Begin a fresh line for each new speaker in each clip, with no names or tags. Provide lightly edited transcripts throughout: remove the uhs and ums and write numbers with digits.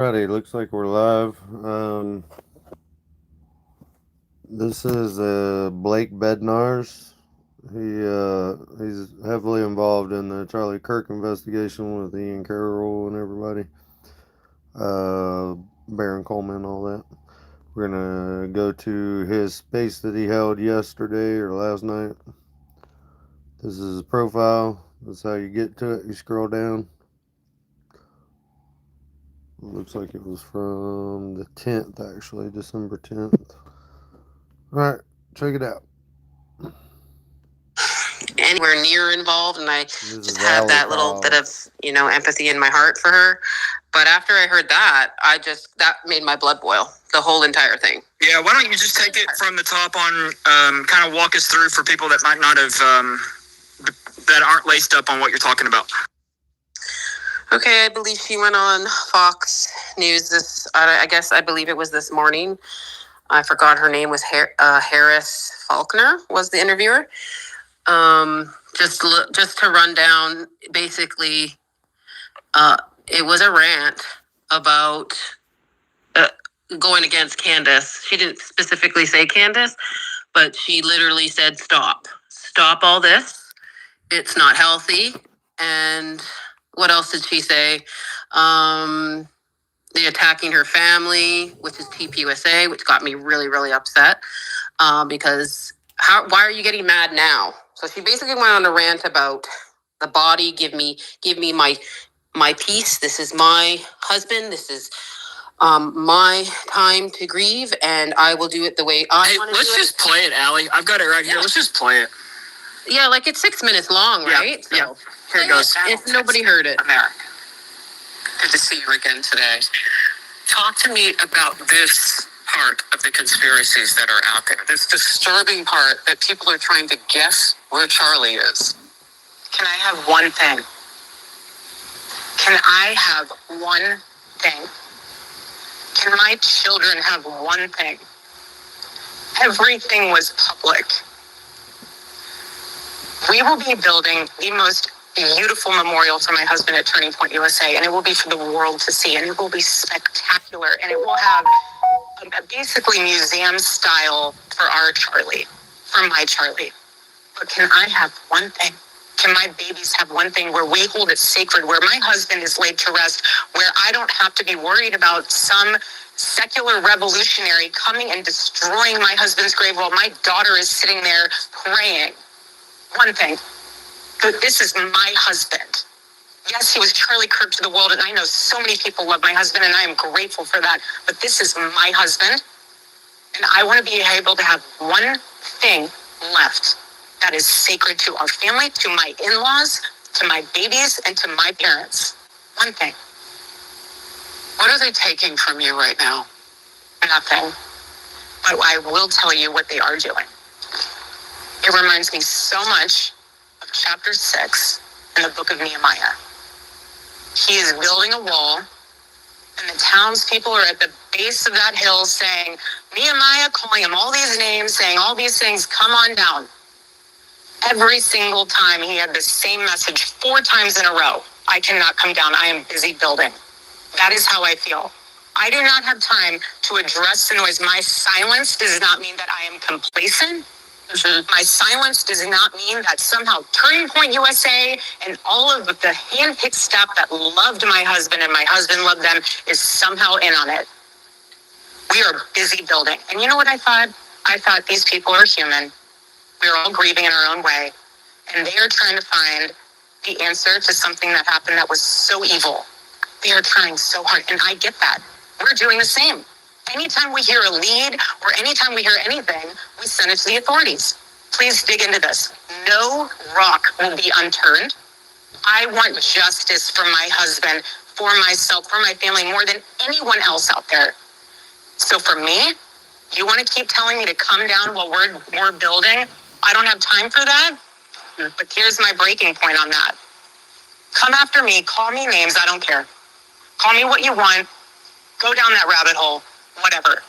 Alrighty, looks like we're live. This is Blake Bednarz. He's heavily involved in the Charlie Kirk investigation with Ian Carroll and everybody. Baron Coleman, all that. We're gonna go to his space that he held yesterday or last night. This is his profile. That's how you get to it. You scroll down. Looks like it was from the 10th, actually, December 10th. Alright, check it out.
Anywhere near involved, and I just had that little bit of, empathy in my heart for her. But after I heard that, that made my blood boil, the whole entire thing.
Yeah, why don't you just take it from the top on, kind of walk us through for people that might not have, that aren't laced up on what you're talking about.
Okay, I believe she went on Fox News I believe it was this morning. I forgot her name was Harris Faulkner was the interviewer. Just to run down, basically, it was a rant about going against Candace. She didn't specifically say Candace, but she literally said, stop all this. It's not healthy. And what else did she say? The attacking her family, which is TPUSA, which got me really, really upset, because why are you getting mad now? So she basically went on a rant about the body. Give me my peace. This is my husband. This is my time to grieve, and I will do it the way I want to do it.
Let's just play it, Allie. I've got it right here. Let's just play it.
Yeah, like it's 6 minutes long, right?
Yeah. So, here it goes.
If nobody heard it.
America. Good to see you again today. Talk to me about this part of the conspiracies that are out there. This disturbing part that people are trying to guess where Charlie is. Can I have one thing? Can I have one thing? Can my children have one thing? Everything was public. We will be building the most beautiful memorial for my husband at Turning Point USA, and it will be for the world to see, and it will be spectacular, and it will have basically museum style for our Charlie, for my Charlie. But can I have one thing? Can my babies have one thing where we hold it sacred, where my husband is laid to rest, where I don't have to be worried about some secular revolutionary coming and destroying my husband's grave while my daughter is sitting there praying? One thing, that this is my husband. Yes, he was Charlie Kirk to the world, and I know so many people love my husband, and I am grateful for that, but this is my husband, and I want to be able to have one thing left that is sacred to our family, to my in-laws, to my babies, and to my parents. One thing. What are they taking from you right now? Nothing. But I will tell you what they are doing. It reminds me so much of chapter 6 in the book of Nehemiah. He is building a wall, and the townspeople are at the base of that hill saying, Nehemiah, calling him all these names, saying all these things, come on down. Every single time he had the same message 4 times in a row. I cannot come down. I am busy building. That is how I feel. I do not have time to address the noise. My silence does not mean that I am complacent. My silence does not mean that somehow Turning Point USA and all of the hand-picked staff that loved my husband and my husband loved them is somehow in on it. We are busy building. And you know what I thought? I thought these people are human. We're all grieving in our own way. And they are trying to find the answer to something that happened that was so evil. They are trying so hard. And I get that. We're doing the same. Anytime we hear a lead or anytime we hear anything, we send it to the authorities. Please dig into this. No rock will be unturned. I want justice for my husband, for myself, for my family, more than anyone else out there. So for me, you want to keep telling me to come down while we're building? I don't have time for that. But here's my breaking point on that. Come after me, call me names, I don't care. Call me what you want. Go down that rabbit hole. Whatever.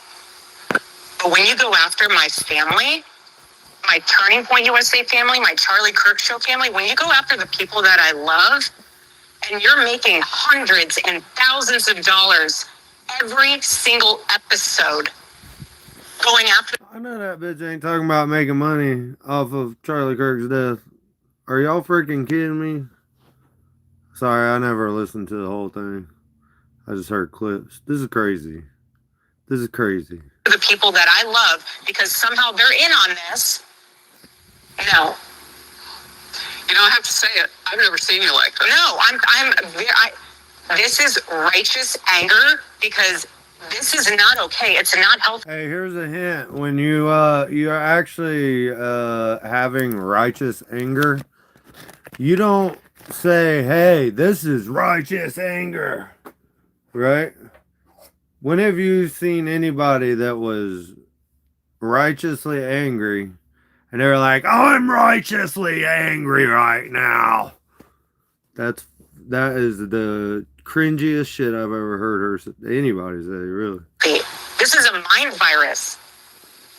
But when you go after my family, my Turning Point USA family, my Charlie Kirk Show family, when you go after the people that I love, and you're making hundreds and thousands of dollars every single episode going after.
I know that bitch ain't talking about making money off of Charlie Kirk's death. Are y'all freaking kidding me? Sorry, I never listened to the whole thing. I just heard clips. This is crazy. This is crazy.
The people that I love because somehow they're in on this. No.
You know, I have to say it. I've never seen you like this.
No, this is righteous anger because this is not okay. It's not healthy.
Hey, here's a hint. When you're actually having righteous anger, you don't say, "Hey, this is righteous anger," right? When have you seen anybody that was righteously angry and they were like, "I'm righteously angry right now"? That is the cringiest shit I've ever heard anybody say, really.
This is a mind virus.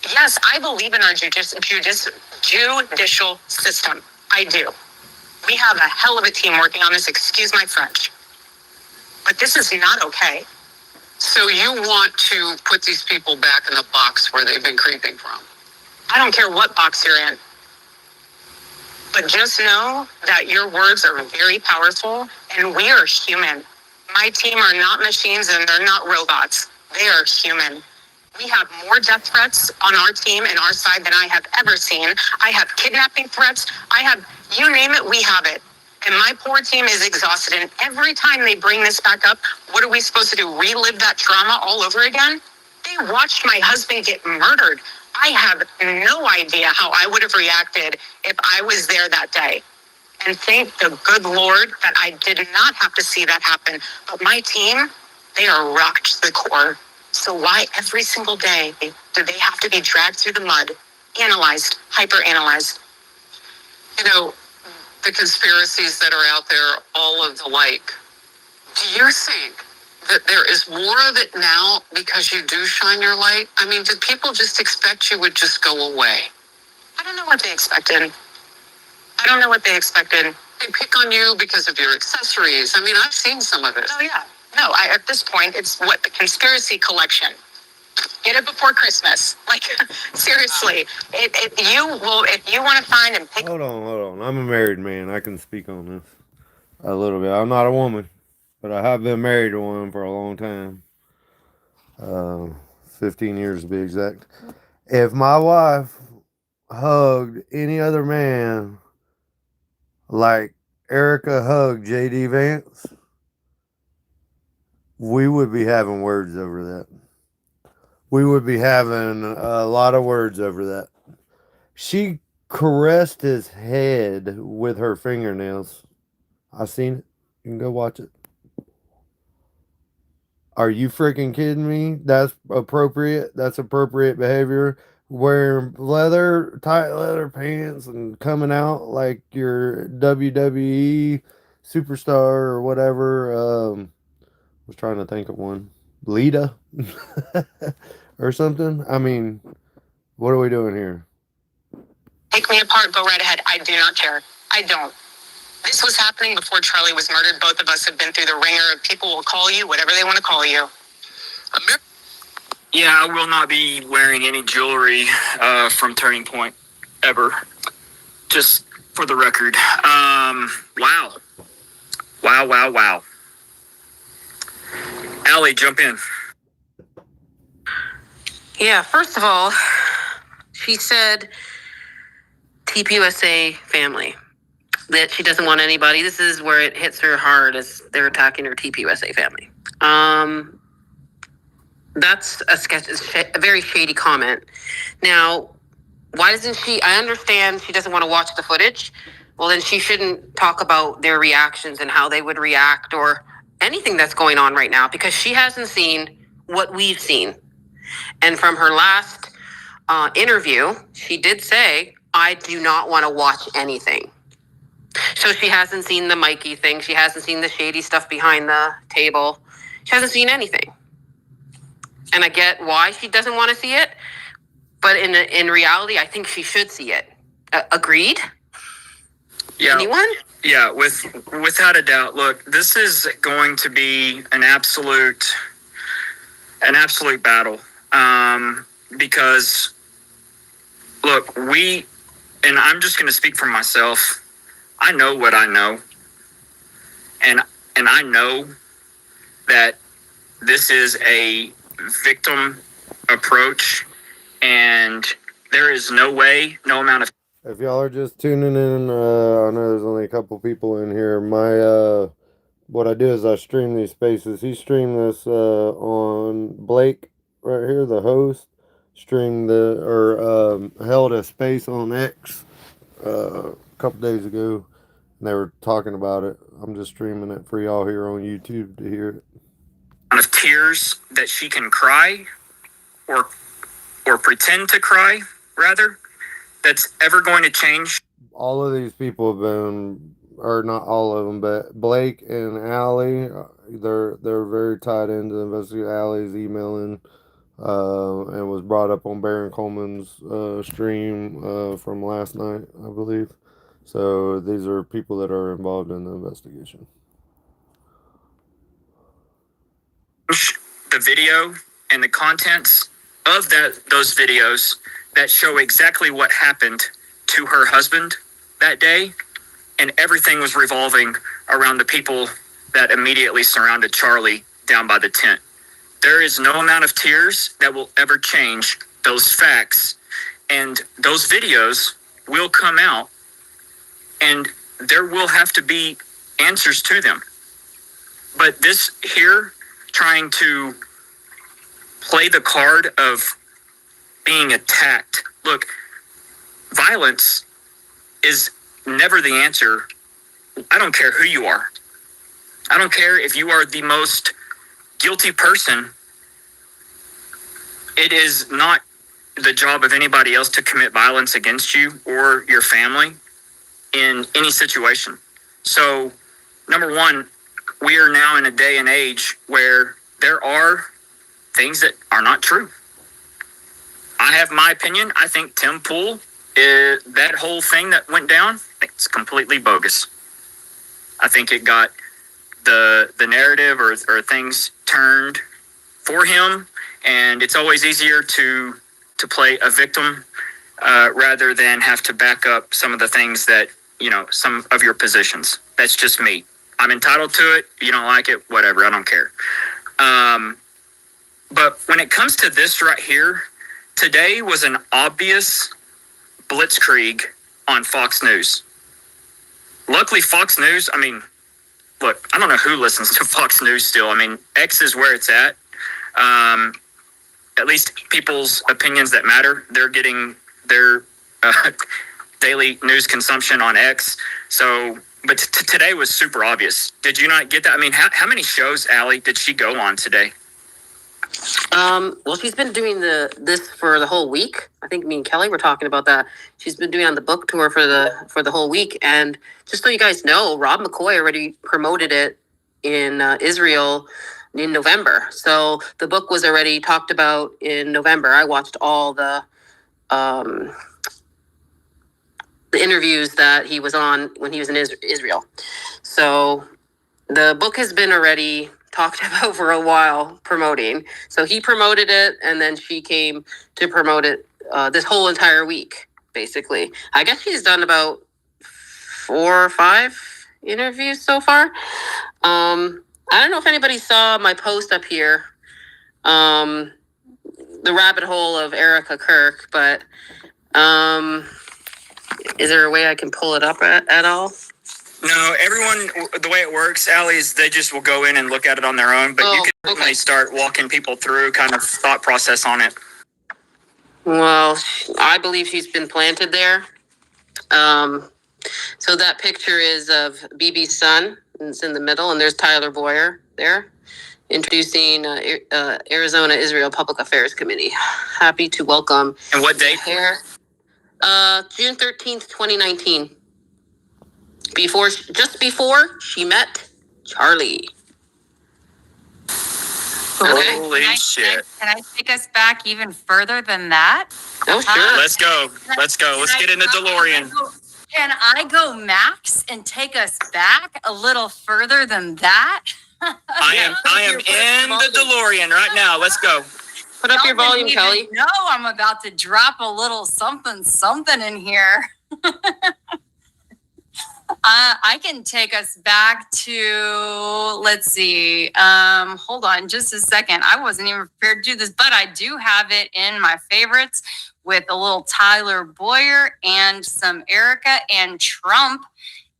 Yes, I believe in our judicial system. I do. We have a hell of a team working on this. Excuse my French. But this is not okay.
So you want to put these people back in the box where they've been creeping from?
I don't care what box you're in. But just know that your words are very powerful and we are human. My team are not machines and they're not robots. They are human. We have more death threats on our team and our side than I have ever seen. I have kidnapping threats. You name it, we have it. And my poor team is exhausted. And every time they bring this back up, what are we supposed to do? Relive that trauma all over again? They watched my husband get murdered. I have no idea how I would have reacted if I was there that day. And thank the good Lord that I did not have to see that happen. But my team, they are rocked to the core. So why every single day do they have to be dragged through the mud, analyzed, hyper-analyzed?
You know, the conspiracies that are out there, all of the like. Do you think that there is more of it now because you do shine your light? I mean, did people just expect you would just go away?
I don't know what they expected.
They pick on you because of your accessories. I mean, I've seen some of it.
Oh, yeah. No, at this point, it's the conspiracy collection. Get it before Christmas. Like, seriously. If you want to find and pick...
Hold on. I'm a married man. I can speak on this a little bit. I'm not a woman, but I have been married to one for a long time. 15 years to be exact. If my wife hugged any other man like Erica hugged J.D. Vance, we would be having words over that. We would be having a lot of words over that. She caressed his head with her fingernails. I seen it. You can go watch it. Are you freaking kidding me? That's appropriate. That's appropriate behavior. Wearing tight leather pants and coming out like your WWE superstar or whatever. Was trying to think of one. Lita or something. I mean, what are we doing here?
Take me apart, go right ahead. I do not care. I don't. This was happening before Charlie was murdered. Both of us have been through the ringer. People will call you whatever they want to call you.
Yeah, I will not be wearing any jewelry from Turning Point ever. Just for the record. Wow. Allie, jump in.
Yeah, first of all, she said TPUSA family. That she doesn't want anybody. This is where it hits her hard as they're attacking her TPUSA family. That's a very shady comment. Now, why doesn't she? I understand she doesn't want to watch the footage. Well, then she shouldn't talk about their reactions and how they would react or anything that's going on right now because she hasn't seen what we've seen. And from her last interview, she did say, I do not want to watch anything. So she hasn't seen the Mikey thing. She hasn't seen the shady stuff behind the table. She hasn't seen anything. And I get why she doesn't want to see it. But in reality, I think she should see it. Agreed?
Yeah.
Anyone?
Yeah, without a doubt. Look, this is going to be an absolute an absolute battle. Because, look, and I'm just going to speak for myself. I know what I know. And I know that this is a victim approach, and there is no way, no amount of...
If y'all are just tuning in, I know there's only a couple people in here. What I do is I stream these spaces. He streamed this on Blake right here, the host. Held a space on X a couple days ago, and they were talking about it. I'm just streaming it for y'all here on YouTube to hear it.
Of tears that she can cry, or pretend to cry, rather, that's ever going to change.
All of these people have been, or not all of them, but Blake and Allie, they're very tied into the investigation. Allie's emailing, and was brought up on Baron Coleman's stream from last night, I believe. So these are people that are involved in the investigation.
The video and the contents of those videos that show exactly what happened to her husband that day, and everything was revolving around the people that immediately surrounded Charlie down by the tent. There is no amount of tears that will ever change those facts, and those videos will come out, and there will have to be answers to them. But this here, trying to play the card of being attacked. Look, violence is never the answer. I don't care who you are. I don't care if you are the most guilty person. It is not the job of anybody else to commit violence against you or your family in any situation. So, number one, we are now in a day and age where there are things that are not true. I have my opinion. I think Tim Pool, that whole thing that went down, it's completely bogus. I think it got the narrative or things turned for him, and it's always easier to play a victim rather than have to back up some of the things that, some of your positions. That's just me. I'm entitled to it. You don't like it, whatever. I don't care. But when it comes to this right here, today was an obvious blitzkrieg on Fox News. Luckily, Fox News, look, I don't know who listens to Fox News still. X is where it's at. At least people's opinions that matter, they're getting their daily news consumption on X. So, but today was super obvious. Did you not get that? How many shows, Allie, did she go on today?
Well, she's been doing this for the whole week. I think me and Kelly were talking about that. She's been doing on the book tour for the whole week. And just so you guys know, Rob McCoy already promoted it in Israel in November. So the book was already talked about in November. I watched all the interviews that he was on when he was in Israel. So the book has been already talked about for a while, promoting. So he promoted it, and then she came to promote it this whole entire week, basically. I guess she's done about 4 or 5 interviews so far. I don't know if anybody saw my post up here, the rabbit hole of Erica Kirk, but is there a way I can pull it up at all?
No, everyone, the way it works, Allie, is they just will go in and look at it on their own, but you can certainly start walking people through kind of thought process on it.
Well, I believe she's been planted there. So that picture is of BB's son. It's in the middle, and there's Tyler Boyer there, introducing Arizona Israel Public Affairs Committee. Happy to welcome.
And what date?
Here, June 13th, 2019. Just before she met Charlie.
Okay. Holy shit.
Can I take us back even further than that?
Oh, sure.
Let's go. Let's get in the DeLorean.
Can I go Max and take us back a little further than that?
I am in the DeLorean right now. Let's go.
Put up your volume, Kelly.
No, I'm about to drop a little something in here. I can take us back to, let's see. Hold on just a second. I wasn't even prepared to do this, but I do have it in my favorites with a little Tyler Boyer and some Erica and Trump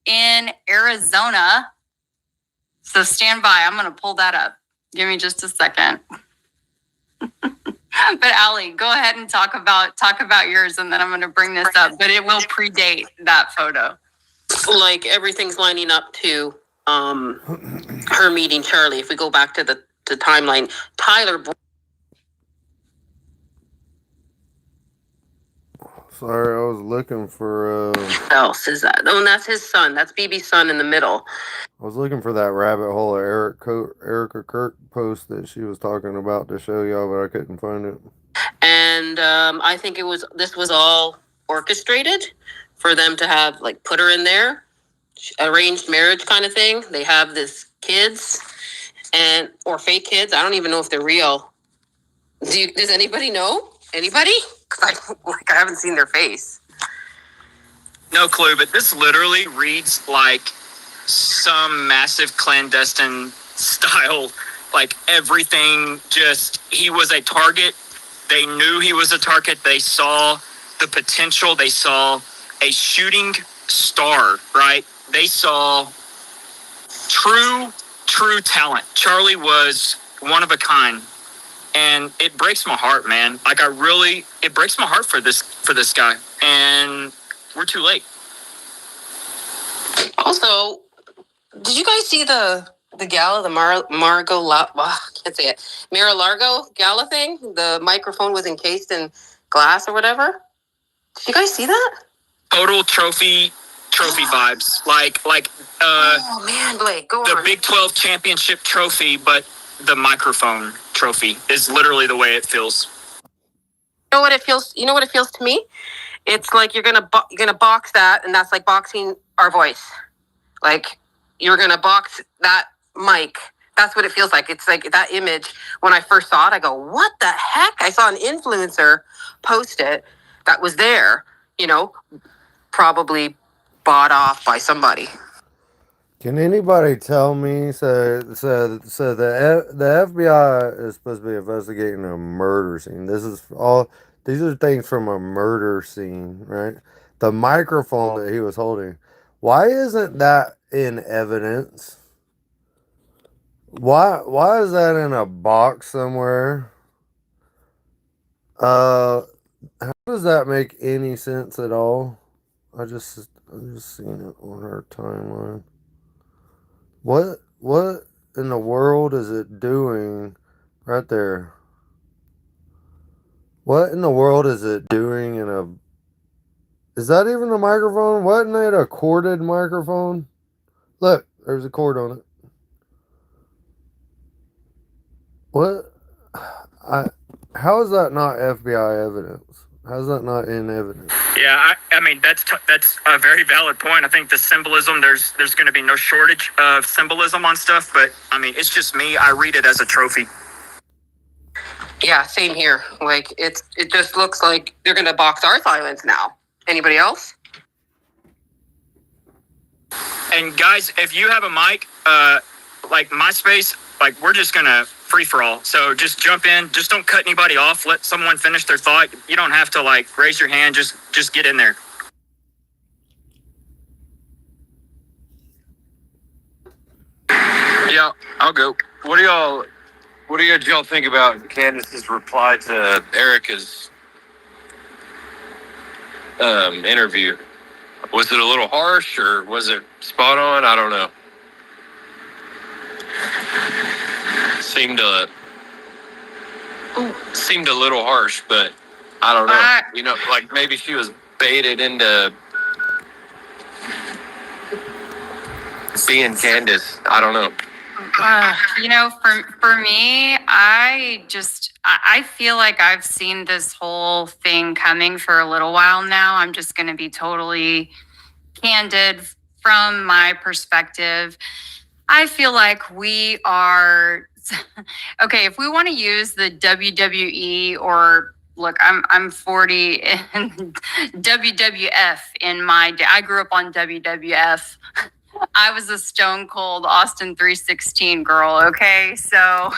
in Arizona. So stand by. I'm going to pull that up. Give me just a second. But Allie, go ahead and talk about yours, and then I'm going to bring this up. But it will predate that photo.
Like everything's lining up to her meeting Charlie. If we go back to the timeline, Tyler.
Sorry, I was looking for.
What else is that? Oh, and that's his son. That's BB's son in the middle.
I was looking for that rabbit hole of Erica Kirk post that she was talking about to show y'all, but I couldn't find it.
And I think this was all orchestrated for them to have, like, put her in there, arranged marriage kind of thing. They have this kids or fake kids. I don't even know if they're real. Does anybody know? Anybody? Because I haven't seen their face.
No clue, but this literally reads like some massive clandestine style. Like everything, he was a target. They knew he was a target. They saw the potential. They saw a shooting star, right? They saw true talent. Charlie was one of a kind. And it breaks my heart, man. Like it breaks my heart for this guy. And we're too late.
Also, did you guys see the gala, the Mar-a-Lago gala thing? The microphone was encased in glass or whatever. Did you guys see that?
Total trophy vibes. Like
oh man, Blake, go on.
The Big 12 championship trophy, but the microphone trophy is literally the way it feels.
You know what it feels to me? It's like you're gonna box that, and that's like boxing our voice. Like you're gonna box that mic. That's what it feels like. It's like that image. When I first saw it, I go, "What the heck?" I saw an influencer post it that was there. Probably bought off by somebody.
Can anybody tell me? So the FBI is supposed to be investigating a murder scene. These are things from a murder scene, right? The microphone that he was holding. Why isn't that in evidence? Why is that in a box somewhere? How does that make any sense at all? I just seen it on her timeline. What in the world is it doing right there? What in the world is it doing is that even a microphone? Wasn't it a corded microphone? Look, there's a cord on it. What? How is that not FBI evidence? How's that not in evidence?
Yeah, I mean that's a very valid point. I think the symbolism, there's going to be no shortage of symbolism on stuff, but I mean it's just me. I read it as a trophy.
Yeah, same here. Like it just looks like they're going to box our silence now. Anybody else?
And guys, if you have a mic, like MySpace, like we're just gonna free for all. So just jump in. Just don't cut anybody off. Let someone finish their thought. You don't have to like raise your hand. Just get in there.
Yeah, I'll go. What do y'all think about Candace's reply to Erica's interview? Was it a little harsh or was it spot on? I don't know. Seemed a little harsh, but I don't know. Like maybe she was baited into being Candace. I don't know.
For me, I feel like I've seen this whole thing coming for a little while now. I'm just going to be totally candid from my perspective. I feel like we are okay. If we want to use the WWE or look, I'm 40 and WWF in my day. I grew up on WWF. I was a Stone Cold Austin 316 girl. Okay, so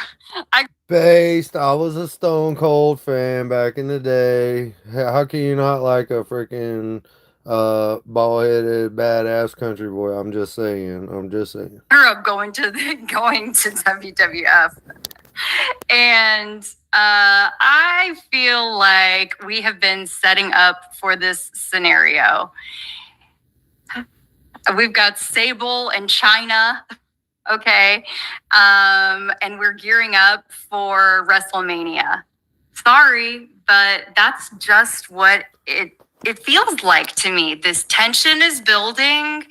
Based, I was a Stone Cold fan back in the day. How can you not like a freaking bald-headed badass country boy? I'm just saying.
grew up going to WWF, and I feel like we have been setting up for this scenario. We've got Sable and China, okay, and we're gearing up for WrestleMania. Sorry, but that's just what it feels like to me. This tension is building,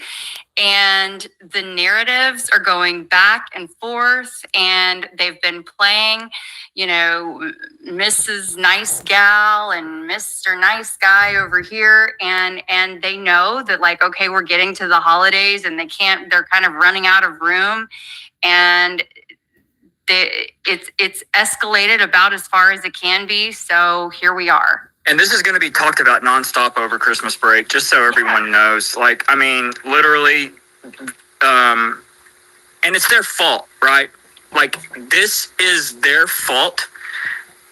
and the narratives are going back and forth, and they've been playing, Mrs. Nice Gal and Mr. Nice Guy over here, and they know that, like, okay, we're getting to the holidays, and they're kind of running out of room, and it's escalated about as far as it can be. So here we are.
And this is going to be talked about nonstop over Christmas break, just so everyone knows. Like, I mean, literally, and it's their fault, right? Like, this is their fault.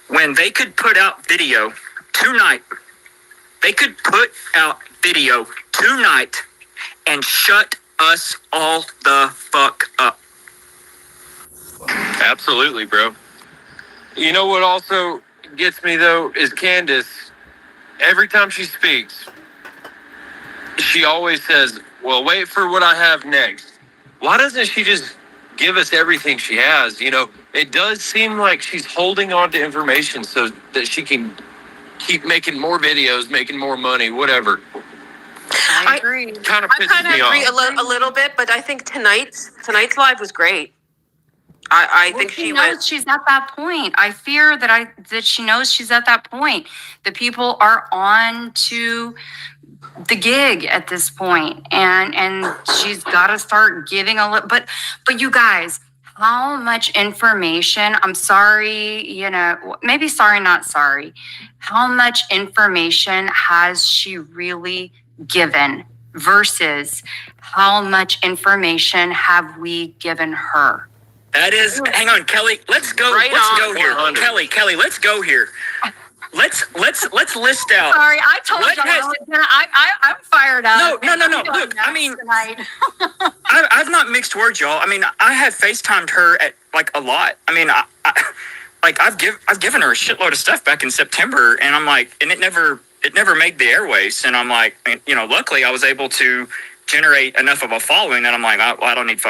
When they could put out video tonight, and shut us all the fuck up.
Absolutely, bro. You know what also gets me, though, is Candace. Every time she speaks, she always says, well, wait for what I have next. Why doesn't she just give us everything she has? It does seem like she's holding on to information so that she can keep making more videos, making more money, whatever.
I agree.
Kind of
I
pisses
kind of
me
agree
off.
a little bit, but I think tonight's live was great. I think
she knows she's at that point. I fear that she knows she's at that point. The people are on to the gig at this point, and she's got to start giving a little. But you guys, how much information? I'm sorry, maybe sorry, not sorry. How much information has she really given versus how much information have we given her?
That is, hang on, Kelly. Let's go.
Right
let's
on.
go here,
400.
Kelly. Let's go here. Let's list out.
Sorry, I told
What
you
has-
I'm fired up.
No.
I'm going
Look, I
nuts
mean,
tonight.
I've not mixed words, y'all. I mean, I have FaceTimed her at like a lot. I mean, I've given her a shitload of stuff back in September, and I'm like, and it never made the airways, and I'm like, luckily I was able to generate enough of a following that I'm like, I don't need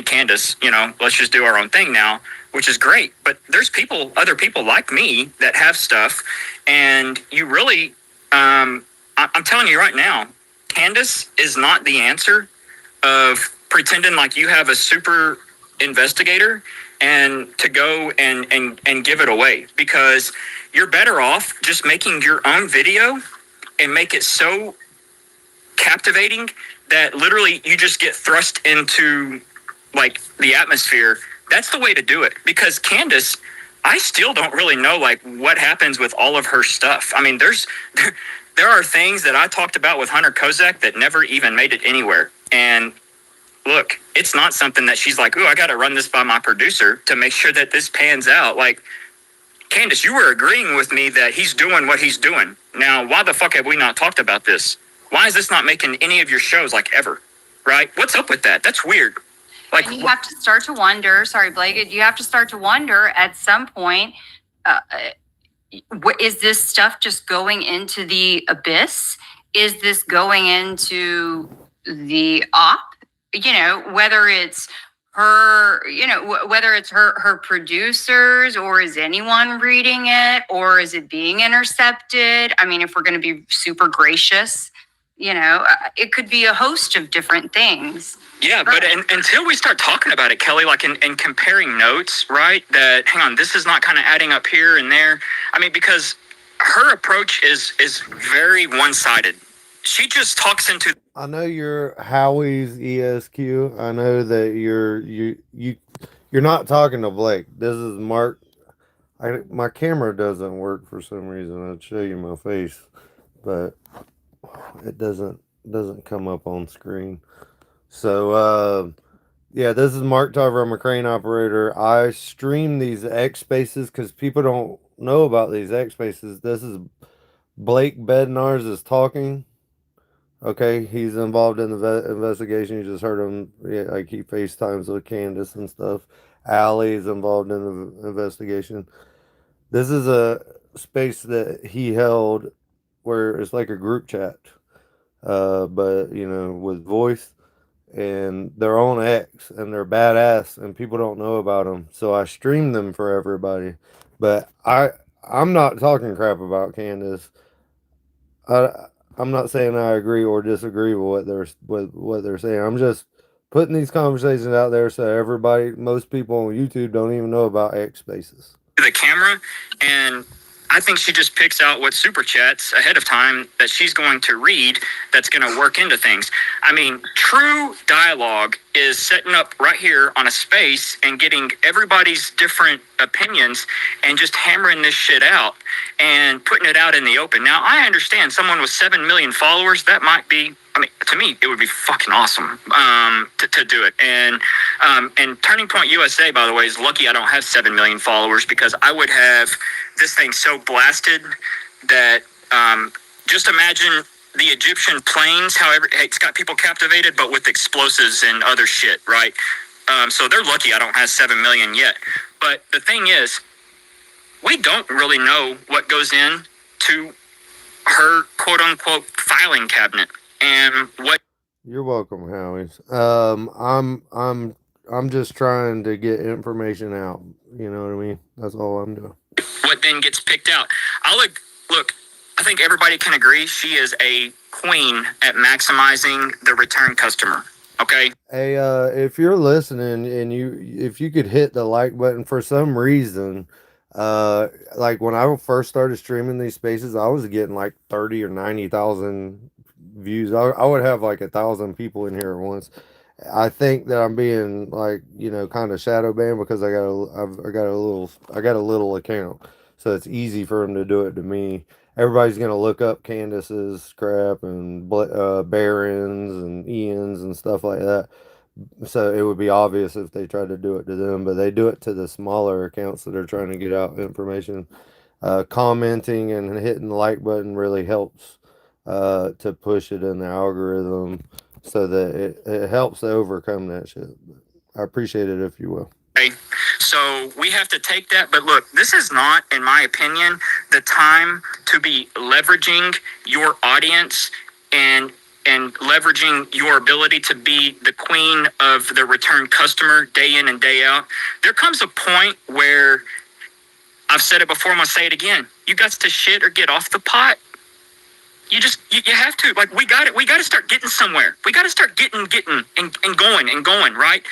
Candace, let's just do our own thing now, which is great. But there's other people like me that have stuff, and you really, I'm telling you right now, Candace is not the answer of pretending like you have a super investigator and to go and give it away, because you're better off just making your own video and make it so captivating that literally you just get thrust into like the atmosphere. That's the way to do it, because Candace, I still don't really know like what happens with all of her stuff. I mean, there are things that I talked about with Hunter Kozak that never even made it anywhere. And look, it's not something that she's like, I got to run this by my producer to make sure that this pans out. Like, Candace, you were agreeing with me that he's doing what he's doing. Now, why the fuck have we not talked about this? Why is this not making any of your shows like ever? Right? What's up with that? That's weird. Like,
and you have to start to wonder, sorry, Blake, you have to start to wonder at some point, is this stuff just going into the abyss? Is this going into the op? Whether it's her, whether it's her producers, or is anyone reading it, or is it being intercepted? I mean, if we're going to be super gracious, it could be a host of different things.
Yeah, but until we start talking about it, Kelly, like and comparing notes, right? That, hang on, this is not kind of adding up here and there. I mean, because her approach is very one-sided. she just talks into.
I know you're Howie's ESQ. I know that you're not talking to Blake. This is Mark. My camera doesn't work for some reason. I'd show you my face, but it doesn't come up on screen. So yeah, this is Mark Tarver. I'm a crane operator. I stream these X spaces because people don't know about these X spaces. This is Blake Bednarz is talking. Okay, he's involved in the investigation. You just heard him. Yeah, like he FaceTimes with Candace and stuff. Allie is involved in the investigation. This is a space that he held where it's like a group chat, but you know, with voice, and they're on X, and they're badass, and people don't know about them. So I stream them for everybody. But I'm not talking crap about Candace. I'm not saying I agree or disagree with what they're saying. I'm just putting these conversations out there so everybody, most people on YouTube, don't even know about X Spaces.
The camera, and I think she just picks out what super chats ahead of time that she's going to read that's going to work into things. I mean, true dialogue is setting up right here on a space and getting everybody's different opinions and just hammering this shit out and putting it out in the open. Now, I understand someone with 7 million followers, that might be, I mean, to me, it would be fucking awesome to do it. And Turning Point USA, by the way, is lucky I don't have 7 million followers, because I would have this thing so blasted that just imagine the Egyptian planes, however, it's got people captivated, but with explosives and other shit, right? So they're lucky I don't have 7 million yet. But the thing is, we don't really know what goes in to her quote unquote filing cabinet and what.
You're welcome, Howie. I'm just trying to get information out. You know what I mean? That's all I'm doing.
What then gets picked out? Look, I think everybody can agree she is a queen at maximizing the return customer. Okay.
Hey, if you're listening and if you could hit the like button for some reason, like when I first started streaming these spaces, I was getting like 30 or 90,000 views. I would have like 1,000 people in here at once. I think that I'm being like, you know, kind of shadow banned because I got a little account, so it's easy for them to do it to me. Everybody's gonna look up Candace's crap and Barron's and Ian's and stuff like that. So it would be obvious if they tried to do it to them, but they do it to the smaller accounts that are trying to get out information. Commenting and hitting the like button really helps to push it in the algorithm, so that it helps to overcome that shit. I appreciate it if you will.
Okay. So we have to take that. But look, this is not, in my opinion, the time to be leveraging your audience and leveraging your ability to be the queen of the return customer day in and day out. There comes a point where, I've said it before, I'm going to say it again, you got to shit or get off the pot. You have to, like, we got to start getting somewhere. We got to start getting and going, right?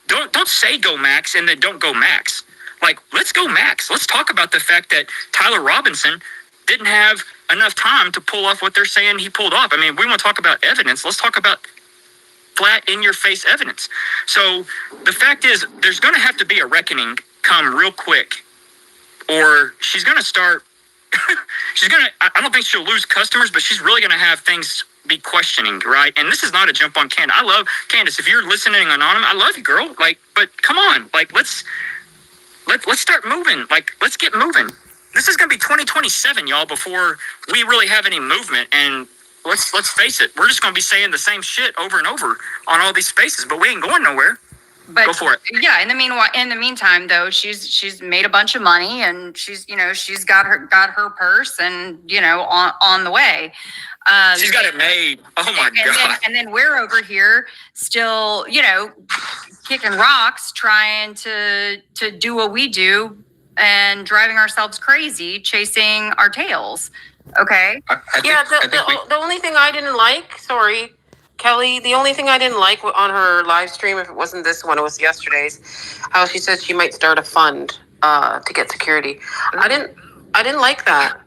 Don't say go max and then don't go max. Like, let's go max. Let's talk about the fact that Tyler Robinson didn't have enough time to pull off what they're saying he pulled off. I mean, we want to talk about evidence. Let's talk about flat in your face evidence. So the fact is, there's going to have to be a reckoning come real quick, or she's going to start. I don't think she'll lose customers, but she's really going to have things be questioning, right? And this is not a jump on Candace. I love Candace. If you're listening anonymous, I love you, girl. Like, but come on, like, let's start moving. Like, let's get moving. This is going to be 2027, y'all, before we really have any movement. And let's face it, we're just going to be saying the same shit over and over on all these spaces, but we ain't going nowhere.
But
go for it.
Yeah. In the meantime, though, she's made a bunch of money, and she's got her purse, and on the way.
She's got it made. Oh my God.
And then we're over here still, kicking rocks, trying to do what we do, and driving ourselves crazy, chasing our tails. Okay.
The only thing I didn't like, sorry, Kelly, the only thing I didn't like on her live stream, if it wasn't this one, it was yesterday's, how she said she might start a fund to get security. I didn't like that.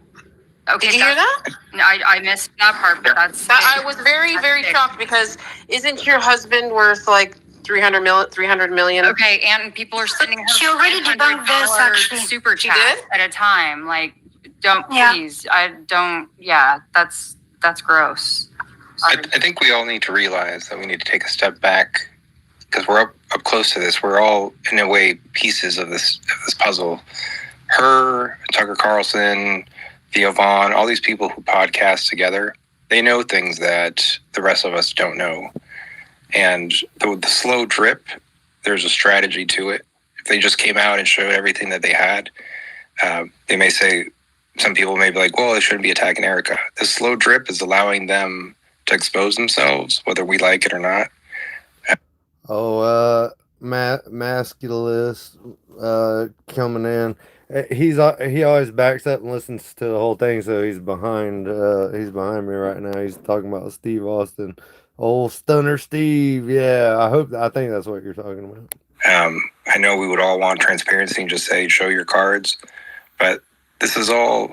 Okay,
Did you hear that?
I missed that part, but that's.
I was very, very shocked because isn't your husband worth like 300 million?
Okay, and people are sending her
She already debunked this,
$500
actually.
super
She
chat
did?
at a time. Like, don't
Yeah.
please. I don't. Yeah, that's gross.
I think we all need to realize that we need to take a step back because we're up close to this. We're all, in a way, pieces of this puzzle. Her, Tucker Carlson, Theo Vaughn, all these people who podcast together, they know things that the rest of us don't know. And the slow drip, there's a strategy to it. If they just came out and showed everything that they had, they may say, some people may be like, well, they shouldn't be attacking Erica. The slow drip is allowing them to expose themselves, whether we like it or not.
Oh, Masculus coming in. He always backs up and listens to the whole thing, so he's behind me right now. He's talking about Steve Austin, old Stunner Steve. Yeah, I think that's what you're talking about.
I know we would all want transparency and just say show your cards, but this is all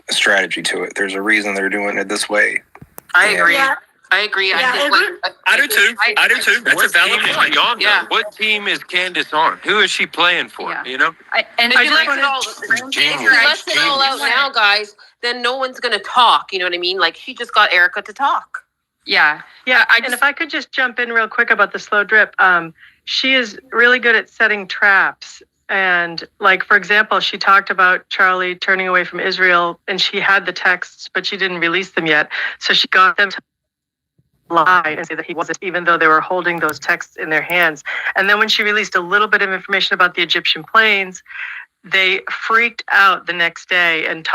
a strategy to it. There's a reason they're doing it this way.
I agree.
Yeah.
I agree.
Yeah,
I do too. I do too. That's a valid
team
point.
is on, though?
Yeah.
What team is Candace on? Who is she playing for?
Yeah.
You know?
And
If
I
you
just
let it all, if you let it all out now, guys, then no one's gonna talk. You know what I mean? Like she just got Erica to talk.
Yeah.
Yeah,
I
and
just-
if I could just jump in real quick about the slow drip, she is really good at setting traps. And like, for example, she talked about Charlie turning away from Israel and she had the texts, but she didn't release them yet. So she got them to lie and say that he wasn't, even though they were holding those texts in their hands. And then when she released a little bit of information about the Egyptian planes, they freaked out the next day and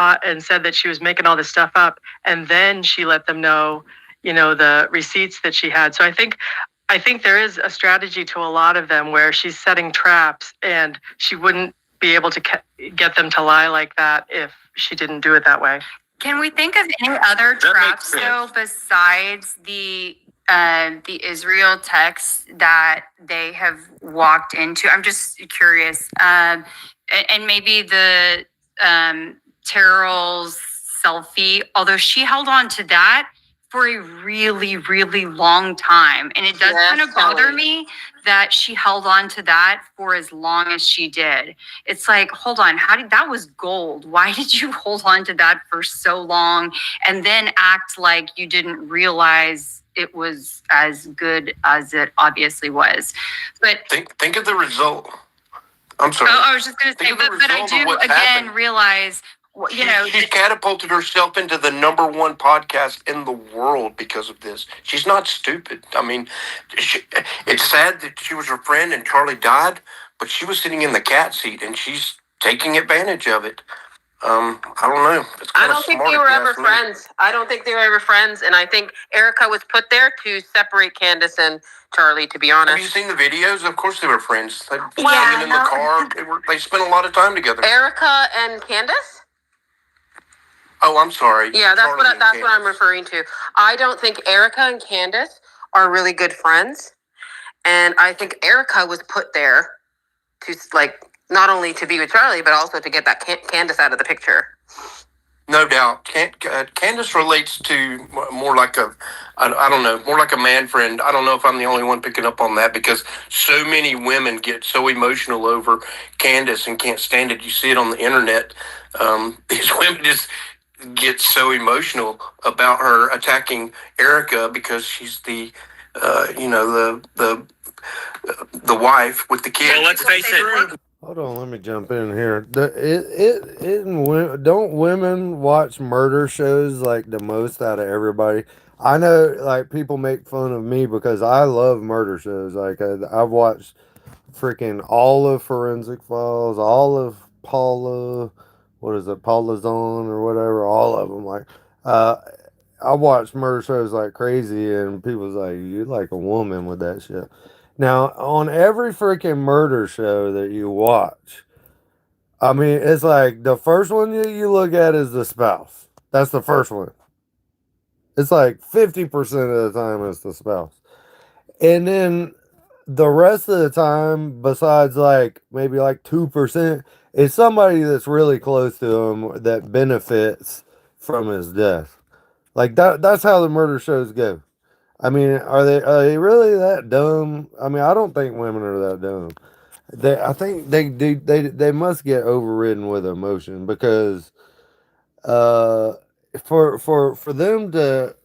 said that she was making all this stuff up. And then she let them know, the receipts that she had. So I think there is a strategy to a lot of them where she's setting traps and she wouldn't be able to get them to lie like that if she didn't do it that way.
Can we think of any other
makes
traps
sense.
though besides the Israel text that they have walked into? I'm just curious, and maybe the Terrell's selfie. Although she held on to that for a really, really long time, and it does kind of bother me that she held on to that for as long as she did. It's like, hold on, that was gold. Why did you hold on to that for so long and then act like you didn't realize it was as good as it obviously was? But
think of the result. I'm sorry.
I was just going to say,
Think of the
but I
result of
do
what's
again
happened.
realize,
She's catapulted herself into the number one podcast in the world because of this. She's not stupid. I mean, it's sad that she was her friend and Charlie died, but she was sitting in the cat seat and she's taking advantage of it. I don't know. It's
I
kinda
don't think
smart
they
if
were
you
ever
ask me.
friends. I don't think they were ever friends, and I think Erica was put there to separate Candace and Charlie. To be
Have you
honest,
seen the videos? Of course they were friends. They were
Yeah,
singing in the
no.
car. They spent a lot of time together.
Erica and Candace.
Oh, I'm sorry.
Yeah, that's
Charlie and
what I'm
Candace.
referring to. I don't think Erica and Candace are really good friends, and I think Erica was put there to not only to be with Charlie, but also to get that Candace out of the picture.
No doubt. Candace relates to more like I don't know, more like a man friend. I don't know if I'm the only one picking up on that because so many women get so emotional over Candace and can't stand it. You see it on the internet. These women just get so emotional about her attacking Erica because she's the wife with the kids.
Well, let's face it.
Hold on, let me jump in here. Don't women watch murder shows like the most out of everybody? I know, like, people make fun of me because I love murder shows. Like, I've watched freaking all of Forensic Files, all of Paula Zone or whatever, all of them. Like, I watch murder shows like crazy, and people's like, you're like a woman with that shit. Now, on every freaking murder show that you watch, I mean, it's like the first one you look at is the spouse. That's the first one. It's like 50% of the time it's the spouse. And then the rest of the time, besides like maybe like 2%, is somebody that's really close to them that benefits from his death. Like that's how the murder shows go. I mean, are they really that dumb? I mean, I don't think women are that dumb. I think they must get overridden with emotion because uh for them to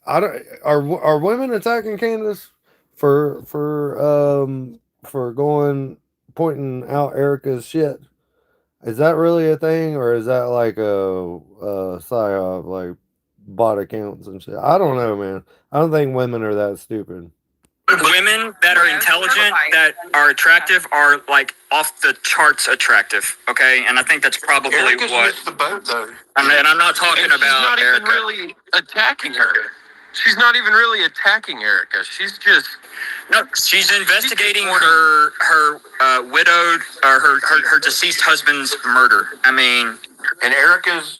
I don't are women attacking Candace for going pointing out Erica's shit? Is that really a thing, or is that like a psyop, like bot accounts and shit? I don't know, man. I don't think women are that stupid.
Women that are intelligent, that are attractive, are like off the charts attractive. Okay, and I think that's probably
Erica's
what.
missed the boat though.
And I'm not talking
And she's
about
not
Erica.
even really attacking her. She's not even really attacking Erica. She's just
No, she's investigating her widowed or her deceased husband's murder. I mean,
And Erica's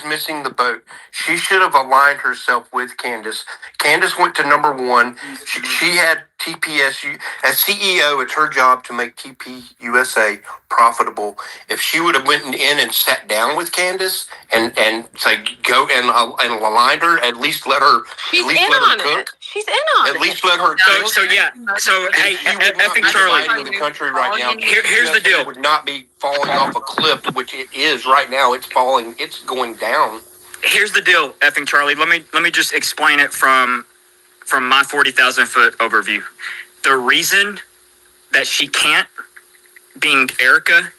missing the boat. She should have aligned herself with Candace. Candace went to number one. She had TPSU as CEO. It's her job to make TPUSA profitable. If she would have went in and sat down with Candace and say go and aligned her, at least let her
She's
at least
in
let
on
her
it.
cook.
She's in on
At
it.
least let her cook.
so hey,
She would not be
effing Charlie.
dividing the country right now.
Here's the deal.
It would not be falling off a cliff, which it is right now. It's falling. It's going down.
Here's the deal, effing Charlie. Let me just explain it from my 40,000 foot overview. The reason that she can't, being Erica,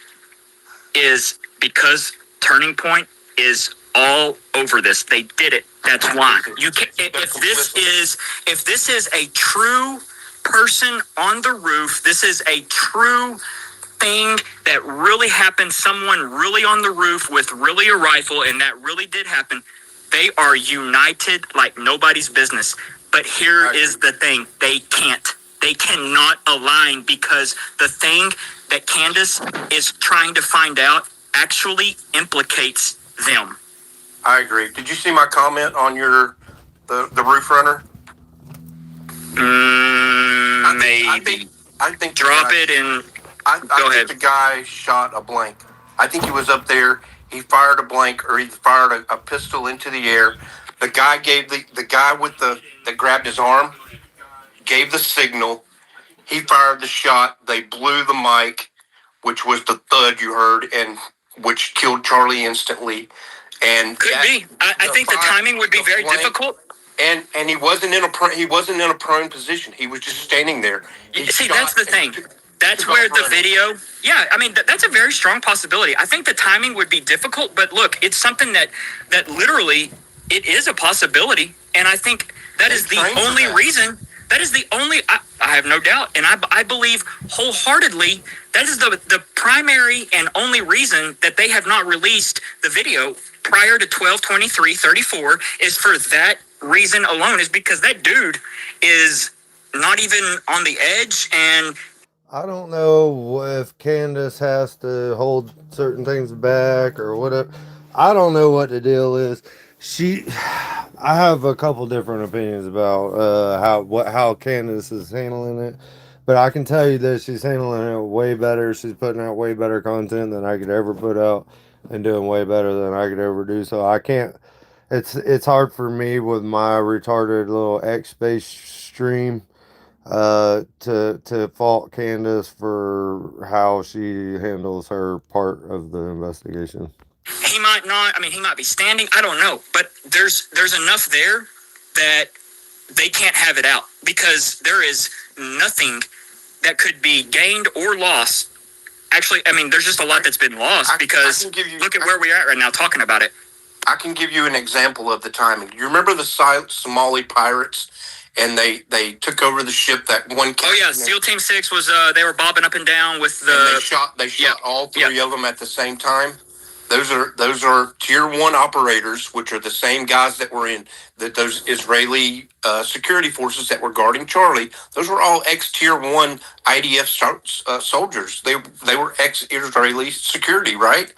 is because Turning Point is all over this. They did it. That's why. You can if this is a true person on the roof, this is a true thing that really happened, someone really on the roof with really a rifle, and that really did happen, they are united like nobody's business. But here is the thing. They cannot align because the thing that Candace is trying to find out actually implicates them.
I agree. Did you see my comment on the roof runner?
Maybe.
I think
Drop it and
I
Go ahead.
think the guy shot a blank. I think he was up there. He fired a blank, or he fired a pistol into the air. The guy gave the guy with that grabbed his arm gave the signal. He fired the shot. They blew the mic, which was the thud you heard, and which killed Charlie instantly. And
could be. I think the timing would be very difficult.
And he wasn't in a prone position. He was just standing there.
See, that's the thing. That's where the video. Yeah, I mean that's a very strong possibility. I think the timing would be difficult, but look, it's something that literally it is a possibility, and I think that is the only reason. That is the only. I have no doubt, and I believe wholeheartedly that is the primary and only reason that they have not released the video prior to 12/23/34 is for that reason alone, is because that dude is not even on the edge. And
I don't know if Candace has to hold certain things back or whatever. I don't know what the deal is. I have a couple different opinions about how Candace is handling it, but I can tell you that she's handling it way better. She's putting out way better content than I could ever put out, and doing way better than I could ever do. So I can't. It's hard for me with my retarded little X space stream to fault Candace for how she handles her part of the investigation.
he might not. I mean, he might be standing. I don't know, but there's enough there that they can't have it out because there is nothing that could be gained or lost. Actually, I mean, there's just a lot that's been lost because look at where we are at right now talking about it.
I can give you an example of the timing. You remember the Somali pirates, and they took over the ship that one.
Oh yeah, SEAL Team 6 was. They were bobbing up and down with the.
And they shot all three of them at the same time. Those are tier 1 operators, which are the same guys that were in those Israeli security forces that were guarding Charlie. Those were all ex-tier 1 IDF soldiers. They were ex-Israeli security, right?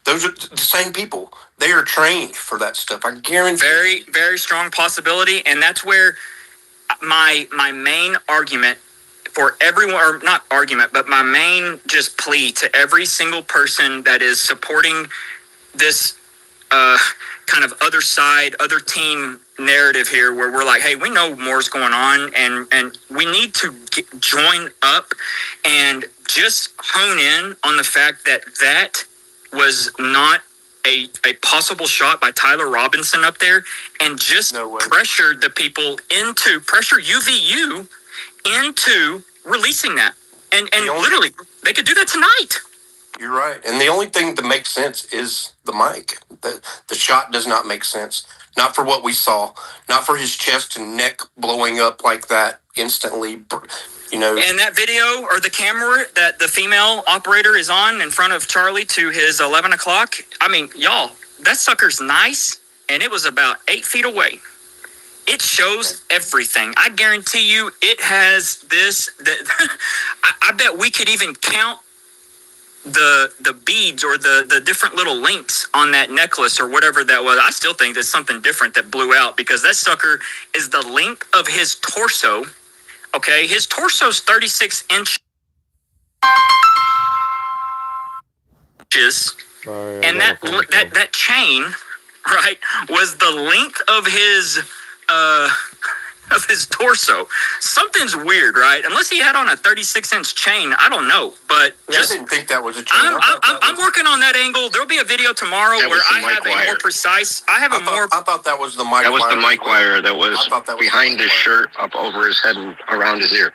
Those are the same people. They are trained for that stuff. I guarantee.
Very, very strong possibility, and that's where my main argument for everyone, or not argument, but my main just plea to every single person that is supporting this kind of other side, other team narrative here, where we're like, hey, we know more's going on, and we need to join up and just hone in on the fact that that was not a possible shot by Tyler Robinson up there, and just pressure the people pressure UVU into releasing that. And literally, they could do that tonight.
You're right. And the only thing that makes sense is the mic. The shot does not make sense. Not for what we saw. Not for his chest and neck blowing up like that instantly.
And that video, or the camera that the female operator is on in front of Charlie to his 11 o'clock, I mean, y'all, that sucker's nice, and it was about 8 feet away. It shows everything. I guarantee you it has this. I bet we could even count the beads or the different little links on that necklace or whatever that was. I still think there's something different that blew out, because that sucker is the length of his torso. Okay, his torso's 36 inches.
Sorry,
and that chain, right, was the length of his torso. Something's weird, right? Unless he had on a 36-inch chain, I don't know. But
I didn't think that was a chain.
I'm working on that angle. There'll be a video tomorrow where I have a more precise. I
thought that was the mic wire.
That was the mic wire that was behind his shirt, up over his head and around his ear.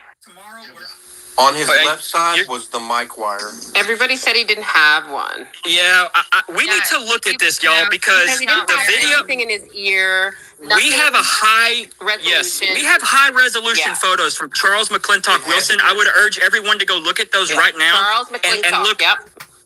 On his left side was the mic wire.
Everybody said he didn't have one.
Yeah, we need to look at this, y'all, because
he didn't
the
have
video.
anything in his ear.
We have a high
resolution.
Yes, we have high resolution photos from Charles McClintock Wilson. I would urge everyone to go look at those right now.
Charles McClintock.
And look.
Yep.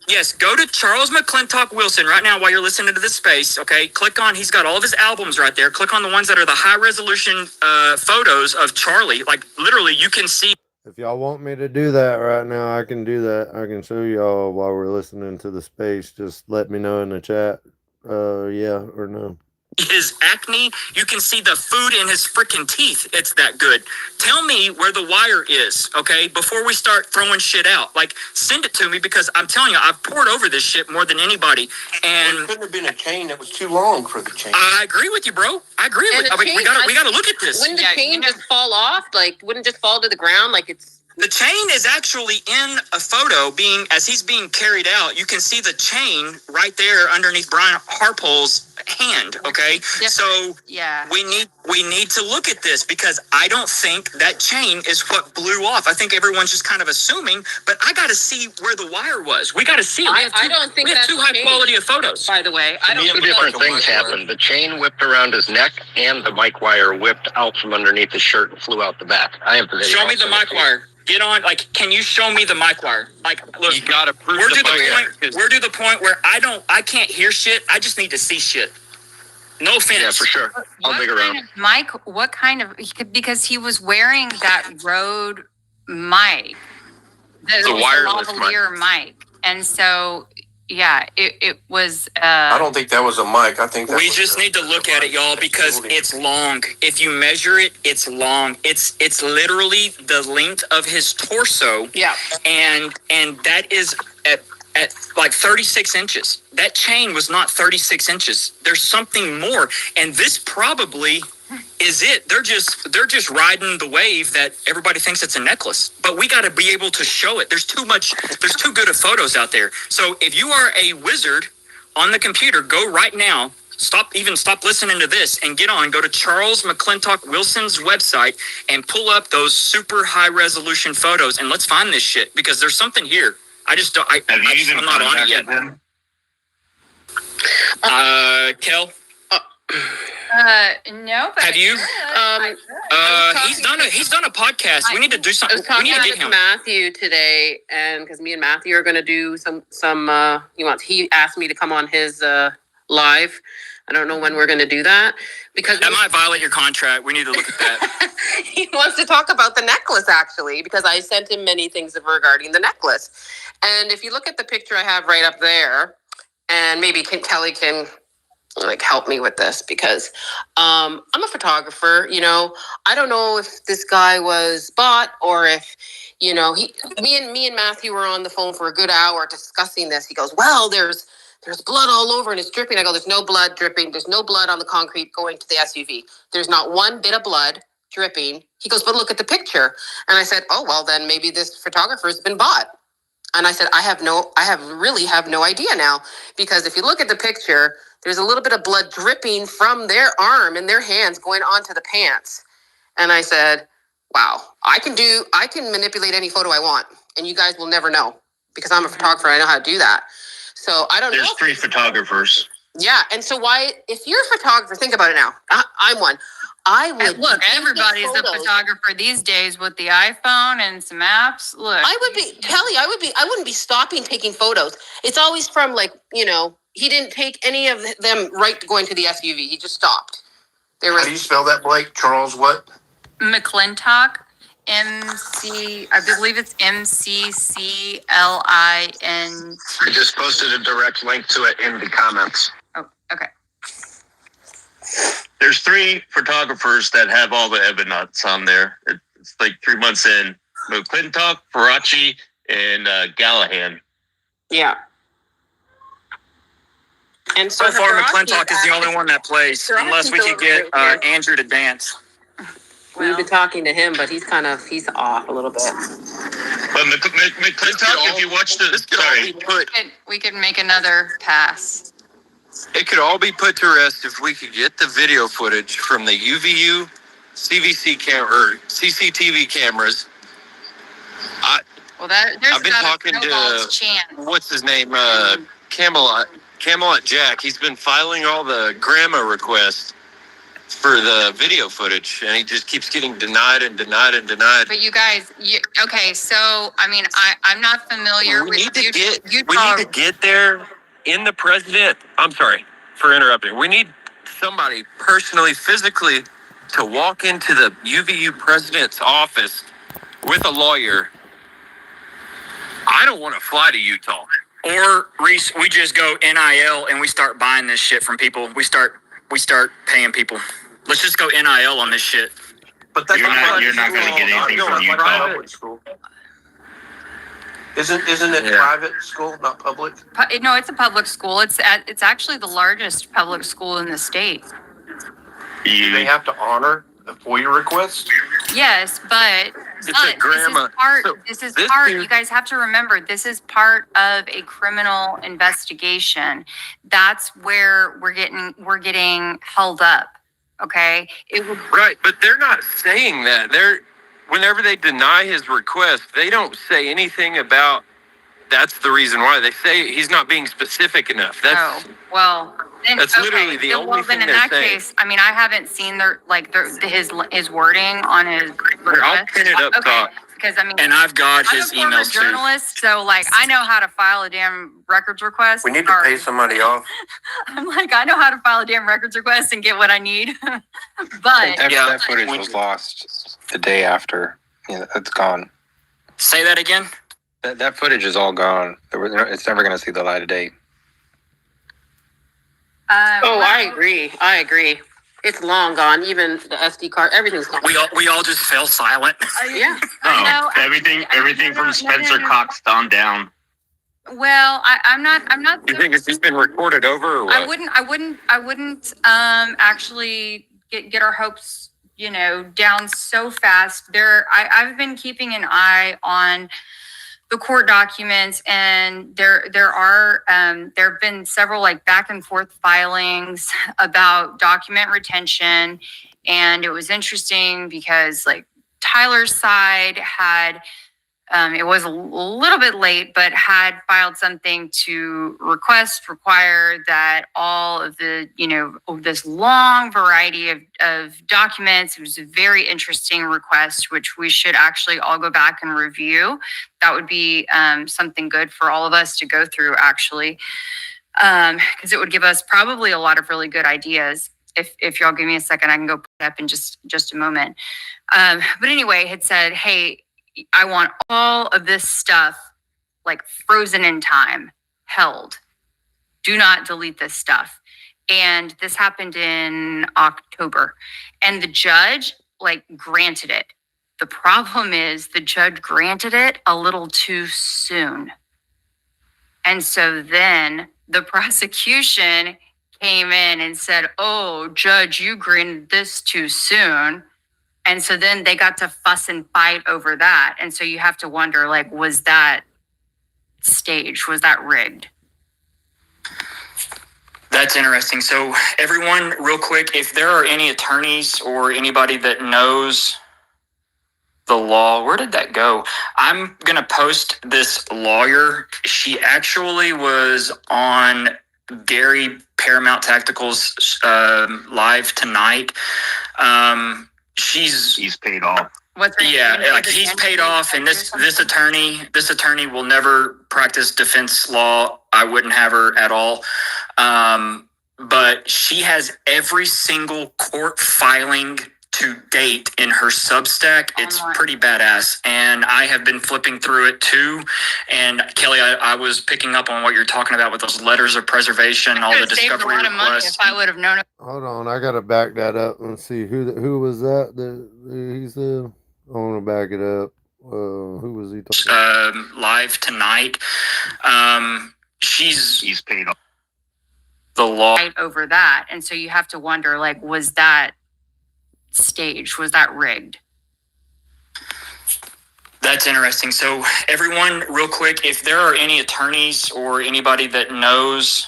Yes, go to Charles McClintock Wilson right now while you're listening to this space. Okay, click on. He's got all of his albums right there. Click on the ones that are the high resolution photos of Charlie. Like literally, you can see.
If y'all want me to do that right now, I can do that. I can show y'all while we're listening to the space. Just let me know in the chat. Yeah or no.
His acne, you can see the food in his freaking teeth. It's that good. Tell me where the wire is, okay, before we start throwing shit out. Like, send it to me, because I'm telling you, I've poured over this shit more than anybody. And
it couldn't have been a chain that was too long for the chain.
I agree with you, bro. I agree with you. We gotta look at this.
Wouldn't the chain just fall off? Like, wouldn't just fall to the ground? Like it's.
The chain is actually in a photo as he's being carried out. You can see the chain right there underneath Brian Harpole's hand. Okay. So we need to look at this, because I don't think that chain is what blew off. I think everyone's just kind of assuming, but I got to see where the wire was. We got to see it.
I don't think that's
too high quality of photos.
By the way, I don't
Two different things happened. The chain whipped around his neck, and the mic wire whipped out from underneath his shirt and flew out the back. I have the video.
Show me the mic wire. Get on, can you show me the mic wire? Like, look,
you gotta prove
we're to the point where I can't hear shit. I just need to see shit. No offense.
Yeah, for sure. I'll dig around.
What kind of, because he was wearing that Rode mic.
The wireless
lavalier mic. And so, yeah, it was.
I don't think that was a mic. I think
we just need to look at it, y'all, because it's long. If you measure it, it's long. It's literally the length of his torso.
Yeah.
And that is at like 36 inches. That chain was not 36 inches. There's something more, and this probably is it. They're just riding the wave that everybody thinks it's a necklace, but we got to be able to show it. There's too good of photos out there. So if you are a wizard on the computer, go right now. Stop listening to this and go to Charles McClintock Wilson's website and pull up those super high resolution photos, and let's find this shit, because there's something here. I just don't. I'm not on it yet. Kel.
No, but
have you? He's done a podcast. We need to do something.
I was
We need to
talking
get
to
him.
Matthew today, and because me and Matthew are going to do some. He asked me to come on his live. I don't know when we're going to do that, because
that might violate your contract. We need to look at that.
He wants to talk about the necklace, actually, because I sent him many things regarding the necklace. And if you look at the picture I have right up there, and maybe Kelly can help me with this, because I'm a photographer. I don't know if this guy was bought, or if me and Matthew were on the phone for a good hour discussing this. He goes, well, there's there's blood all over and it's dripping. I go, there's no blood dripping. There's no blood on the concrete going to the SUV. There's not one bit of blood dripping. He goes, but look at the picture. And I said, oh, well, then maybe this photographer's been bought. And I said, I really have no idea now, because if you look at the picture, there's a little bit of blood dripping from their arm and their hands going onto the pants. And I said, wow, I can manipulate any photo I want, and you guys will never know, because I'm a photographer. I know how to do that. So I don't know.
There's 3 photographers.
Yeah. And so why, if you're a photographer, think about it now. I'm one. I would
look. Everybody's a photographer these days with the iPhone and some apps. Look,
I would be Kelly. I wouldn't be stopping taking photos. It's always from, like, you know, he didn't take any of them right going to the SUV. He just stopped.
How do you spell that, Blake? Charles what?
McClintock, MC. I believe it's MCCLIN.
I just posted a direct link to it in the comments.
Oh, okay.
There's 3 photographers that have all the evidence on there. It's like 3 months in. McClintock, Faraci, and Gallahan.
Yeah. And
So far, McClintock is the only one that plays, unless we could get Andrew to dance.
We've been talking to him, but he's off a little bit.
But McClintock, if you watch
We could make another pass.
It could all be put to rest if we could get the video footage from the UVU, CCTV cameras.
There's
I've been talking to what's his name, Camelot Jack. He's been filing all the grandma requests for the video footage, and he just keeps getting denied and denied and denied.
But you guys, okay? So I mean, I'm not familiar with Utah.
We need to get there in the president. I'm sorry for interrupting. We need somebody personally, physically, to walk into the UVU president's office with a lawyer. I don't want to fly to Utah.
Or Reese, we just go NIL and we start buying this shit from people. We start paying people. Let's just go NIL on this shit.
But that's
You're not going to get anything from Utah.
School. Isn't it private school, not public?
No, it's a public school. It's actually the largest public school in the state.
Do they have to honor a FOIA request?
Yes, but this is part. You guys have to remember, this is part of a criminal investigation. That's where we're getting held up. Okay,
Right, but they're not saying that. Whenever they deny his request, they don't say anything about that's the reason why. They say he's not being specific enough. That's literally the only thing
in
they're
that
saying.
case, I mean, I haven't seen his wording on his request.
I'll pin it up top.
Because I mean,
And I've got his
I'm a former
emails too.
journalist, so like I know how to file a damn records request.
We need to pay somebody off.
I'm like, I know how to file a damn records request and get what I need. But
That footage was lost the day after. Yeah, it's gone.
Say that again?
That footage is all gone. It's never going to see the light of day.
I agree. It's long gone. Even the SD card, everything's gone.
We all just fell silent.
Yeah.
No, everything from Spencer Cox on down.
Well, I'm not.
You think it's just been recorded over or what?
I wouldn't actually get our hopes, down so fast. I've been keeping an eye on the court documents, and there have been several like back and forth filings about document retention. And it was interesting because like Tyler's side had, it was a little bit late, but had filed something to require that all of the, this long variety of documents. It was a very interesting request, which we should actually all go back and review. That would be something good for all of us to go through, actually, because it would give us probably a lot of really good ideas. If y'all give me a second, I can go put it up in just a moment. But anyway, it said, hey, I want all of this stuff like frozen in time, held. Do not delete this stuff. And this happened in October. And the judge like granted it. The problem is the judge granted it a little too soon. And so then the prosecution came in and said, "Oh, judge, you granted this too soon." And so then they got to fuss and fight over that. And so you have to wonder, like, was that staged? Was that rigged?
That's interesting. So everyone, real quick, if there are any attorneys or anybody that knows the law, where did that go? I'm going to post this lawyer. She actually was on Gary Paramount Tactical's live tonight. He's paid off.
What's her name?
Like he's paid off, and this attorney will never practice defense law. I wouldn't have her at all. But she has every single court filing to date in her Substack. It's pretty badass, and I have been flipping through it too. And Kelly, I was picking up on what you're talking about with those letters of preservation, all the discovery
requests. A lot of money if I would have known.
Hold on, I gotta back that up and see who was that. He said, I want to back it up. Who was he talking about?
Live tonight. He's paid off. The law
Over that. And so you have to wonder, like, was that staged? Was that rigged?
That's interesting. So everyone, real quick, if there are any attorneys or anybody that knows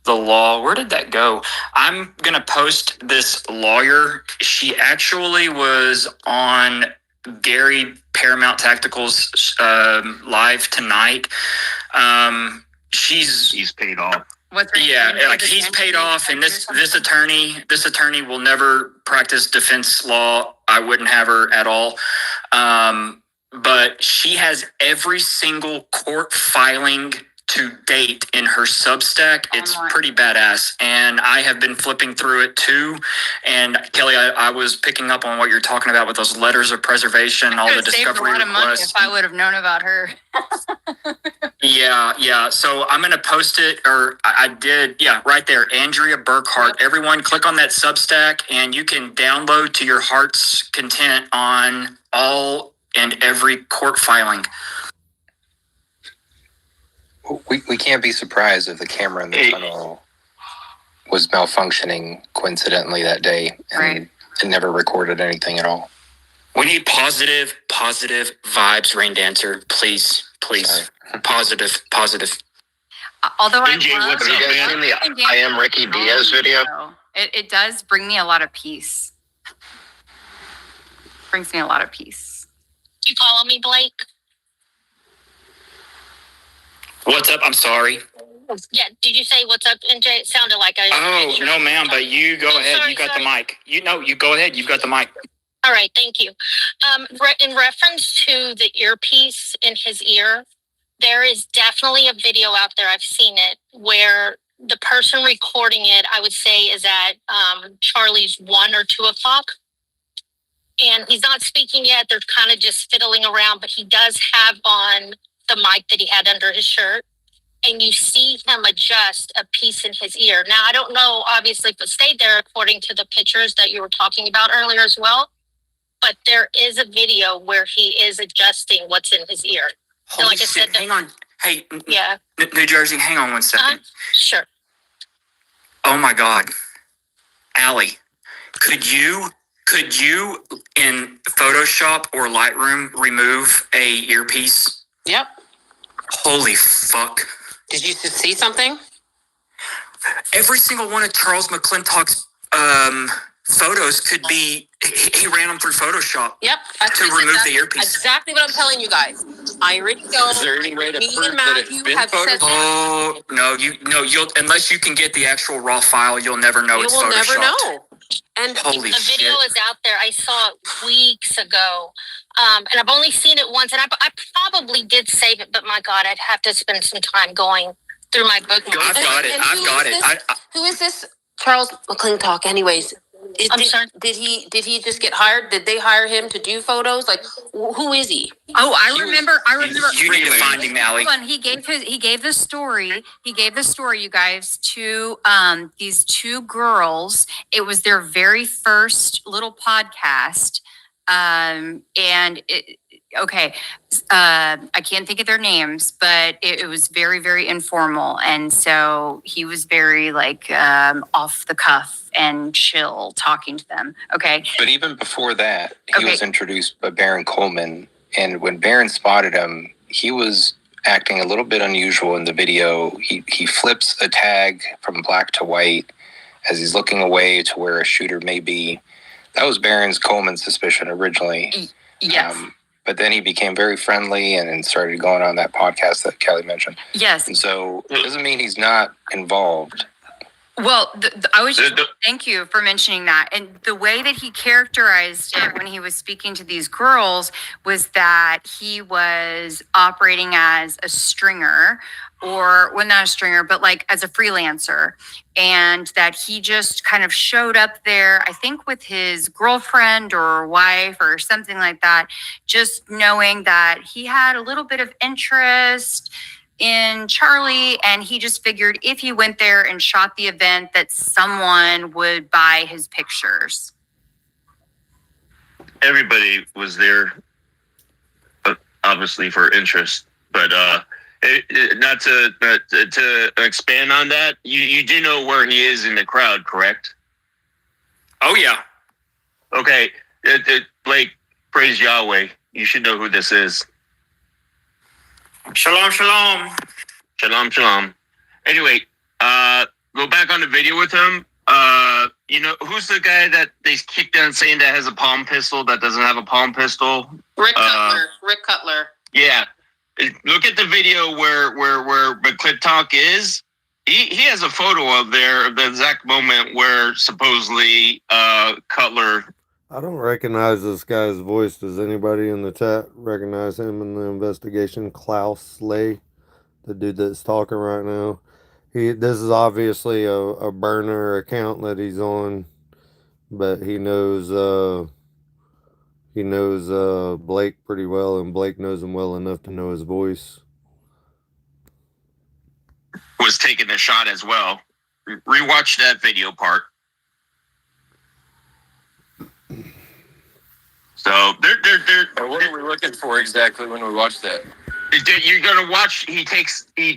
the law, where did that go? I'm going to post this lawyer. She actually was on Gary Paramount Tactical's live tonight. He's paid off.
What's her name?
Like he's paid off, and this attorney will never practice defense law. I wouldn't have her at all. But she has every single court filing to date in her Substack. It's pretty badass, and I have been flipping through it too. And Kelly, I was picking up on what you're talking about with those letters of preservation, all the discovery requests.
A lot of money if I would have known about her.
Yeah. So I'm going to post it, or I did. Yeah, right there. Andrea Burkhart. Yep. Everyone click on that Substack and you can download to your heart's content on all and every court filing.
We can't be surprised if the camera in the tunnel was malfunctioning coincidentally that day and it never recorded anything at all.
We need positive vibes, Rain Dancer. Please. Sorry. Positive.
Although
NJ, what's up, man?
In the I Am Ricky Diaz video. It does bring me a lot of peace. Brings me a lot of peace.
You follow me, Blake?
What's up? I'm sorry.
Yeah, did you say what's up, NJ? It sounded like I...
Oh, no, ma'am, but you go ahead. You got the mic. You go ahead. You've got the mic.
All right, thank you. In reference to the earpiece in his ear, there is definitely a video out there, I've seen it, where the person recording it, I would say, is at Charlie's 1 or 2 o'clock. And he's not speaking yet. They're kind of just fiddling around, but he does have on the mic that he had under his shirt. And you see him adjust a piece in his ear. Now, I don't know, obviously, if it stayed there according to the pictures that you were talking about earlier as well. But there is a video where he is adjusting what's in his ear.
Holy
like
shit,
I said,
hang on. Hey,
yeah.
New Jersey, hang on one second.
Sure.
Oh my God. Allie, could you in Photoshop or Lightroom remove a earpiece?
Yep.
Holy fuck.
Did you see something?
Every single one of Charles McClintock's photos could be, he ran them through Photoshop.
Yep.
To remove the earpiece.
Exactly what I'm telling you guys. I already know.
Is there any way to
Me
prove
and
that it's
Matthew
been
have said
photoshopped?
Oh, you'll unless you can get the actual raw file, you'll never know it's
You will
Photoshopped.
never know. And
Holy
The video
shit.
is out there. I saw it weeks ago. And I've only seen it once. And I probably did save it, but my God, I'd have to spend some time going through my bookmarks.
I've got it.
Who is this Charles McClintock anyways?
I'm sorry?
Did he just get hired? Did they hire him to do photos? Like, who is he?
Oh, I remember.
You need to find him, Allie.
He gave the story, you guys, to these two girls. It was their very first little podcast. And okay, I can't think of their names, but it was very, very informal. And so he was very like off the cuff and chill talking to them. Okay.
But even before that, he was introduced by Baron Coleman. And when Baron spotted him, he was acting a little bit unusual in the video. He flips a tag from black to white as he's looking away to where a shooter may be. That was Baron's Coleman's suspicion originally.
Yes.
But then he became very friendly and started going on that podcast that Kelly mentioned.
Yes.
And so it doesn't mean he's not involved.
Well, I was just, thank you for mentioning that. And the way that he characterized it when he was speaking to these girls was that he was operating as a stringer, or well, not a stringer, but like as a freelancer. And that he just kind of showed up there, I think with his girlfriend or wife or something like that, just knowing that he had a little bit of interest in Charlie, and he just figured if he went there and shot the event that someone would buy his pictures.
Everybody was there, obviously for interest, but not to expand on that. You do know where he is in the crowd, correct?
Oh yeah.
Okay, Blake, praise Yahweh. You should know who this is.
Shalom, shalom.
Shalom, shalom. Anyway, go back on the video with him. You know, who's the guy that they keep down saying that has a palm pistol that doesn't have a palm pistol?
Rick Cutler. Rick Cutler.
Yeah. Look at the video where McClintock is. He has a photo of there of the exact moment where supposedly Cutler.
I don't recognize this guy's voice. Does anybody in the chat recognize him in the investigation? Klaus Slay, the dude that's talking right now. This is obviously a burner account that he's on, but he knows Blake pretty well, and Blake knows him well enough to know his voice.
Was taking the shot as well. Rewatch that video part. So they're
what are we looking for exactly when we watch that?
You're gonna watch. He takes a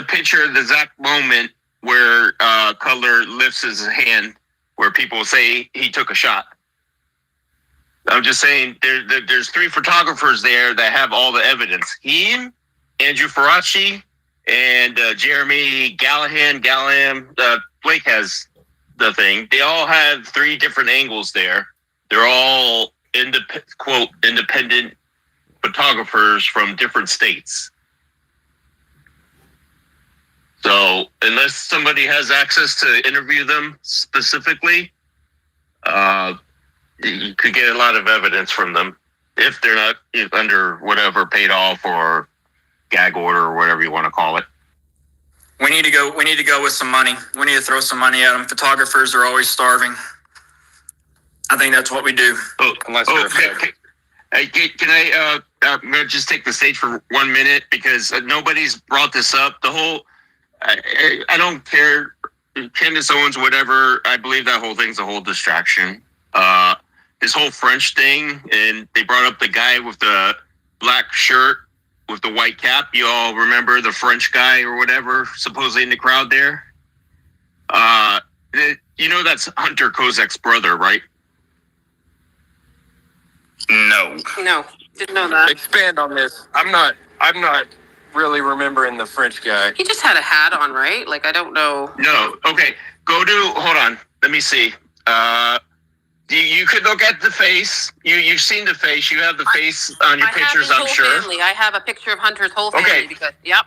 picture of the exact moment where Cutler lifts his hand, where people say he took a shot. I'm just saying there's 3 photographers there that have all the evidence. Him, Andrew Faraci, and Jeremy Gallahan. Blake has the thing. They all have 3 different angles there. They're all independent photographers from different states. So unless somebody has access to interview them specifically, you could get a lot of evidence from them if they're not under whatever paid off or gag order or whatever you want to call it.
We need to go with some money. We need to throw some money at them. Photographers are always starving. I think that's what we do.
Unless they're
can I I'm going to just take the stage for 1 minute because nobody's brought this up. The whole, I don't care, Candace Owens, whatever, I believe that whole thing's a whole distraction. This whole French thing, and they brought up the guy with the black shirt with the white cap. You all remember the French guy or whatever, supposedly in the crowd there? You know that's Hunter Kozak's brother, right?
No.
No, didn't know that.
Expand on this. I'm not really remembering the French guy.
He just had a hat on, right? Like, I don't know.
No. Okay. Hold on. Let me see. You could look at the face. You've seen the face. You have the face on your pictures, I'm sure.
Family. I have a picture of Hunter's whole family.
Okay.
Because, yep.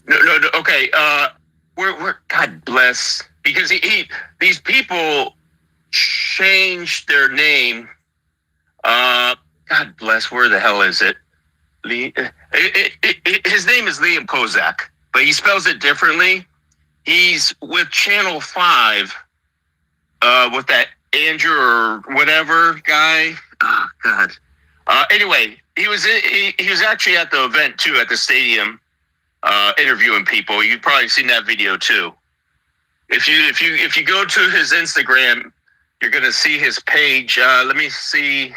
No. Okay. We're God bless, because these people changed their name. God bless. Where the hell is it? His name is Liam Kozak, but he spells it differently. He's with Channel 5, with that Andrew or whatever guy. Oh, God. Anyway, he was actually at the event too, at the stadium, interviewing people. You've probably seen that video too. If you go to his Instagram, you're gonna see his page. Let me see.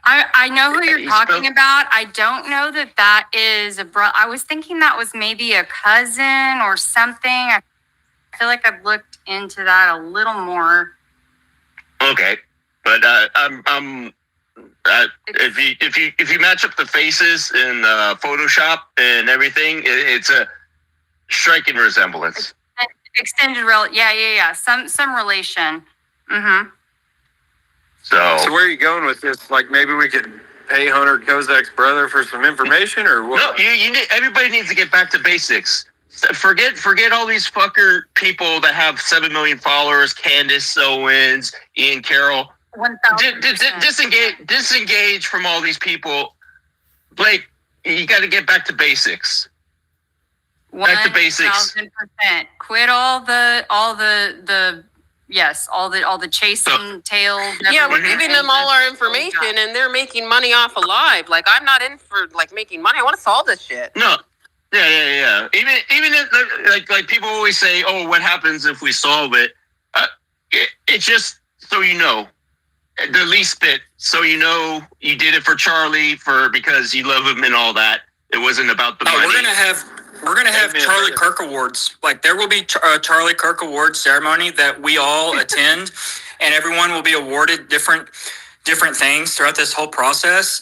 I know who you're
He's
talking
both-
about. I don't know that is a brother. I was thinking that was maybe a cousin or something. I feel like I've looked into that a little more.
Okay, but if you match up the faces in Photoshop and everything, it's a striking resemblance.
Extended yeah. Some relation. Mm-hmm.
So
where are you going with this? Like maybe we could pay Hunter Kozak's brother for some information, or what?
no, you need, everybody needs to get back to basics. Forget all these fucker people that have 7 million followers. Candace Owens, Ian Carroll.
1,000%.
Disengage from all these people. Blake, you got to get back to basics. Back to basics.
1,000%. Quit all the chasing tail.
Yeah, we're giving them all our information, and they're making money off of live. Like, I'm not in for like making money. I want to solve this shit.
No. Yeah. Even if, like people always say, "Oh, what happens if we solve it?" It's just so you know, the least bit, so you know you did it for Charlie because you love him and all that. It wasn't about the money.
We're gonna have Charlie Kirk Awards. Like there will be a Charlie Kirk Awards ceremony that we all attend, and everyone will be awarded different things throughout this whole process.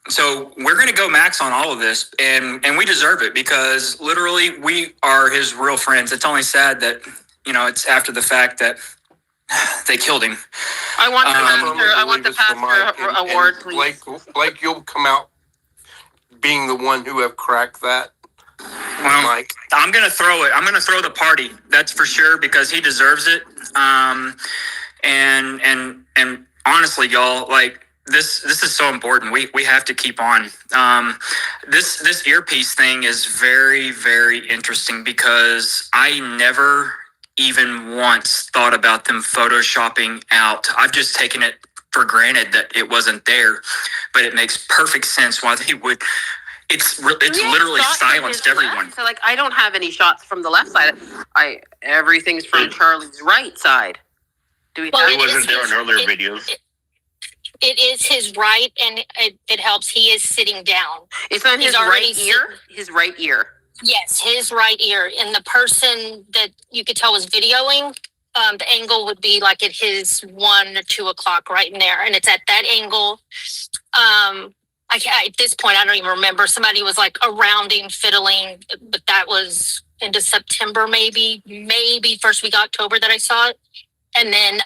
So we're gonna go max on all of this, and we deserve it because literally we are his real friends. It's only sad that it's after the fact that they killed him.
I want the pastor award, please.
Blake, you'll come out being the one who have cracked that.
Well,
Mike.
I'm gonna throw it. I'm gonna throw the party. That's for sure because he deserves it. And honestly, y'all, like this is so important. We have to keep on. This earpiece thing is very, very interesting because I never even once thought about them photoshopping out. I've just taken it for granted that it wasn't there, but it makes perfect sense why they would. It's literally silenced everyone.
Left? So like I don't have any shots from the left side. Everything's from Charlie's right side. Do we?
It wasn't there in earlier videos.
It is his right, and it helps. He is sitting down.
It's on his right ear. His right ear.
Yes, his right ear. And the person that you could tell was videoing, the angle would be like at his 1 or 2 o'clock right in there, and it's at that angle. At this point, I don't even remember. Somebody was like around him, fiddling, but that was into September, maybe first week of October that I saw it. And then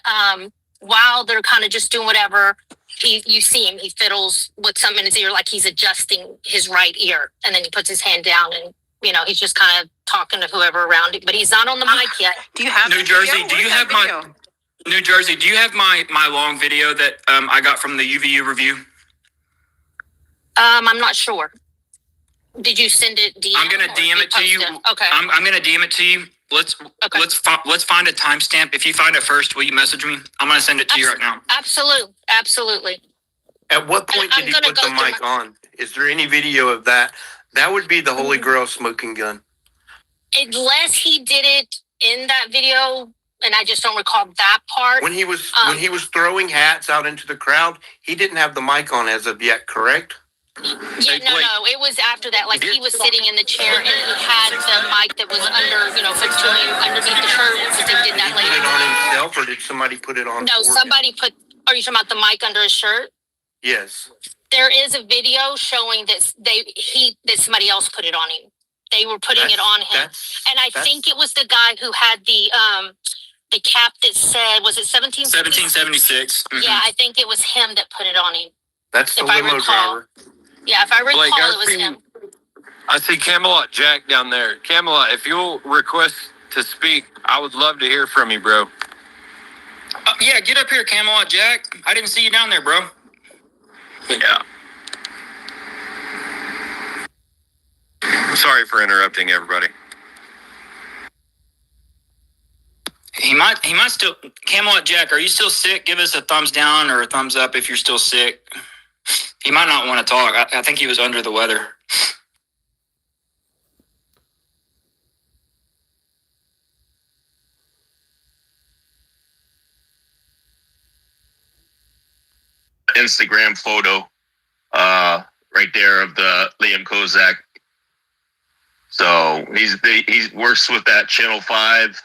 while they're kind of just doing whatever, you see him, he fiddles with something in his ear, like he's adjusting his right ear. And then he puts his hand down and, he's just kind of talking to whoever around him, but he's not on the mic yet.
Do you have
New Jersey? Do you have New Jersey? Do you have my long video that I got from the UVU review?
I'm not sure. Did you send it DM?
I'm gonna DM it to you.
Okay.
I'm gonna DM it to you. Let's find a timestamp. If you find it first, will you message me? I'm gonna send it to you right now.
Absolutely.
At what point did he put the mic on? Is there any video of that? That would be the Holy Grail smoking gun.
Unless he did it in that video, and I just don't recall that part.
When he was throwing hats out into the crowd, he didn't have the mic on as of yet, correct?
Yeah, no, it was after that. Like he was sitting in the chair and he had the mic that was under, put to him underneath the shirt. Because they did that later.
Did he put it on himself, or did somebody put it on?
No, somebody put. Are you talking about the mic under his shirt?
Yes.
There is a video showing that somebody else put it on him. They were putting it on him, and I think it was the guy who had the cap that said, was it 1776?
Mm-hmm.
Yeah, I think it was him that put it on him.
That's the limo driver.
Yeah, if I recall,
Blake,
it was him.
I see Camelot Jack down there. Camelot, if you'll request to speak, I would love to hear from you, bro.
Yeah, get up here, Camelot Jack. I didn't see you down there, bro.
Yeah. Sorry for interrupting everybody.
He might still. Camelot Jack, are you still sick? Give us a thumbs down or a thumbs up if you're still sick. He might not want to talk. I think he was under the weather.
Instagram photo right there of the Liam Kozak. So he works with that Channel 5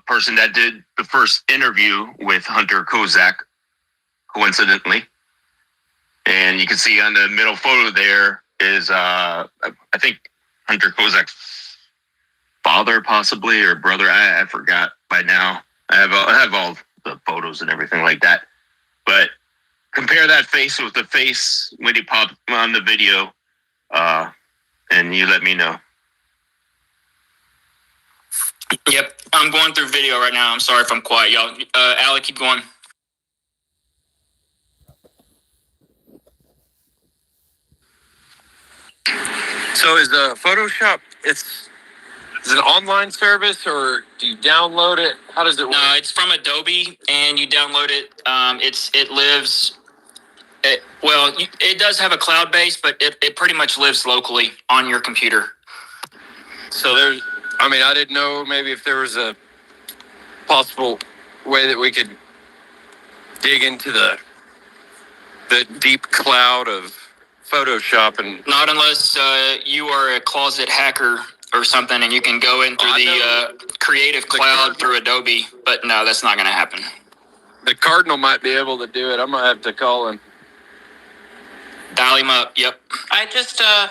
person that did the first interview with Hunter Kozak, coincidentally. And you can see on the middle photo there is, I think, Hunter Kozak's father, possibly, or brother. I forgot by now. I have all the photos and everything like that. But compare that face with the face when he popped on the video, and you let me know.
Yep, I'm going through video right now. I'm sorry if I'm quiet, y'all. Alec, keep going.
So is Photoshop, is it an online service, or do you download it? How does it work?
No, it's from Adobe, and you download it. It does have a cloud base, but it pretty much lives locally on your computer.
So I didn't know maybe if there was a possible way that we could dig into the deep cloud of Photoshop. And
not unless you are a closet hacker or something, and you can go in through the Creative Cloud through Adobe. But no, that's not going to happen.
The Cardinal might be able to do it. I might have to call him.
Dial him up. Yep.
I just I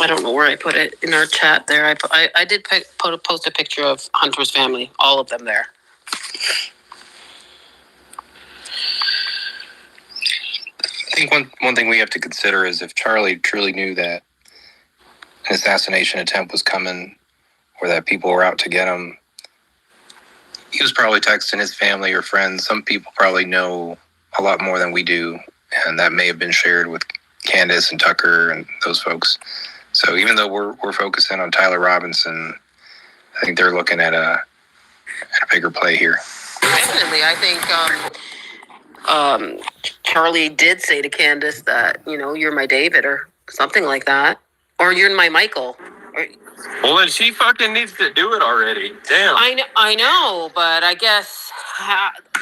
don't know where I put it in our chat there. I did post a picture of Hunter's family, all of them there.
I think one thing we have to consider is if Charlie truly knew that an assassination attempt was coming, or that people were out to get him, he was probably texting his family or friends. Some people probably know a lot more than we do, and that may have been shared with Candace and Tucker and those folks. So even though we're focusing on Tyler Robinson, I think they're looking at a bigger play here.
Definitely, I think Charlie did say to Candace that, you're my David or something like that, or you're my Michael.
Well, then she fucking needs to do it already. Damn.
I know, but I guess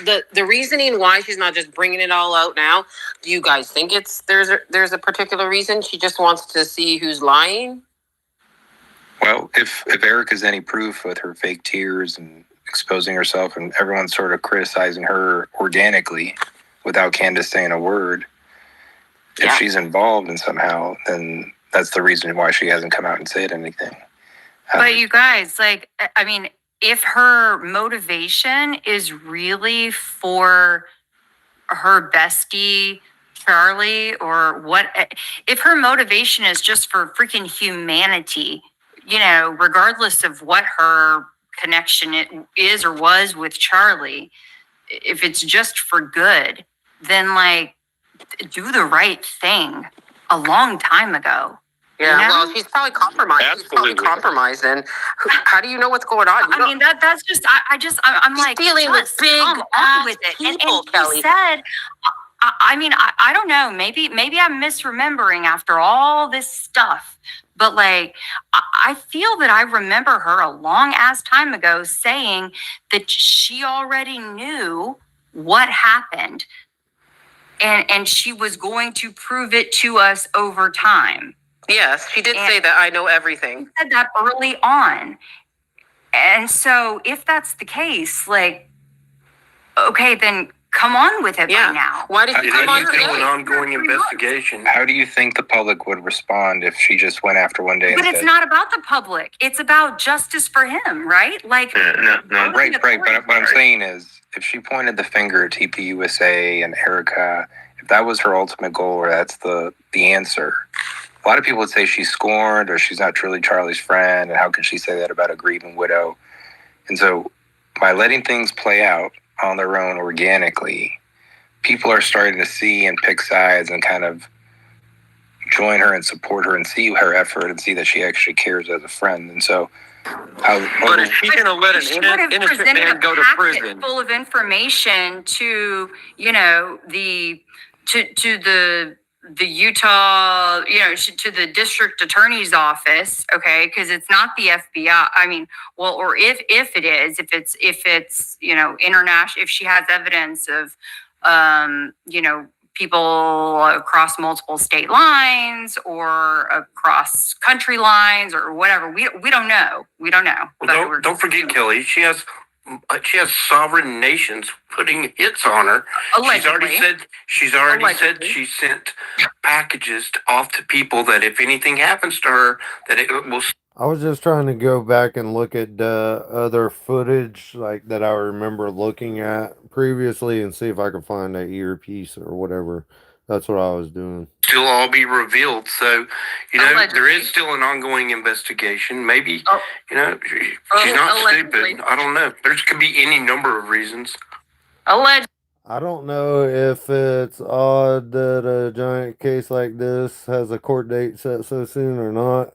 the reasoning why she's not just bringing it all out now. Do you guys think there's a particular reason? She just wants to see who's lying.
Well, if Erica's any proof with her fake tears and exposing herself, and everyone's sort of criticizing her organically without Candace saying a word, if she's involved in somehow, then that's the reason why she hasn't come out and said anything.
But you guys, if her motivation is really for her bestie, Charlie, or what, if her motivation is just for freaking humanity, regardless of what her connection is or was with Charlie, if it's just for good, then do the right thing a long time ago.
Yeah, well, she's probably compromised.
Absolutely.
She's probably compromised. And how do you know what's going on?
That's just, I'm like,
dealing with big
with it.
People,
and
Kelly.
He said, I don't know, maybe I'm misremembering after all this stuff, but I feel that I remember her a long ass time ago saying that she already knew what happened, and she was going to prove it to us over time.
Yes, she did say that. I know everything.
She said that early on. And so if that's the case, okay, then come on with it by now.
Why did you come on
do an ongoing investigation?
How do you think the public would respond if she just went after one day?
But it's not about the public. It's about justice for him, right?
No. Right. But what I'm saying is, if she pointed the finger at TPUSA and Erica, if that was her ultimate goal, or that's the answer, a lot of people would say she's scorned, or she's not truly Charlie's friend, and how can she say that about a grieving widow? And so by letting things play out on their own organically, people are starting to see and pick sides and kind of join her and support her and see her effort and see that she actually cares as a friend. And so
but is she going to let an innocent man go to prison?
Full of information to, the Utah, to the district attorney's office, okay, because it's not the FBI. Or if it is, if it's international, if she has evidence of people across multiple state lines or across country lines or whatever. We don't know. We don't know.
Well, don't forget, Kelly. She has sovereign nations putting hits on her.
Allegedly.
She's already said she sent packages off to people that if anything happens to her, that it will.
I was just trying to go back and look at other footage like that I remember looking at previously and see if I could find that earpiece or whatever. That's what I was doing.
Still all be revealed. So,
Allegedly.
there is still an ongoing investigation. Maybe, she's not
allegedly.
stupid. I don't know. There could be any number of reasons.
Allegedly.
I don't know if it's odd that a giant case like this has a court date set so soon or not.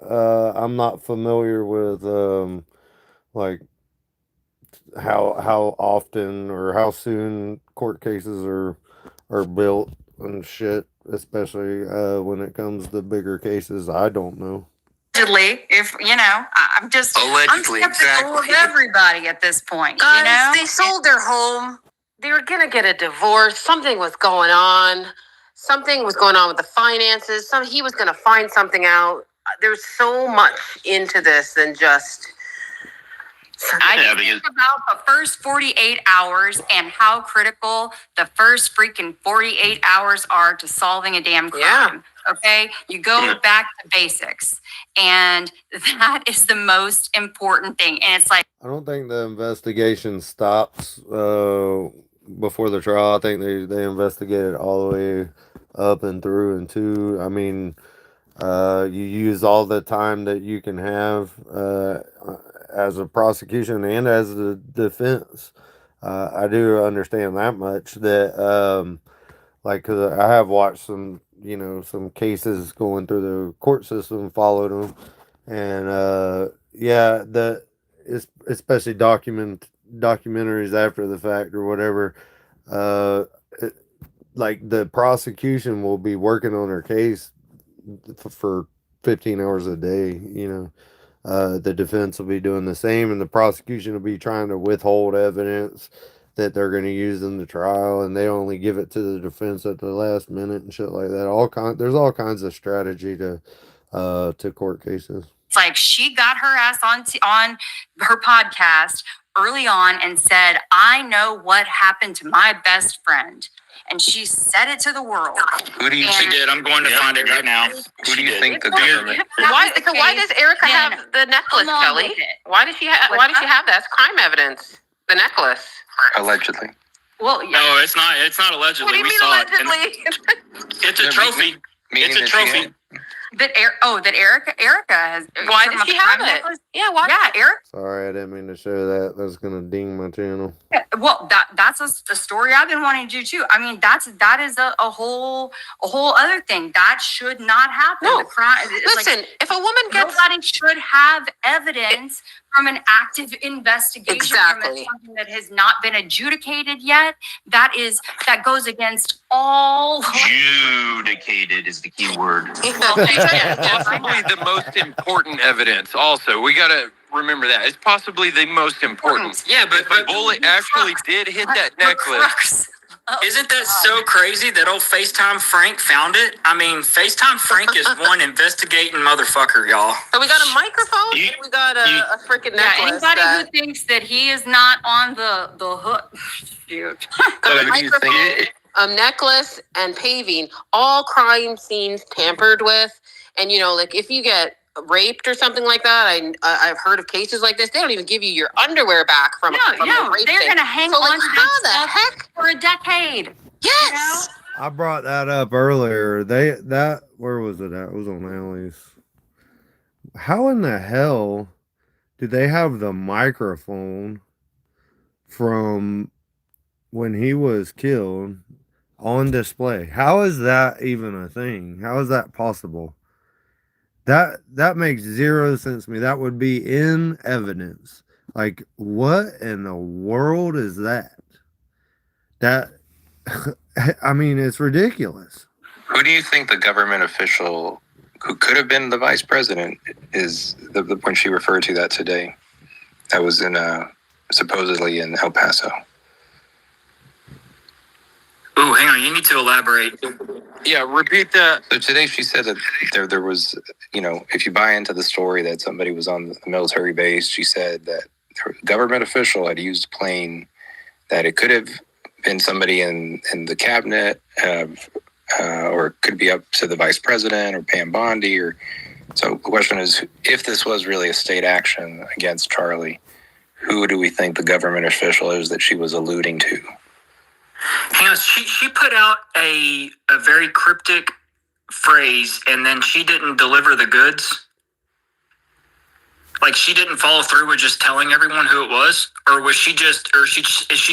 I'm not familiar with like how often or how soon court cases are built and shit, especially when it comes to bigger cases. I don't know.
Allegedly, if I'm
Allegedly,
skeptical of
exactly.
everybody at this point.
Guys, they sold their home. They were gonna get a divorce. Something was going on. Something was going on with the finances. He was gonna find something out. There's so much into this than just.
I think about the first 48 hours and how critical the first freaking 48 hours are to solving a damn crime.
Yeah.
Okay? You go back to basics. And that is the most important thing. And it's like,
I don't think the investigation stops before the trial. I think they investigated all the way up and through and to. I mean, you use all the time that you can have as a prosecution and as the defense. I do understand that much that cause I have watched some cases going through the court system, followed them, and especially documentaries after the fact or whatever. Like the prosecution will be working on her case for 15 hours a day. The defense will be doing the same, and the prosecution will be trying to withhold evidence that they're going to use in the trial, and they only give it to the defense at the last minute and shit like that. There's all kinds of strategy to court cases.
it's like she got her ass on her podcast early on and said, I know what happened to my best friend. And she said it to the world.
Who do you
She did. I'm going to find it right now.
Who do you think the government?
Why does Erica have the necklace, Kelly? Why does she have that? It's crime evidence. The necklace.
Allegedly.
Well, yeah.
No, it's not. It's not allegedly.
What do you
We
mean
saw
allegedly?
It's a trophy.
Meaning
It's a
that she
trophy.
had-
That Erica has.
Why does she have it?
Necklace?
Yeah, why?
Yeah, Erica.
Sorry, I didn't mean to show that. That's gonna ding my channel.
Well, that's a story I've been wanting to do too. I mean, that is a whole other thing that should not happen.
No.
The crime.
Listen, if a woman gets
Nobody should have evidence from an active investigation
Exactly.
from something that has not been adjudicated yet. That goes against all.
Adjudicated is the key word.
Possibly the most important evidence. Also, we gotta remember that it's possibly the most important.
Yeah, but
The bullet actually did hit that necklace.
isn't that so crazy that old FaceTime Frank found it? I mean, FaceTime Frank is one investigating motherfucker, y'all.
So we got a microphone
You-
and we got a freaking necklace.
Anybody
that-
who thinks that he is not on the hook, shoot.
got a
Who do you think-
microphone, a necklace, and paving, all crime scenes tampered with. And like if you get raped or something like that, I've heard of cases like this. They don't even give you your underwear back from
No,
the rape
they're
thing.
gonna hang
So,
on to
how the
that
heck?
stuff for a decade.
Yes.
I brought that up earlier. Where was it at? It was on Alley's. How in the hell do they have the microphone from when he was killed on display? How is that even a thing? How is that possible? That makes zero sense to me. That would be in evidence. Like, what in the world is that? I mean, it's ridiculous.
Who do you think the government official who could have been the vice president is the point she referred to that today? That was supposedly in El Paso.
Ooh, hang on. You need to elaborate.
Yeah, repeat that.
So today she said that there was, if you buy into the story that somebody was on the military base, she said that a government official had used a plane, that it could have been somebody in the cabinet, or it could be up to the vice president or Pam Bondi. So the question is, if this was really a state action against Charlie, who do we think the government official is that she was alluding to?
Hang on. She put out a very cryptic phrase, and then she didn't deliver the goods. Like, she didn't follow through with just telling everyone who it was, or is she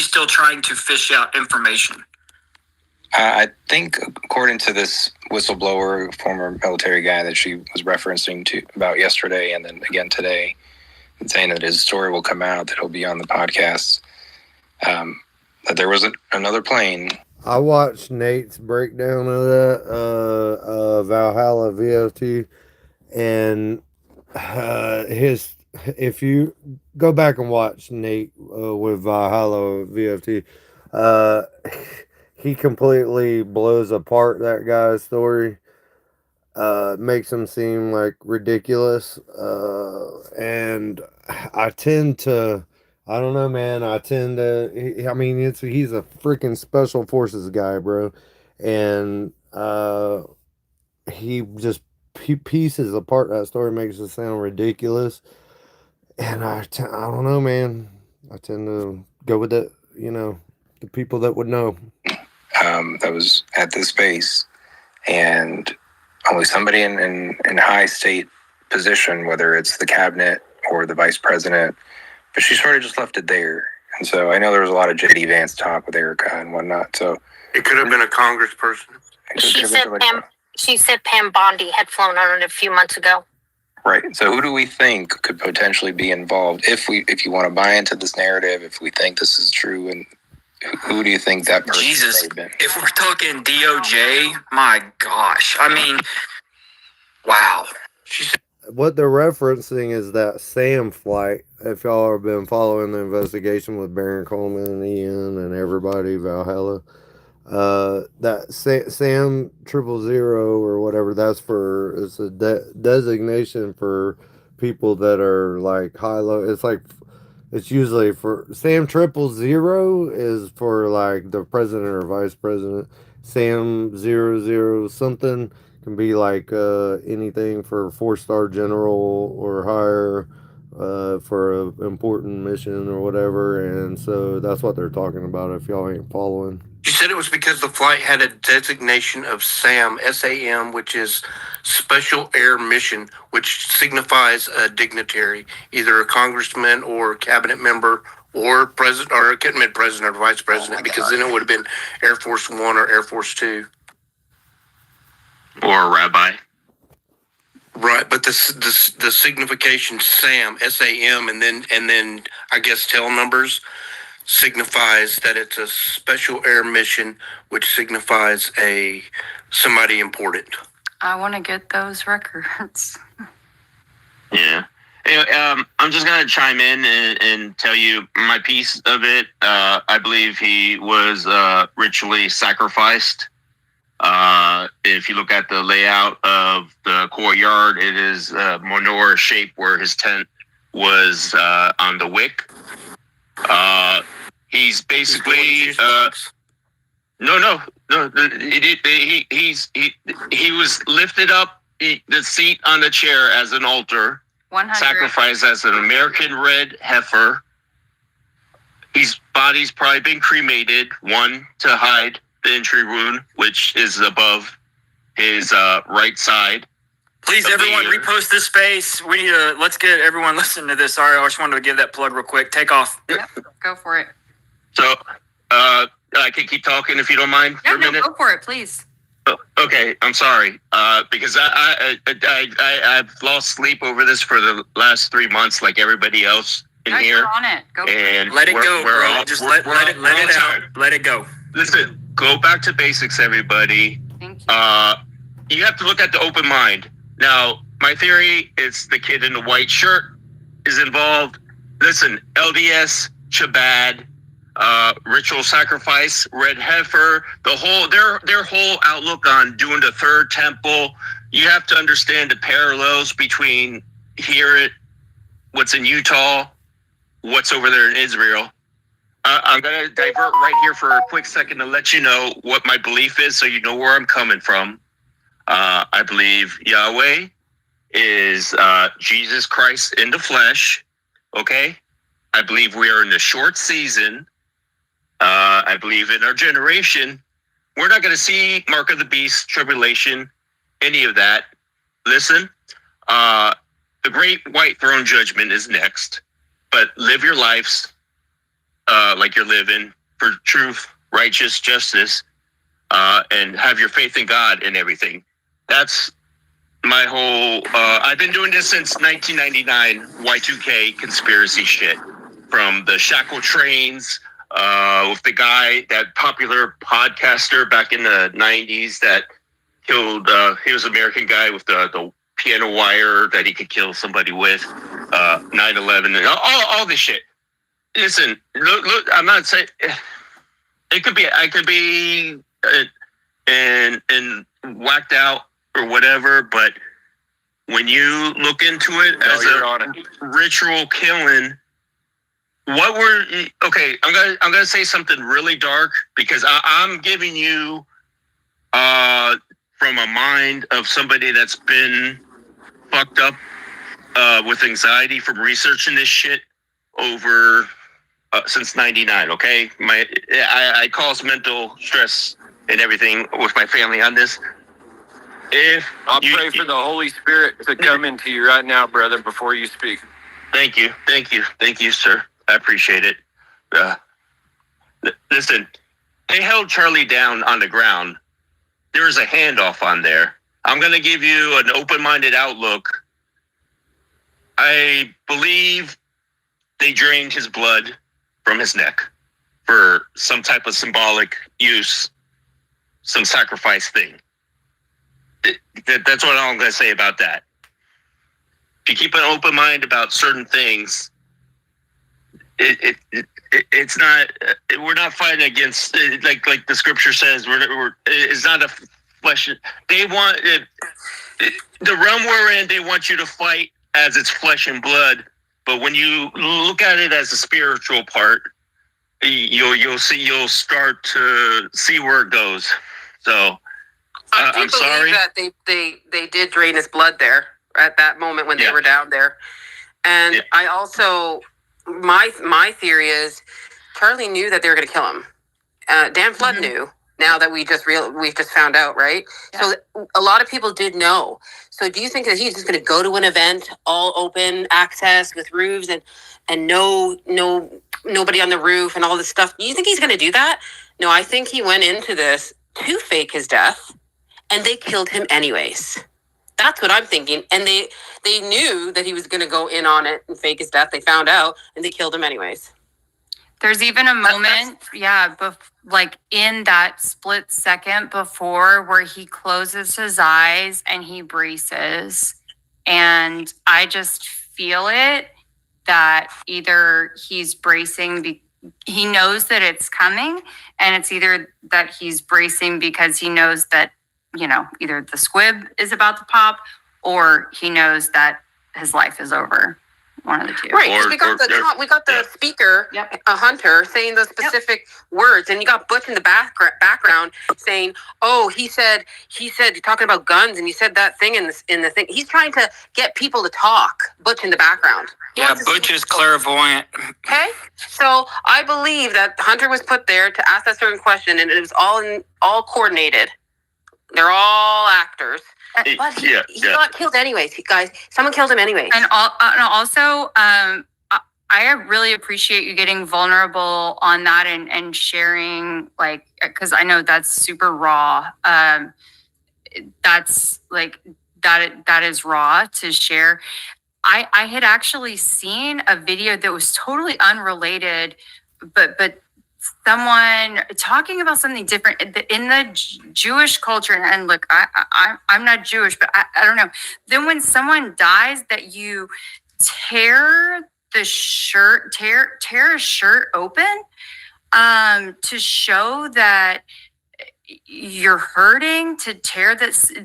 still trying to fish out information?
I think, according to this whistleblower, former military guy that she was referencing to about yesterday, and then again today, and saying that his story will come out, that he'll be on the podcast, that there was another plane.
I watched Nate's breakdown of that Valhalla VFT, and if you go back and watch Nate with Valhalla VFT, he completely blows apart that guy's story, makes him seem like ridiculous, and I tend to, I don't know, man. He's a freaking special forces guy, bro, and he just pieces apart that story, makes it sound ridiculous, and I don't know, man. I tend to go with it, the people that would know.
That was at this base, and only somebody in high state position, whether it's the cabinet or the vice president, but she sort of just left it there. And so I know there was a lot of J.D. Vance talk with Erica and whatnot. So
it could have been a congressperson.
She said Pam Bondi had flown on it a few months ago.
Right. So who do we think could potentially be involved? If you want to buy into this narrative, if we think this is true, and who do you think that person
Jesus,
may have been?
if we're talking DOJ, my gosh. I mean, wow.
What they're referencing is that Sam flight. If y'all have been following the investigation with Baron Coleman and Ian and everybody, Valhalla, that Sam 000 or whatever, it's a designation for people that are like high-low. It's usually for Sam 000 is for like the president or vice president. Sam 00 something can be like anything for 4-star general or higher, for an important mission or whatever. And so that's what they're talking about, if y'all ain't following.
She said it was because the flight had a designation of SAM, SAM, which is Special Air Mission, which signifies a dignitary, either a congressman or a cabinet member or president, or it couldn't have been president or vice president, because then it would have been Air Force One or Air Force Two.
Or a rabbi.
Right, but the signification SAM, SAM, and then I guess tail numbers signifies that it's a special air mission, which signifies somebody important.
I want to get those records.
Yeah. Anyway, I'm just going to chime in and tell you my piece of it. I believe he was ritually sacrificed. If you look at the layout of the courtyard, it is a menorah shape where his tent was on the wick. He's basically no. He was lifted up the seat on the chair as an altar,
100.
sacrificed as an American red heifer. His body's probably been cremated, one to hide the entry wound, which is above his right side.
Please, everyone, repost this space. We need to, let's get everyone listening to this. Sorry, I just wanted to give that plug real quick. Take off.
Yep, go for it.
So, I can keep talking if you don't mind for a minute.
Go for it, please.
Okay, I'm sorry. Because I've lost sleep over this for the last 3 months, like everybody else in here.
You're on it. Go for it.
Let it go, bro. Just let it out. Let it go.
Listen, go back to basics, everybody.
Thank you.
You have to look at the open mind. Now, my theory is the kid in the white shirt is involved. Listen, LDS, Chabad, ritual sacrifice, red heifer, the whole their whole outlook on doing the third temple. You have to understand the parallels between here, what's in Utah, what's over there in Israel. I'm going to divert right here for a quick second to let you know what my belief is so you know where I'm coming from. I believe Yahweh is Jesus Christ in the flesh, okay? I believe we are in the short season. I believe in our generation, we're not going to see Mark of the Beast, tribulation, any of that. Listen, the great white throne judgment is next, but live your lives like you're living for truth, righteous, justice, and have your faith in God and everything. That's my whole, I've been doing this since 1999, Y2K conspiracy shit. From the shackle trains, with the guy, that popular podcaster back in the 90s that killed, he was an American guy with the piano wire that he could kill somebody with, 9/11, and all this shit. Listen, look, I'm not saying, I could be and whacked out or whatever, but when you look into it as a ritual killing, okay, I'm gonna say something really dark because I'm giving you from a mind of somebody that's been fucked up with anxiety from researching this shit over since '99. Okay, I cause mental stress and everything with my family on this.
I'll pray for the Holy Spirit to come into you right now, brother, before you speak.
Thank you, sir. I appreciate it. Listen, they held Charlie down on the ground. There was a handoff on there. I'm going to give you an open-minded outlook. I believe they drained his blood from his neck for some type of symbolic use, some sacrifice thing. That's what I'm going to say about that. If you keep an open mind about certain things, it's not. We're not fighting against, like the scripture says. It's not a flesh. They want the realm we're in. They want you to fight as it's flesh and blood. But when you look at it as a spiritual part, you'll start to see where it goes. So I'm sorry
that they did drain his blood there at that moment when they were down there, and I also. My theory is Charlie knew that they were going to kill him. Dan Flood knew. Now that we've just found out, right? Yeah. So a lot of people did know. So do you think that he's just going to go to an event, all open access with roofs and nobody on the roof and all this stuff? Do you think he's going to do that? No, I think he went into this to fake his death, and they killed him anyways. That's what I'm thinking. And they knew that he was going to go in on it and fake his death. They found out, and they killed him anyways.
There's even a moment, like in that split second before where he closes his eyes and he braces. And I just feel it that either he's bracing, he knows that it's coming, and it's either that he's bracing because he knows that, either the squib is about to pop, or he knows that his life is over. One of the two.
Right, because we got the speaker, a Hunter, saying those specific words, and you got Butch in the background saying, "Oh, he said you're talking about guns, and you said that thing in the thing." He's trying to get people to talk. Butch in the background.
Butch is clairvoyant.
Okay, so I believe that Hunter was put there to ask that certain question, and it was all coordinated. They're all actors. But he got killed anyways, guys. Someone killed him anyways.
And also, I really appreciate you getting vulnerable on that and sharing, because I know that's super raw. That's that is raw to share. I had actually seen a video that was totally unrelated, but someone talking about something different in the Jewish culture. And look, I'm not Jewish, but I don't know. Then when someone dies, that you tear the shirt, tear a shirt open. to show that you're hurting, to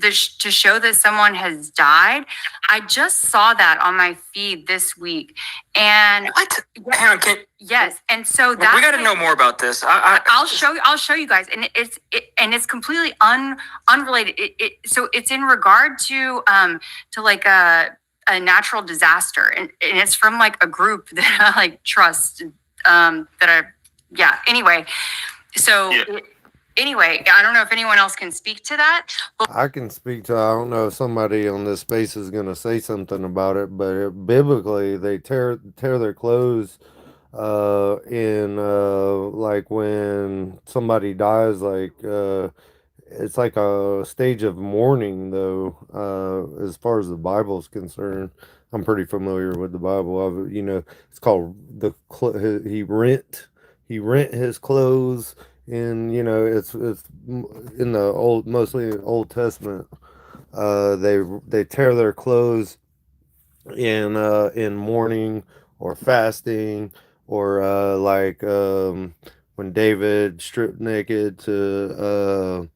show that someone has died. I just saw that on my feed this week, and
What? Hang on,
yes, and so
we got to know more about this.
I'll show you guys, and it's completely unrelated. So it's in regard to like a natural disaster, and it's from like a group that I like trust. Anyway, so. Yeah. Anyway, I don't know if anyone else can speak to that.
I can speak to. I don't know if somebody on this space is going to say something about it, but biblically, they tear their clothes in like when somebody dies, like it's like a stage of mourning, though. As far as the Bible's concerned, I'm pretty familiar with the Bible. It's called he rent his clothes. And it's in the mostly Old Testament. They tear their clothes in mourning or fasting, or when David stripped naked to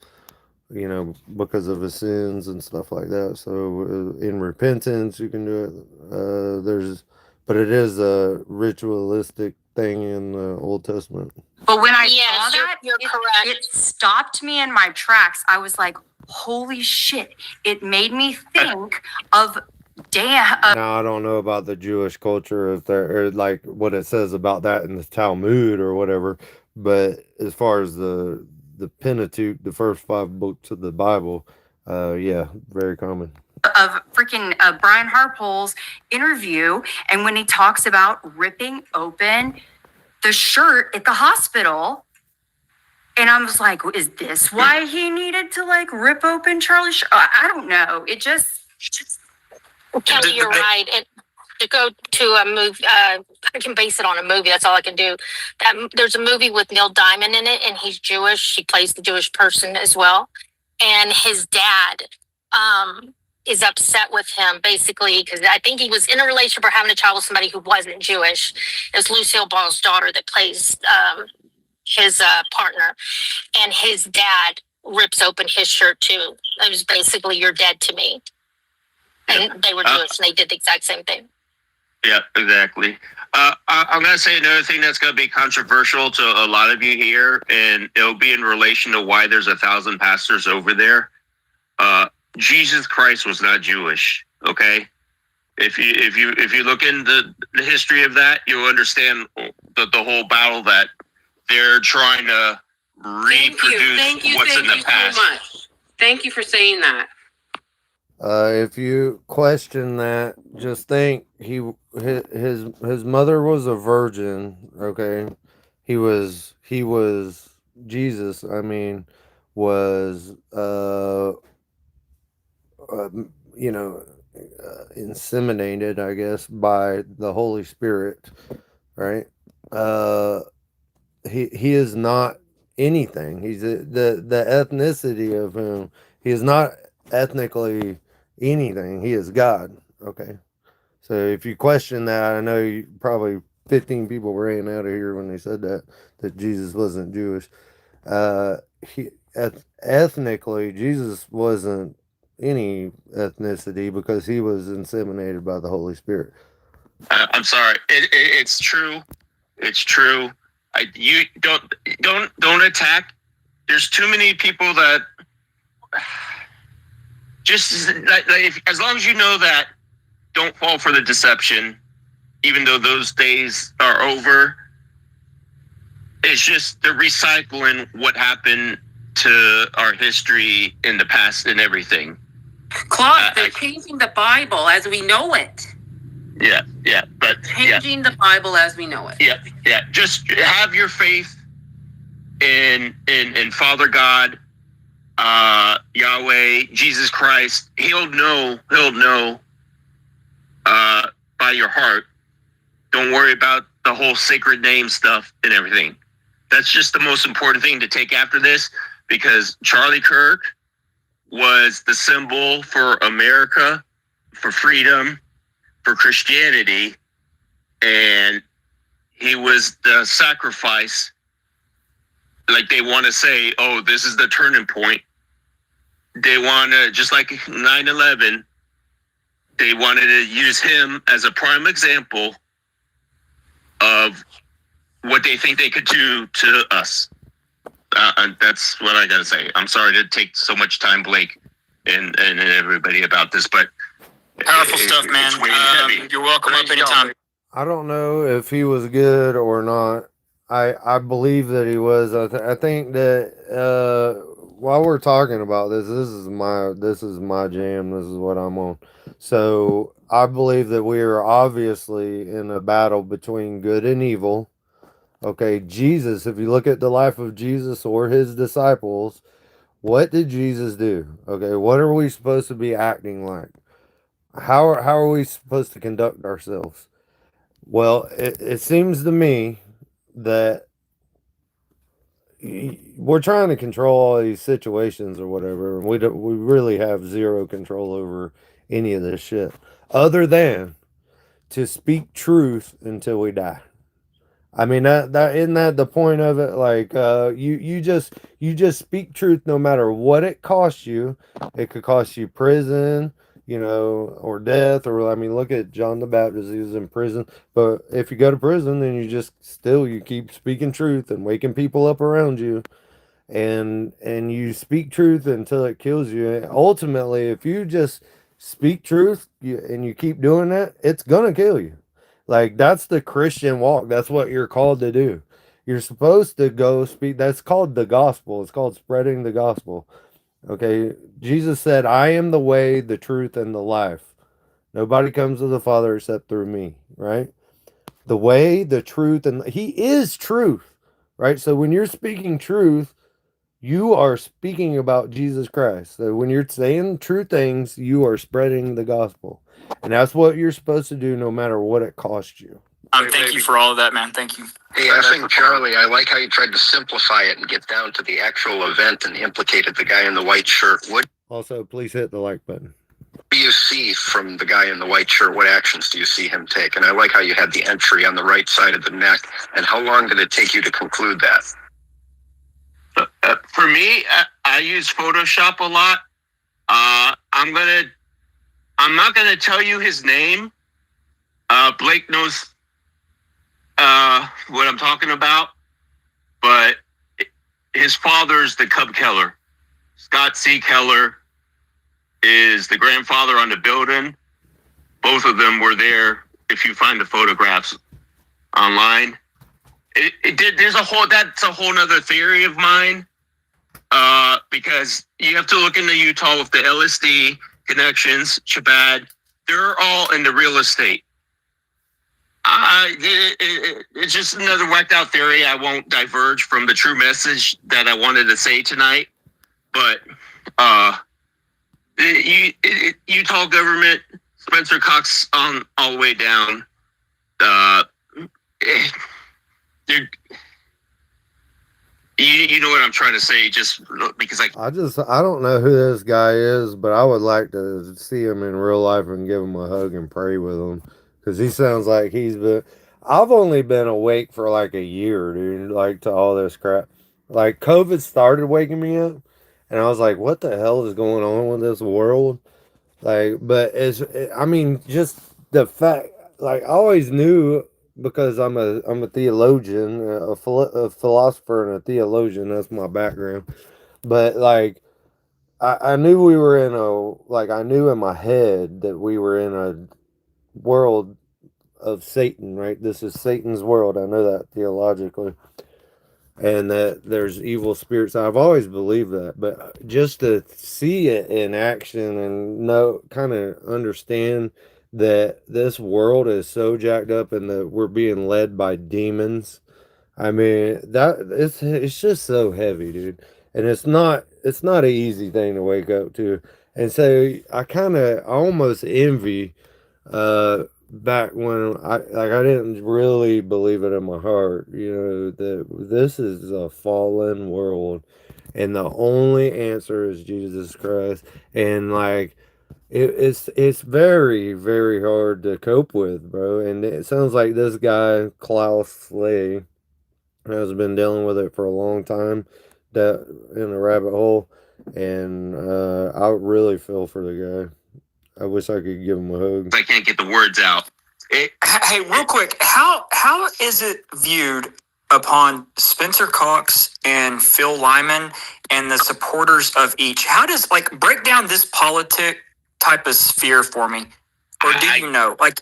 because of his sins and stuff like that. So in repentance you can do it. But it is a ritualistic thing in the Old Testament.
But when I saw that, you're correct. It stopped me in my tracks. I was like, holy shit. It made me think of
now, I don't know about the Jewish culture, if they're like what it says about that in the Talmud or whatever, but as far as the Pentateuch, the first 5 books of the Bible, very common.
Of freaking Brian Harpole's interview, and when he talks about ripping open the shirt at the hospital, and I was like, is this why he needed to like rip open Charlie's shirt? I don't know. It just
Kelly, you're right. To go to a movie, I can base it on a movie. That's all I can do. There's a movie with Neil Diamond in it, and he's Jewish. He plays the Jewish person as well, and his dad is upset with him basically because I think he was in a relationship or having a child with somebody who wasn't Jewish. It's Lucille Ball's daughter that plays his partner, and his dad rips open his shirt too. It was basically, you're dead to me. And they were Jewish, and they did the exact same thing.
Yeah, exactly. I'm going to say another thing that's going to be controversial to a lot of you here, and it'll be in relation to why there's 1,000 pastors over there. Jesus Christ was not Jewish, okay? If you look into the history of that, you'll understand the whole battle that they're trying to reproduce what's in the past.
So much. Thank you for saying that.
If you question that, just think his mother was a virgin. Okay, he was Jesus. I mean, was inseminated, I guess, by the Holy Spirit, right? He is not anything. He's the ethnicity of him. He is not ethnically anything. He is God. Okay, so if you question that, I know probably 15 people ran out of here when they said that Jesus wasn't Jewish. Ethnically, Jesus wasn't any ethnicity because he was inseminated by the Holy Spirit.
I'm sorry. It's true. It's true. You don't attack. There's too many people that just as long as you know that, don't fall for the deception, even though those days are over. It's just they're recycling what happened to our history in the past and everything.
Claude, they're changing the Bible as we know it.
Yeah, but
changing the Bible as we know it.
Yeah. Just have your faith in Father God, Yahweh, Jesus Christ. He'll know by your heart. Don't worry about the whole sacred name stuff and everything. That's just the most important thing to take after this, because Charlie Kirk was the symbol for America, for freedom, for Christianity, and he was the sacrifice like they want to say, oh, this is the turning point. They want to, just like 9/11, they wanted to use him as a prime example of what they think they could do to us. And that's what I got to say. I'm sorry to take so much time, Blake, and everybody about this, but
Powerful stuff, man. You're welcome up anytime.
I don't know if he was good or not. I believe that he was. I think that while we're talking about this, this is my jam. This is what I'm on. So I believe that we are obviously in a battle between good and evil. Okay, Jesus, if you look at the life of Jesus or his disciples, what did Jesus do? Okay, what are we supposed to be acting like? How are we supposed to conduct ourselves? Well, it seems to me that we're trying to control all these situations or whatever, and we really have zero control over any of this shit, other than to speak truth until we die. I mean that isn't that the point of it? Like you just speak truth no matter what it costs you. It could cost you prison, or death, or I mean look at John the Baptist, he was in prison. But if you go to prison, then you keep speaking truth and waking people up around you, and you speak truth until it kills you. And ultimately, if you just speak truth and you keep doing that, it's gonna kill you. Like that's the Christian walk. That's what you're called to do. You're supposed to go speak. That's called the gospel. It's called spreading the gospel. Okay. Jesus said, I am the way, the truth, and the life. Nobody comes to the Father except through me, right? The way, the truth, and he is truth, right? So when you're speaking truth, you are speaking about Jesus Christ. So when you're saying true things, you are spreading the gospel. And that's what you're supposed to do no matter what it costs you.
Thank you for all of that, man. Thank you.
Hey, I think, Charlie, I like how you tried to simplify it and get down to the actual event and implicated the guy in the white shirt. What
Also, please hit the like button.
do you see from the guy in the white shirt? What actions do you see him take? And I like how you had the entry on the right side of the neck. And how long did it take you to conclude that?
For me, I use Photoshop a lot. I'm not gonna tell you his name. Blake knows what I'm talking about, but his father's the Cub Keller. Scott C. Keller is the grandfather on the building. Both of them were there. If you find the photographs online, that's a whole nother theory of mine. Because you have to look into Utah with the LSD connections, Chabad. They're all in the real estate. It's just another whacked out theory. I won't diverge from the true message that I wanted to say tonight. But Utah government, Spencer Cox on all the way down. You know what I'm trying to say, just because I
don't know who this guy is, but I would like to see him in real life and give him a hug and pray with him, because he sounds like I've only been awake for like a year, dude, like to all this crap. Like COVID started waking me up, and I was like, what the hell is going on with this world? Like, but just the fact, like I always knew, because I'm a theologian, a philosopher and a theologian. That's my background. But like, I knew we were I knew in my head that we were in a world of Satan, right? This is Satan's world. I know that theologically. And that there's evil spirits. I've always believed that. But just to see it in action and kind of understand that this world is so jacked up and that we're being led by demons. I mean, it's just so heavy, dude. And it's not an easy thing to wake up to. And so I almost envy back when I didn't really believe it in my heart, that this is a fallen world and the only answer is Jesus Christ. And like it's very, very hard to cope with, bro. And it sounds like this guy, Klaus Slay, has been dealing with it for a long time, that in a rabbit hole, and I really feel for the guy. I wish I could give him a hug.
I can't get the words out.
Hey, real quick, how is it viewed upon Spencer Cox and Phil Lyman and the supporters of each? How does, like, break down this politic type of sphere for me? Or do you know? Like,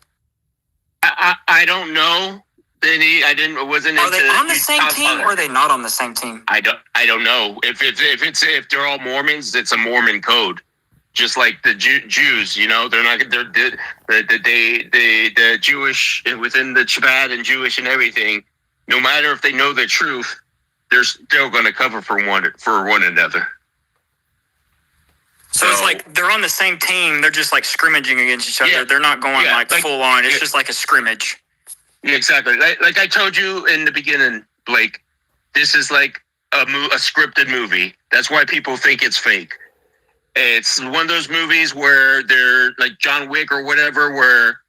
I don't know. I wasn't.
Are they on the same team or are they not on the same team?
I don't know. If they're all Mormons, it's a Mormon code. Just like the Jews, you know, they're not the Jewish within the Shabbat and Jewish and everything. No matter if they know the truth, they're still going to cover for one another.
So it's like they're on the same team. They're just like scrimmaging against each other.
Yeah.
They're not going like full on. It's just like a scrimmage.
Yeah, exactly. Like I told you in the beginning, Blake, this is like a scripted movie. That's why people think it's fake. It's one of those movies where they're like John Wick or whatever, where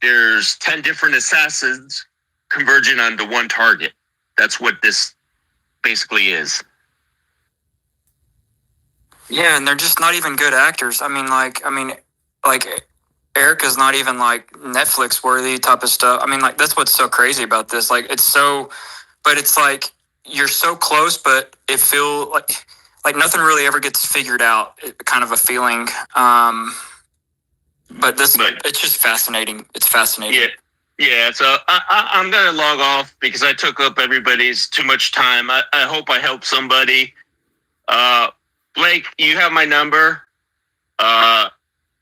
there's 10 different assassins converging onto one target. That's what this basically is.
Yeah, and they're just not even good actors. I mean, Erica's not even like Netflix worthy type of stuff. I mean, like, that's what's so crazy about this. Like, but it's like you're so close, but it feels like nothing really ever gets figured out. Kind of a feeling. But it's just fascinating. It's fascinating.
Yeah. So I'm gonna log off because I took up everybody's too much time. I hope I helped somebody. Blake, you have my number.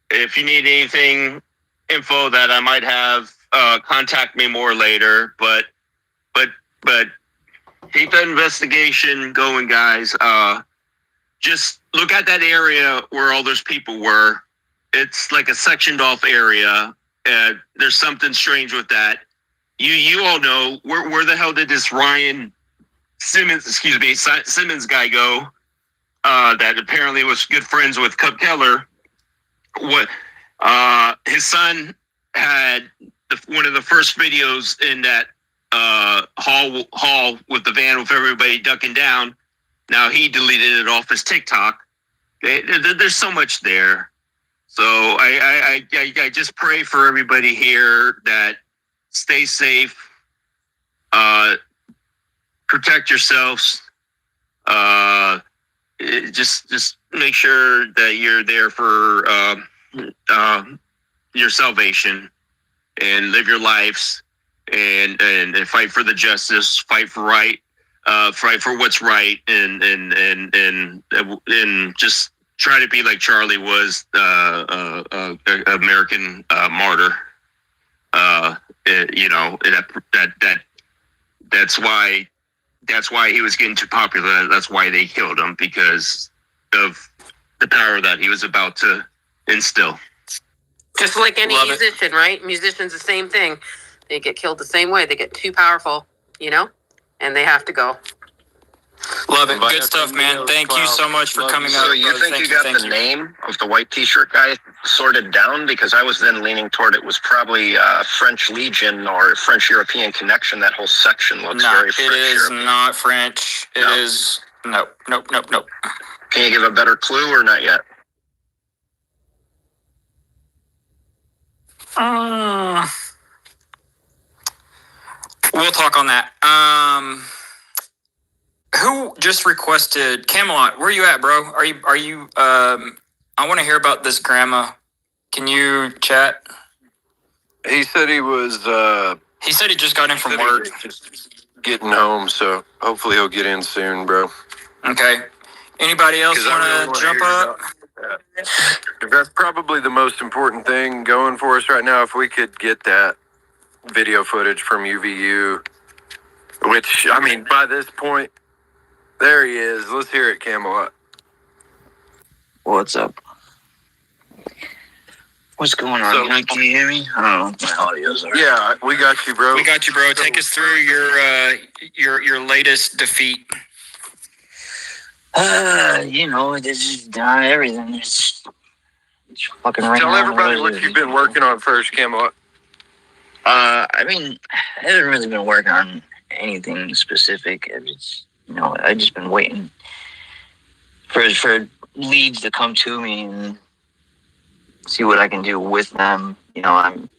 If you need anything, info that I might have, contact me more later. But keep the investigation going, guys. Just look at that area where all those people were. It's like a sectioned off area. There's something strange with that. You all know where the hell did this Simmons guy go? That apparently was good friends with Cub Keller. His son had one of the first videos in that hall with the van with everybody ducking down. Now he deleted it off his TikTok. There's so much there. So I just pray for everybody here that stay safe, protect yourselves. Just make sure that you're there for your salvation and live your lives and fight for the justice, fight for right, fight for what's right, and just try to be like Charlie was, American martyr. That's why he was getting too popular. That's why they killed him, because of the power that he was about to instill.
Just like any musician, right? Musicians, the same thing. They get killed the same way. They get too powerful, and they have to go.
Love it. Good stuff, man. Thank you so much for coming out.
So you think you got the name of the white t-shirt guy sorted down? Because I was then leaning toward it was probably French Legion or French European Connection. That whole section looks very French.
It is not French. It is. Nope.
Can you give a better clue or not yet?
We'll talk on that. Who just requested Camelot? Where are you at, bro? Are you I want to hear about this grandma. Can you chat?
He said he was
He said he just got in from work.
Just getting home, so hopefully he'll get in soon, bro.
Okay. Anybody else want to jump up?
That's probably the most important thing going for us right now. If we could get that video footage from UVU, which, I mean, by this point, there he is. Let's hear it, Camelot.
What's up? What's going on? Can you hear me? Oh, my audio's alright.
Yeah, we got you, bro.
Take us through your latest defeat.
It's everything. It's fucking right.
Tell everybody what you've been working on first, Camelot.
I haven't really been working on anything specific. It's, I've just been waiting for leads to come to me and see what I can do with them. I'm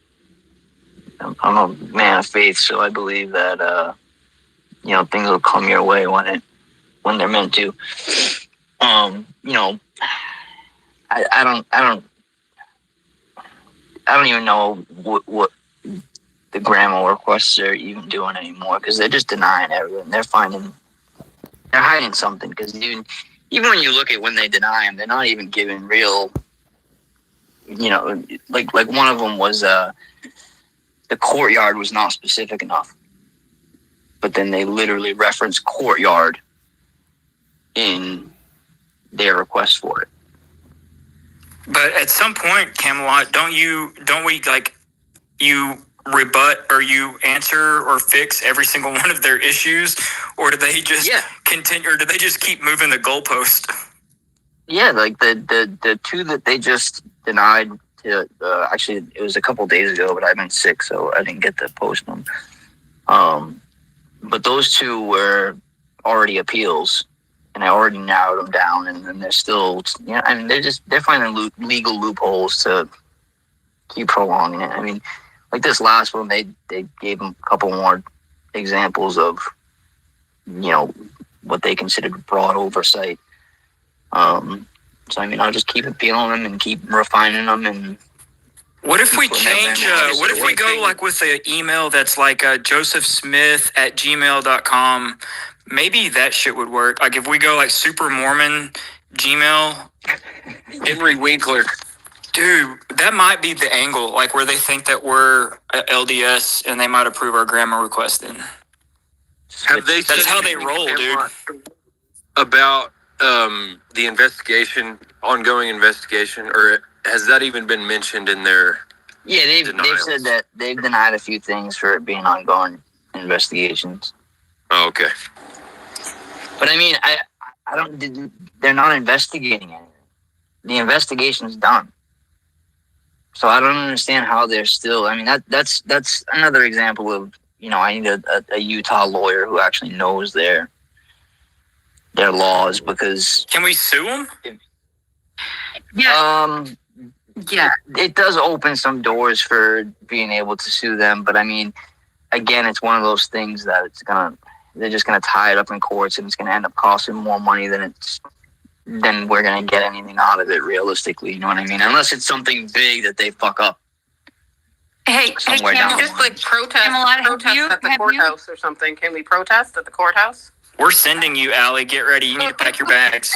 a man of faith, so I believe that things will come your way when they're meant to. I don't even know what the grandma requests are even doing anymore, because they're just denying everything. They're hiding something, because even when you look at when they deny them, they're not even giving real, like one of them was the courtyard was not specific enough, but then they literally reference courtyard in their request for it.
But at some point, Camelot, don't we you rebut or you answer or fix every single one of their issues, or do they just continue, or do they just keep moving the goalpost?
Yeah, like the two that they just denied to, actually it was a couple days ago, but I've been sick, so I didn't get to post them. But those two were already appeals, and I already narrowed them down, and then they're still, they're finding legal loopholes to keep prolonging it. I mean, like this last one, they gave them a couple more examples of, what they considered broad oversight. So I'll just keep appealing them and keep refining them. And
what if we change? What if we go like with an email that's like josephsmith@gmail.com? Maybe that shit would work. Like if we go like Super Mormon Gmail.
Henry Winkler.
Dude, that might be the angle, like where they think that we're LDS and they might approve our grandma request then. That's how they roll, dude.
About the ongoing investigation, or has that even been mentioned in their?
Yeah, they've said that they've denied a few things for it being ongoing investigations.
Oh, okay.
But I don't. They're not investigating anything. The investigation's done. So I don't understand how they're still. That's another example of, I need a Utah lawyer who actually knows their laws, because.
Can we sue them?
Yeah.
Yeah, it does open some doors for being able to sue them, but again, it's one of those things that they're just gonna tie it up in courts, and it's gonna end up costing more money than we're gonna get anything out of it realistically. You know what I mean? Unless it's something big that they fuck up.
Hey,
somewhere
Camelot,
down.
Just like protest at the courthouse or something. Can we protest at the courthouse?
We're sending you, Allie. Get ready. You need to pack your bags.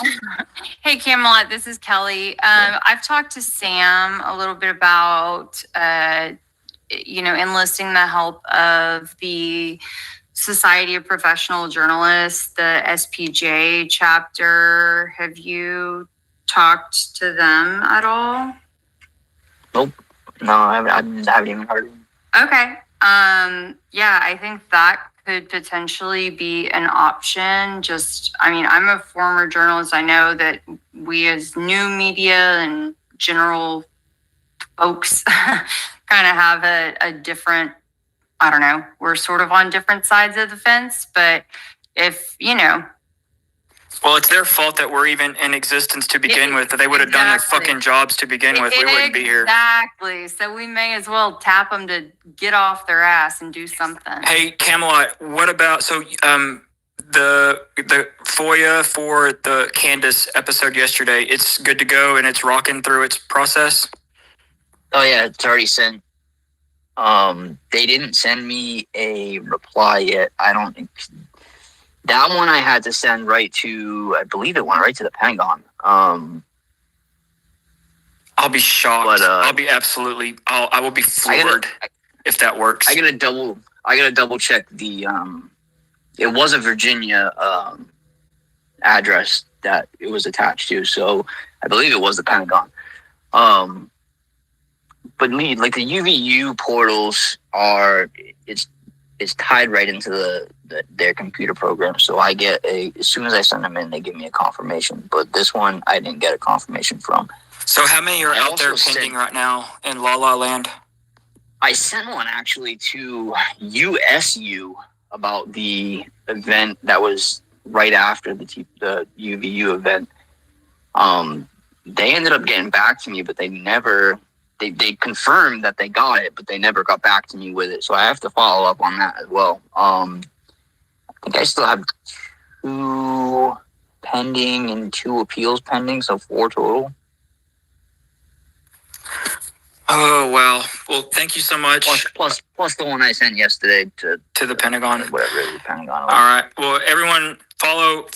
Hey, Camelot, this is Kelly. I've talked to Sam a little bit about, enlisting the help of the Society of Professional Journalists, the SPJ chapter. Have you talked to them at all?
Nope. No, I haven't even heard of them.
Okay. Yeah, I think that could potentially be an option. I'm a former journalist. I know that we as new media and general folks kind of have a different, I don't know, we're sort of on different sides of the fence, but if,
Well, it's their fault that we're even in existence to begin with. That they would have done their fucking jobs to begin with. We wouldn't be here.
Exactly. So we may as well tap them to get off their ass and do something.
Hey, Camelot, what about the FOIA for the Candace episode yesterday? It's good to go and it's rocking through its process.
Oh yeah, it's already sent. They didn't send me a reply yet. I don't think. That one I had to send I believe it went right to the Pentagon.
I'll be shocked. But, I will be floored if that works.
I gotta double check the, it was a Virginia, address that it was attached to. So I believe it was the Pentagon. But like the UVU portals it's tied right into their computer program. So I get as soon as I send them in, they give me a confirmation. But this one, I didn't get a confirmation from.
So how many are out there pending right now in La La Land?
I sent one actually to USU, about the event that was right after the UVU event. They ended up getting back to me, but they never. They confirmed that they got it, but they never got back to me with it. So I have to follow up on that as well. I think I still have 2 pending and 2 appeals pending, so 4 total.
Oh, wow. Well, thank you so much.
Plus the one I sent yesterday to
the Pentagon.
Whatever it is, Pentagon.
All right. Well, everyone, follow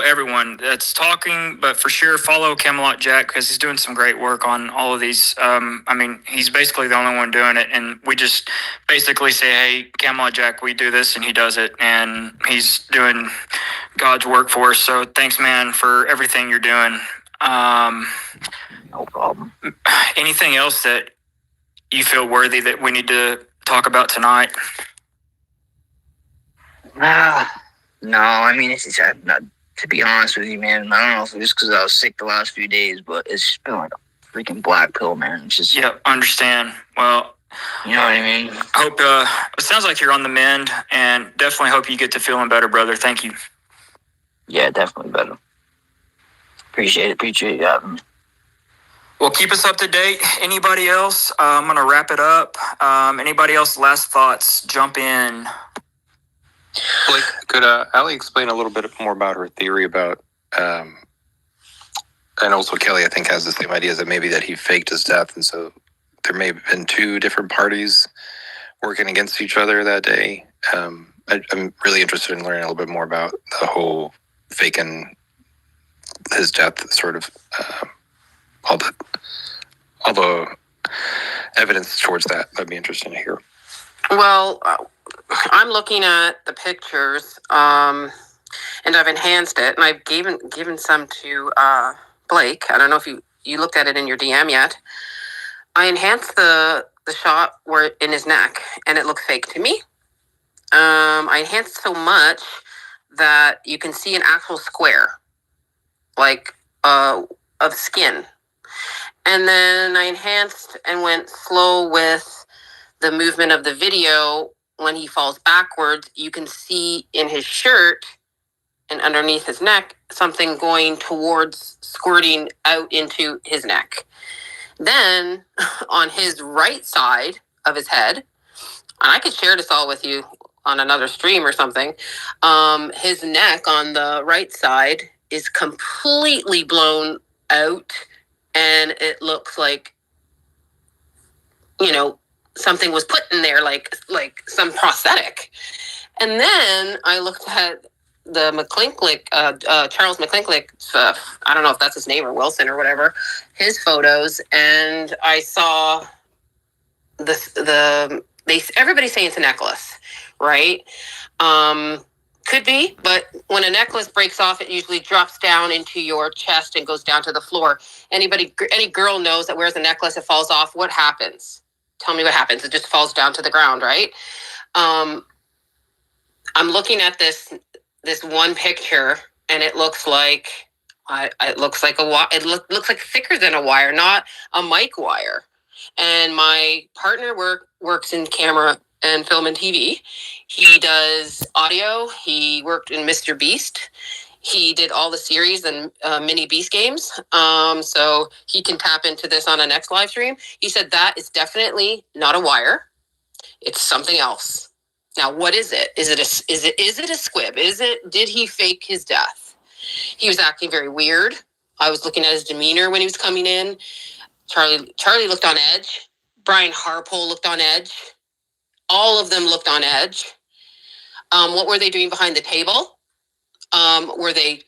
everyone that's talking, but for sure follow Camelot Jack because he's doing some great work on all of these. I mean, he's basically the only one doing it, and we just basically say, "Hey, Camelot Jack, we do this," and he does it, and he's doing God's work for us. So thanks, man, for everything you're doing.
No problem.
Anything else that you feel worthy that we need to talk about tonight?
No, I mean, it's just, to be honest with you, man, I don't know if it's just because I was sick the last few days, but it's been like a freaking black pill, man. It's just...
Yeah, understand. Well,
you know what I mean?
Hope, it sounds like you're on the mend, and definitely hope you get to feeling better, brother. Thank you.
Yeah, definitely better. Appreciate you having me.
Well, keep us up to date. Anybody else? I'm going to wrap it up. Anybody else, last thoughts? Jump in.
Blake, could Allie explain a little bit more about her theory about, and also Kelly, I think, has the same ideas that maybe that he faked his death, and so there may have been 2 different parties working against each other that day. I'm really interested in learning a little bit more about the whole faking his death, sort of all the evidence towards that. That'd be interesting to hear.
Well, I'm looking at the pictures, and I've enhanced it, and I've given some to Blake. I don't know if you looked at it in your DM yet. I enhanced the shot where in his neck, and it looked fake to me. I enhanced so much that you can see an actual square, like of skin. And then I enhanced and went slow with the movement of the video. When he falls backwards, you can see in his shirt and underneath his neck something going towards squirting out into his neck. Then on his right side of his head, and I could share this all with you on another stream or something, his neck on the right side is completely blown out, and it looks like, something was put in there, like some prosthetic. And then I looked at the McClinklick, Charles McClinklick, I don't know if that's his name or Wilson or whatever, his photos, and I saw everybody's saying it's a necklace, right? Could be, but when a necklace breaks off, it usually drops down into your chest and goes down to the floor. Any girl knows that wears a necklace, it falls off. What happens? Tell me what happens. It just falls down to the ground, right? I'm looking at this one picture, and it looks like it looks like looks like thicker than a wire, not a mic wire. And my partner works in camera and film and TV. He does audio. He worked in Mr. Beast. He did all the series and mini Beast games. So he can tap into this on a next live stream. He said that is definitely not a wire. It's something else. Now, what is it? Is it a squib? Did he fake his death? He was acting very weird. I was looking at his demeanor when he was coming in. Charlie looked on edge. Brian Harpole looked on edge. All of them looked on edge. What were they doing behind the table? Were they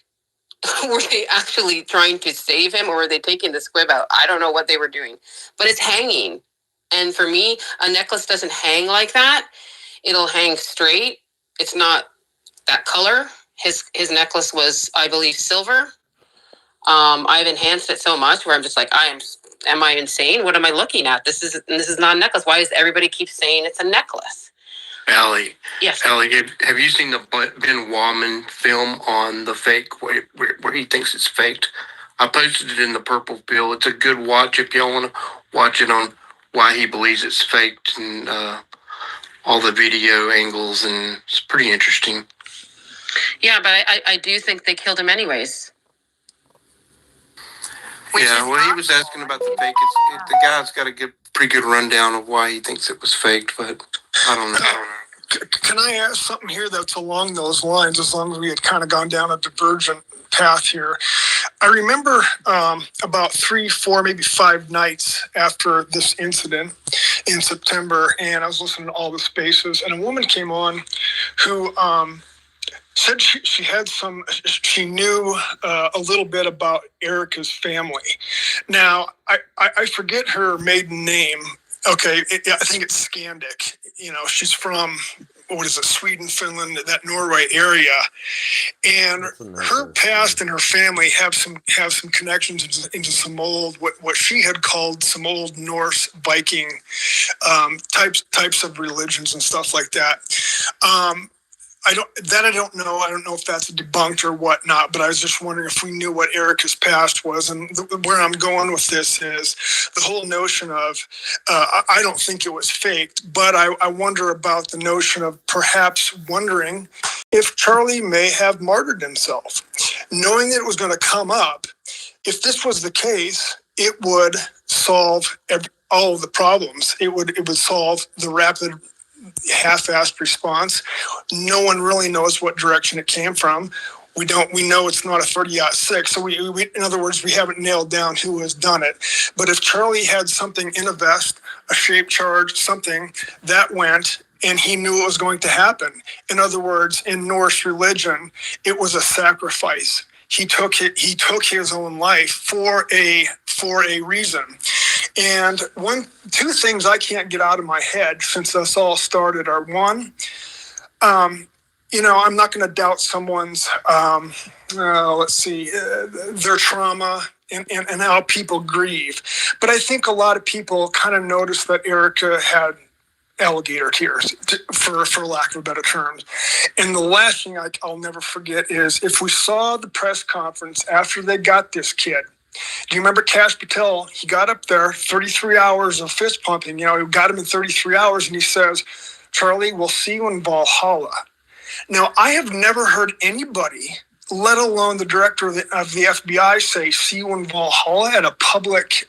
actually trying to save him, or were they taking the squib out? I don't know what they were doing, but it's hanging. And for me, a necklace doesn't hang like that. It'll hang straight. It's not that color. His necklace was, I believe, silver. I've enhanced it so much where I'm just like, am I insane? What am I looking at? This is not a necklace. Why does everybody keep saying it's a necklace?
Allie.
Yes.
Allie, have you seen the Ben Wallman film on the fake where he thinks it's faked? I posted it in the Purple Pill. It's a good watch if y'all want to watch it on why he believes it's faked and all the video angles, and it's pretty interesting.
Yeah, but I do think they killed him anyways.
Yeah, well, he was asking about the fake. The guy's got to get a pretty good rundown of why he thinks it was faked, but I don't know.
Can I ask something here that's along those lines, as long as we had kind of gone down a divergent path here? I remember about 3, 4, maybe 5 nights after this incident in September, and I was listening to all the spaces, and a woman came on who said she knew a little bit about Erica's family. Now, I forget her maiden name. Okay, I think it's Skandik. You know, she's from, Sweden, Finland, that Norway area. And her past and her family have some connections into some old, what she had called some old Norse Viking types of religions and stuff like that. I don't know. I don't know if that's debunked or whatnot, but I was just wondering if we knew what Erica's past was. And where I'm going with this is the whole notion of, I don't think it was faked, but I wonder about the notion of perhaps wondering if Charlie may have martyred himself, knowing that it was going to come up. If this was the case, it would solve all of the problems. It would solve the rapid half-assed response. No one really knows what direction it came from. We know it's not a 30-06. So we in other words, we haven't nailed down who has done it. But if Charlie had something in a vest, a shaped charge, something that went, and he knew it was going to happen. In other words, in Norse religion, it was a sacrifice. He took his own life for a reason. And two things I can't get out of my head since this all started are, one, I'm not going to doubt someone's, their trauma and how people grieve. But I think a lot of people kind of noticed that Erica had alligator tears, for lack of a better term. And the last thing I'll never forget is if we saw the press conference after they got this kid. Do you remember Cash Patel? He got up there, 33 hours of fist pumping. He got him in 33 hours, and he says, "Charlie, we'll see you in Valhalla." Now, I have never heard anybody, let alone the director of the FBI, say, "See you in Valhalla" at a public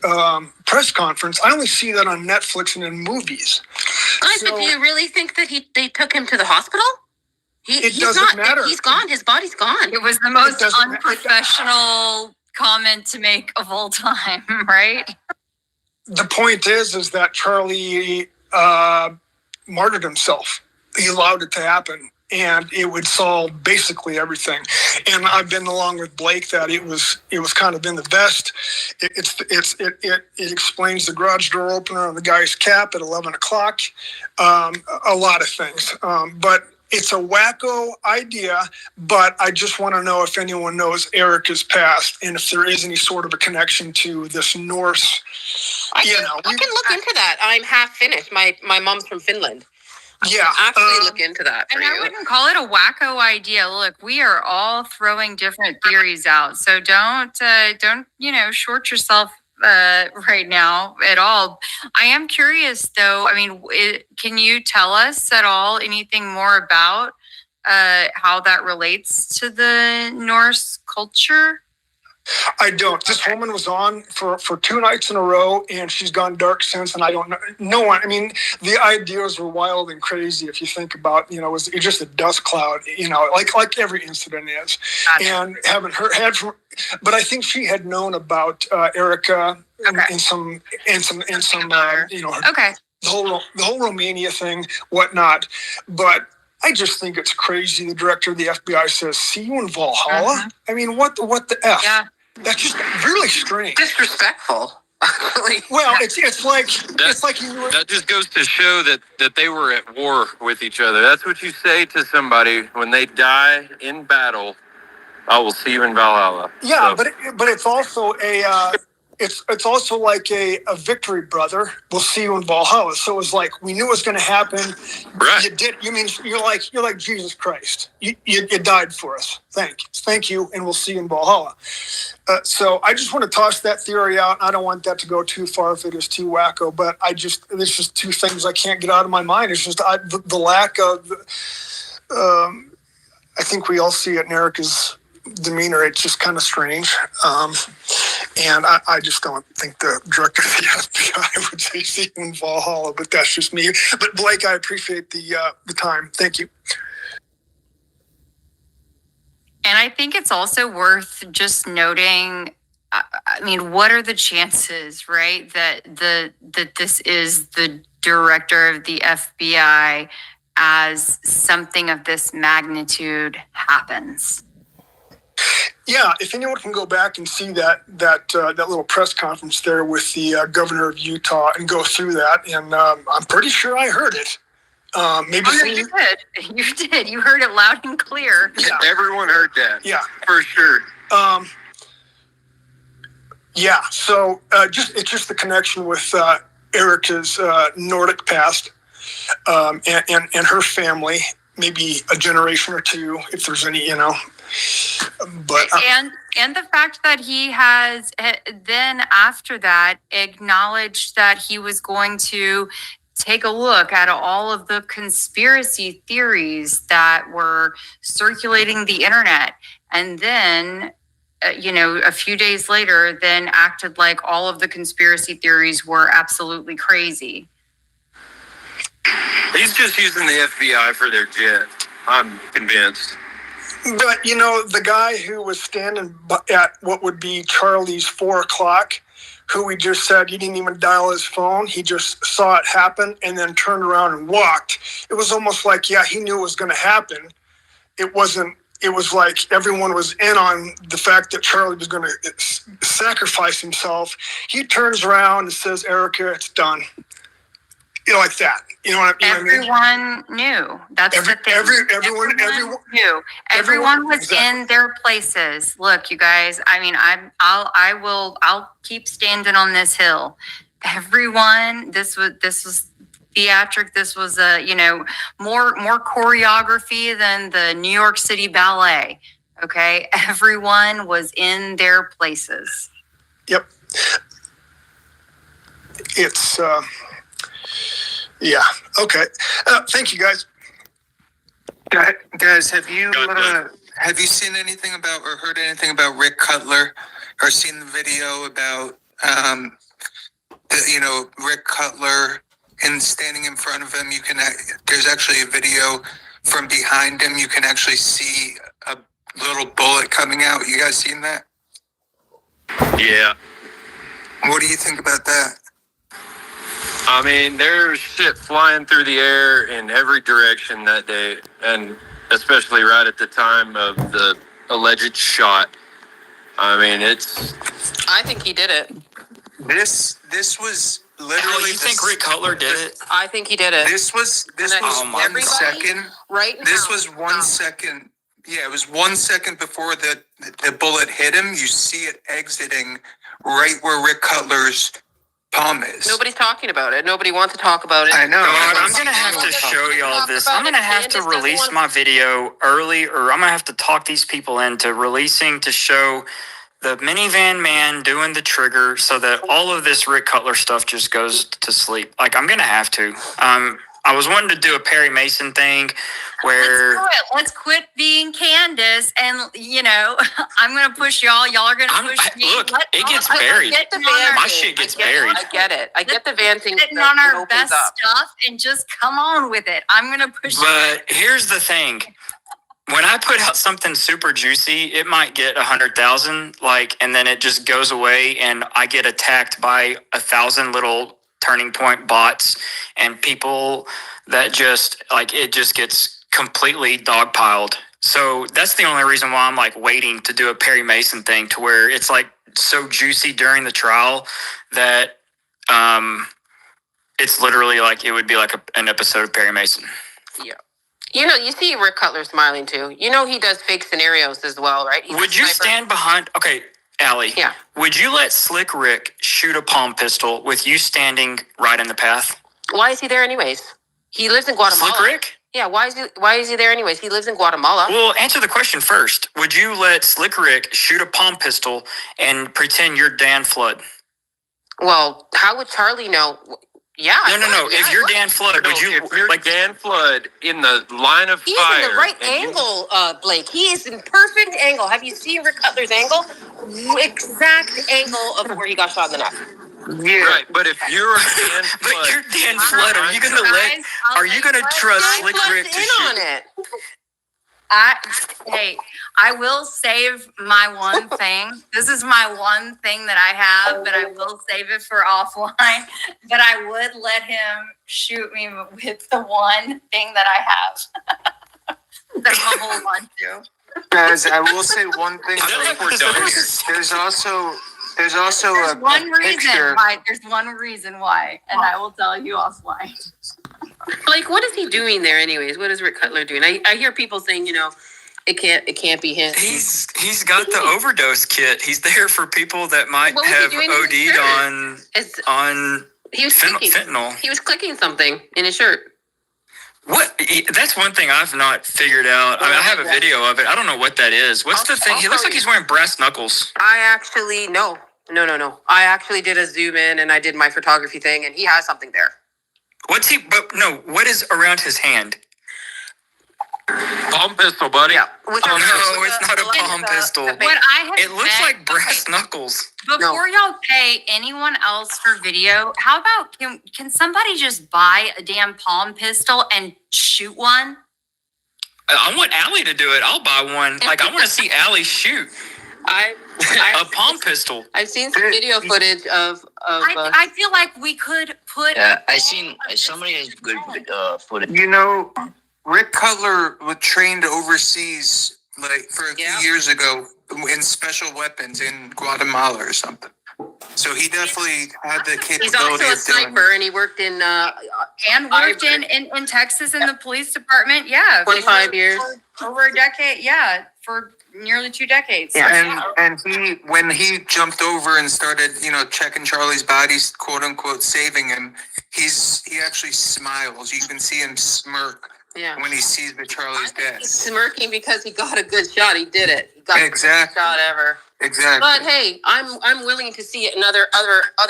press conference. I only see that on Netflix and in movies.
Guys, but do you really think that they took him to the hospital?
It doesn't matter.
He's gone. His body's gone.
It was the most unprofessional comment to make of all time, right?
The point is that Charlie martyred himself. He allowed it to happen, and it would solve basically everything. And I've been along with Blake that it was kind of in the vest. It explains the garage door opener on the guy's cap at 11 o'clock. A lot of things, but. It's a wacko idea, but I just want to know if anyone knows Erica's past and if there is any sort of a connection to this Norse.
I can look into that. I'm half Finnish. My mom's from Finland.
Yeah,
actually look into that.
And I wouldn't call it a wacko idea. Look, we are all throwing different theories out, so don't short yourself right now at all. I am curious though. I mean, can you tell us at all anything more about how that relates to the Norse culture?
I don't. This woman was on for 2 nights in a row, and she's gone dark since. And I don't know. No one. I mean, the ideas were wild and crazy. If you think about, it was just a dust cloud. Like every incident is. And haven't heard from. But I think she had known about Erica and some.
Okay.
The whole Romania thing, whatnot, but. I just think it's crazy. The director of the FBI says, "See you in Valhalla." Uh-huh. I mean, what the F?
Yeah.
That's just really strange.
Disrespectful.
Well, it's like
that just goes to show that they were at war with each other. That's what you say to somebody when they die in battle. I will see you in Valhalla.
Yeah, so. But it's also it's also like a victory, brother. We'll see you in Valhalla. So it was like we knew it was going to happen.
Right.
You did. You mean you're like Jesus Christ. You died for us. Thank you, and we'll see you in Valhalla. So I just want to toss that theory out. I don't want that to go too far if it is too wacko. But there's just two things I can't get out of my mind. It's just the lack of. I think we all see it in Erica's demeanor. It's just kind of strange. And I just don't think the director of the FBI would say see you in Valhalla, but that's just me. But Blake, I appreciate the time. Thank you.
And I think it's also worth just noting, I mean, what are the chances, right, that this is the director of the FBI as something of this magnitude happens?
Yeah, if anyone can go back and see that little press conference there with the governor of Utah and go through that, and I'm pretty sure I heard it. Maybe
you did. You did. You heard it loud and clear.
Yeah.
Everyone heard that.
Yeah,
for sure.
Yeah. So it's just the connection with Erica's Nordic past and her family, maybe a generation or two, if there's any, But
and the fact that he has then after that acknowledged that he was going to take a look at all of the conspiracy theories that were circulating the internet, and then a few days later then acted like all of the conspiracy theories were absolutely crazy.
He's just using the FBI for their jet. I'm convinced.
But, the guy who was standing at what would be Charlie's 4 o'clock, who we just said he didn't even dial his phone. He just saw it happen and then turned around and walked. It was almost like, yeah, he knew it was going to happen. It was like everyone was in on the fact that Charlie was going to sacrifice himself. He turns around and says, Erica, it's done. Like that. You know what I mean?
Everyone knew. That's the thing.
Everyone
knew. Everyone was exactly in their places. Look, you guys. I mean, I'll keep standing on this hill. Everyone. This was theatric. This was more choreography than the New York City Ballet. Okay, everyone was in their places.
Yep. It's. Yeah. Okay. Thank you, guys.
Guys, have you seen anything about or heard anything about Rick Cutler, or seen the video about Rick Cutler and standing in front of him? There's actually a video from behind him. You can actually see a little bullet coming out. You guys seen that?
Yeah.
What do you think about that?
I mean, there's shit flying through the air in every direction that day, and especially right at the time of the alleged shot. I mean,
I think he did it.
This was literally.
You think Rick Cutler did it?
I think he did it.
This was 1 second.
Right.
This was 1 second. Yeah, it was 1 second before the bullet hit him. You see it exiting right where Rick Cutler's palm is.
Nobody's talking about it. Nobody wants to talk about it.
I know.
God, I'm going to have to show y'all this. I'm going to have to release my video early, or I'm going to have to talk these people into releasing to show the minivan man doing the trigger so that all of this Rick Cutler stuff just goes to sleep. Like, I'm going to have to. I was wanting to do a Perry Mason thing where...
Let's quit being Candace, and, I'm going to push y'all. Y'all are going to push me.
Look, it gets buried. My shit gets buried.
I get it. I get the van thing.
Sitting on our best stuff and just come on with it. I'm going to push you.
But here's the thing. When I put out something super juicy, it might get 100,000, and then it just goes away, and I get attacked by 1,000 little Turning Point bots and people that just it just gets completely dogpiled. So that's the only reason why I'm waiting to do a Perry Mason thing, to where it's so juicy during the trial that it's literally it would be an episode of Perry Mason.
Yeah. You see Rick Cutler smiling too. He does fake scenarios as well, right?
Would you stand behind? Okay, Allie.
Yeah.
Would you let Slick Rick shoot a palm pistol with you standing right in the path?
Why is he there anyways? He lives in Guatemala.
Slick Rick?
Yeah, why is he there anyways? He lives in Guatemala.
Well, answer the question first. Would you let Slick Rick shoot a palm pistol and pretend you're Dan Flood?
Well, how would Charlie know? Yeah.
No.
Yeah,
if you're Dan Flood, would you
if you're like Dan Flood in the line of
He's
fire?
in the right angle, Blake. He is in perfect angle. Have you seen Rick Cutler's angle? Exact angle of where he got shot in the neck.
Yeah. Right, but if you're Dan Flood,
but you're Dan Flood, are you gonna trust Slick Rick to shoot?
On it.
I will save my one thing. This is my one thing that I have, but I will save it for offline. But I would let him shoot me with the one thing that I have. That's my whole one too.
Guys, I will say one thing. There's also
one reason
picture.
why. There's one reason why, and I will tell you offline.
Like, what is he doing there, anyways? What is Rick Cutler doing? I hear people saying, it can't be him.
He's got the overdose kit. He's there for people that might have OD'd on fentanyl.
He was clicking something in his shirt.
What? That's one thing I've not figured out. I have a video of it. I don't know what that is. What's the thing? He looks like he's wearing brass knuckles.
I actually no. I actually did a zoom in and I did my photography thing, and he has something there.
What's he? But no, what is around his hand?
Palm pistol, buddy.
Yeah.
No, it's not a palm pistol. It looks like brass knuckles.
Before y'all pay anyone else for video, how about can somebody just buy a damn palm pistol and shoot one?
I want Allie to do it. I'll buy one. Like, I want to see Allie shoot a palm pistol.
I've seen some video footage of.
I feel like we could put.
Yeah, I seen somebody has good footage.
Rick Cutler was trained overseas like for a few years ago in special weapons in Guatemala or something. So he definitely had the capability.
He's also a sniper, and he worked in
in Texas in the police department. Yeah,
25 years,
over a decade. Yeah, for nearly 2 decades.
Yeah, and he when he jumped over and started checking Charlie's body, quote unquote, saving him, he actually smiles. You can see him smirk.
Yeah.
When he sees that Charlie's dead.
He's smirking because he got a good shot. He did it. He got the best shot ever.
Exactly.
But hey, I'm willing to see it in other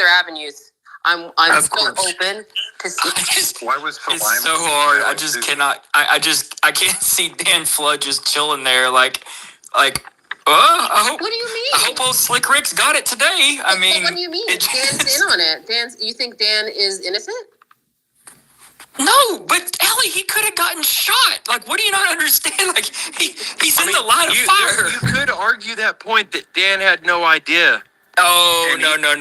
avenues. I'm still open to see.
Why was
it's so hard. I just cannot. I can't see Dan Flood just chilling there like. I hope.
What do you mean?
I hope old Slick Rick's got it today. I mean,
what do you mean? Dan's in on it. You think Dan is innocent?
No, but Ellie, he could have gotten shot. Like, what do you not understand? Like, he's in the line of fire.
You could argue that point that Dan had no idea.
Oh, no.
No,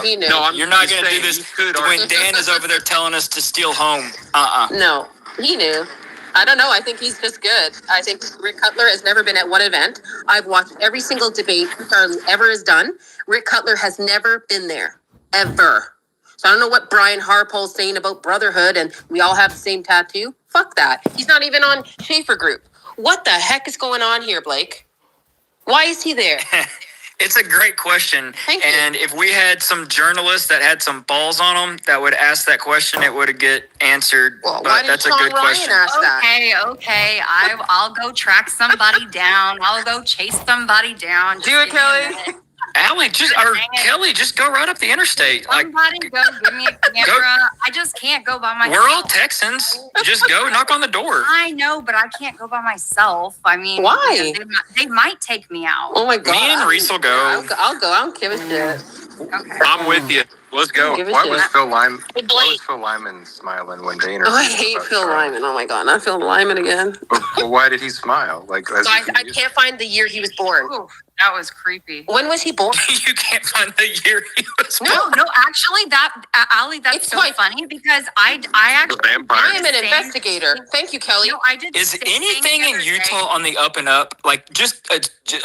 he knew.
No,
you're not going to do this when Dan is over there telling us to steal home.
No, he knew. I don't know. I think he's just good. I think Rick Cutler has never been at one event. I've watched every single debate Charlie ever has done. Rick Cutler has never been there. Ever. So I don't know what Brian Harpole's saying about brotherhood and we all have the same tattoo. Fuck that. He's not even on Schaefer Group. What the heck is going on here, Blake? Why is he there?
It's a great question. And if we had some journalists that had some balls on them that would ask that question, it would get answered.
Well,
but that's a good question.
Okay. I'll go track somebody down. I'll go chase somebody down.
Do it, Kelly.
Allie, Kelly, just go right up the interstate.
Somebody go give me a camera. I just can't go by myself.
We're all Texans. Just go knock on the door.
I know, but I can't go by myself. I mean,
why?
They might take me out.
Oh my God.
Me and Reese will go.
I'll go. I don't give a shit.
Okay.
I'm with you. Let's go.
Why was Phil Lyman smiling when they interviewed?
I hate Phil Lyman. Oh my God, not Phil Lyman again.
Well, why did he smile?
I can't find the year he was born.
Ooh, that was creepy.
When was he born?
You can't find the year he was born.
No, actually, Allie, that's
it's
so funny because I actually
I am an investigator. Thank you, Kelly.
No, I did.
Is anything in Utah on the up and up? Like, just a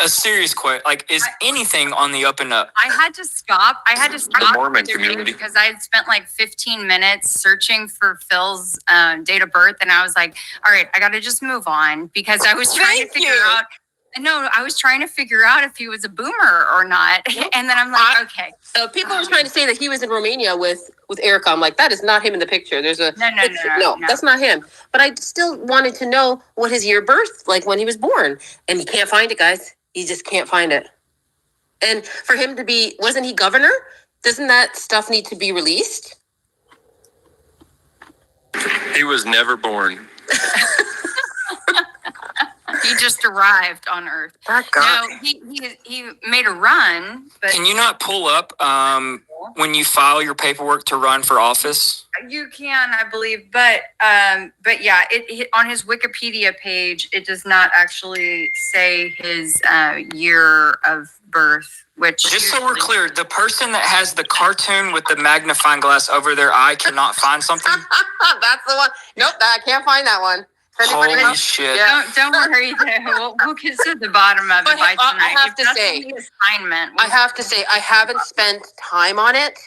serious question. Like, is anything on the up and up?
I had to stop.
The Mormon community.
Because I had spent like 15 minutes searching for Phil's date of birth, and I was like, "All right, I got to just move on," because I was trying to figure out No, I was trying to figure out if he was a boomer or not.
Nope.
And then I'm like, okay.
People were trying to say that he was in Romania with Erica. I'm like, that is not him in the picture. There's a
No,
that's not him. But I still wanted to know what his year of birth, like when he was born. And he can't find it, guys. He just can't find it. And for him to be, wasn't he governor? Doesn't that stuff need to be released?
He was never born.
He just arrived on Earth. No, he made a run, but
Can you not pull up when you file your paperwork to run for office?
you can, I believe, but yeah, it on his Wikipedia page, it does not actually say his year of birth. Which
Just so we're clear, the person that has the cartoon with the magnifying glass over their eye cannot find something?
That's the one. Nope, I can't find that one.
Holy shit.
Yeah.
Don't worry, we'll get to the bottom of
But
it by tonight.
I have to say,
assignment.
I have to say, I haven't spent time on it,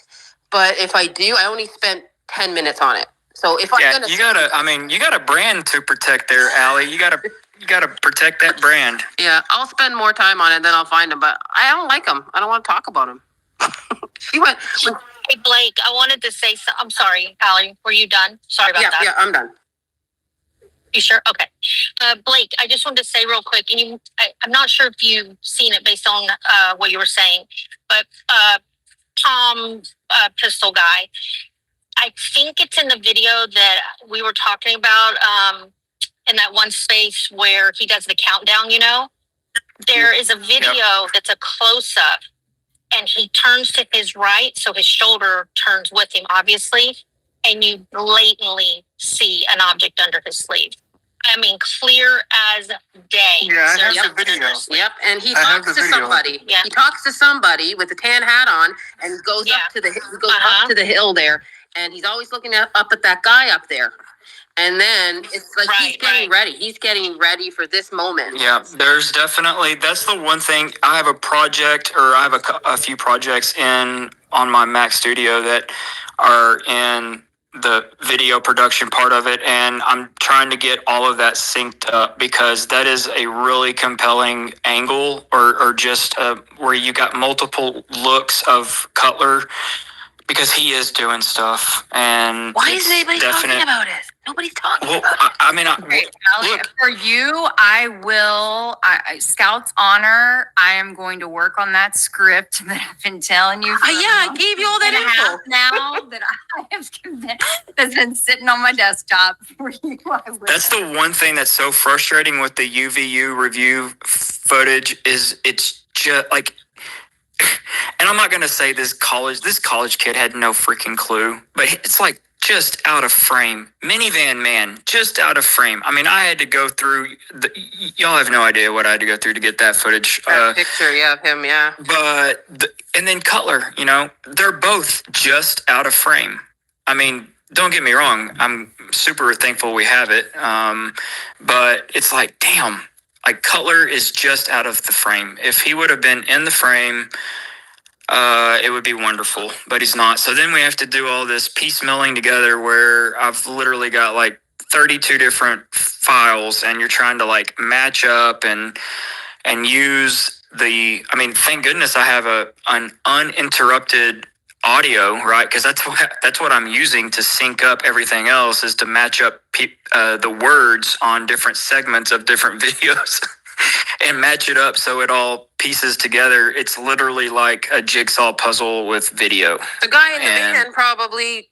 but if I do, I only spent 10 minutes on it. So if I'm gonna,
you got a brand to protect there, Allie. You gotta protect that brand.
yeah, I'll spend more time on it, then I'll find them. But I don't like them. I don't want to talk about them. She went.
Hey, Blake, I wanted to say something. I'm sorry, Allie. Were you done? Sorry about that.
Yeah, I'm done.
You sure? Okay. Blake, I just wanted to say real quick, and I'm not sure if you've seen it based on what you were saying, but Tom Pistol Guy, I think it's in the video that we were talking about in that one space where he does the countdown, there is a video that's a close-up, and he turns to his right, so his shoulder turns with him, obviously, and you blatantly see an object under his sleeve. I mean, clear as day.
Yeah, I have the video.
Yep, and he talks to somebody.
Yeah.
He talks to somebody with a tan hat on, and goes up to the up to the hill there, and he's always looking up at that guy up there. And then it's like he's getting ready. He's getting ready for this moment.
Yeah, there's definitely, that's the one thing. I have a project, or I have a few projects on my Mac Studio that are in the video production part of it, and I'm trying to get all of that synced up because that is a really compelling angle, or just where you got multiple looks of Cutler, because he is doing stuff. And
why isn't anybody talking about it? Nobody's talking about it.
I mean,
Look, for you, I will. Scout's honor. I am going to work on that script that I've been telling you. For
I gave you all that info
now that I have that's been sitting on my desktop for you.
That's the one thing that's so frustrating with the UVU review footage is it's just like. And I'm not going to say this college kid had no freaking clue, but it's like just out of frame. Minivan man, just out of frame. I mean, I had to go through, y'all have no idea what I had to go through to get that footage.
That picture, of him, yeah.
But, and then Cutler, they're both just out of frame. I mean, don't get me wrong, I'm super thankful we have it. But it's like, damn. Like, Cutler is just out of the frame. If he would have been in the frame, it would be wonderful, but he's not. So then we have to do all this piecemealing together where I've literally got like 32 different files, and you're trying to like match up and use thank goodness I have an uninterrupted audio, right? Because that's what I'm using to sync up everything else, is to match up the words on different segments of different videos and match it up so it all pieces together. It's literally like a jigsaw puzzle with video.
The guy in the van probably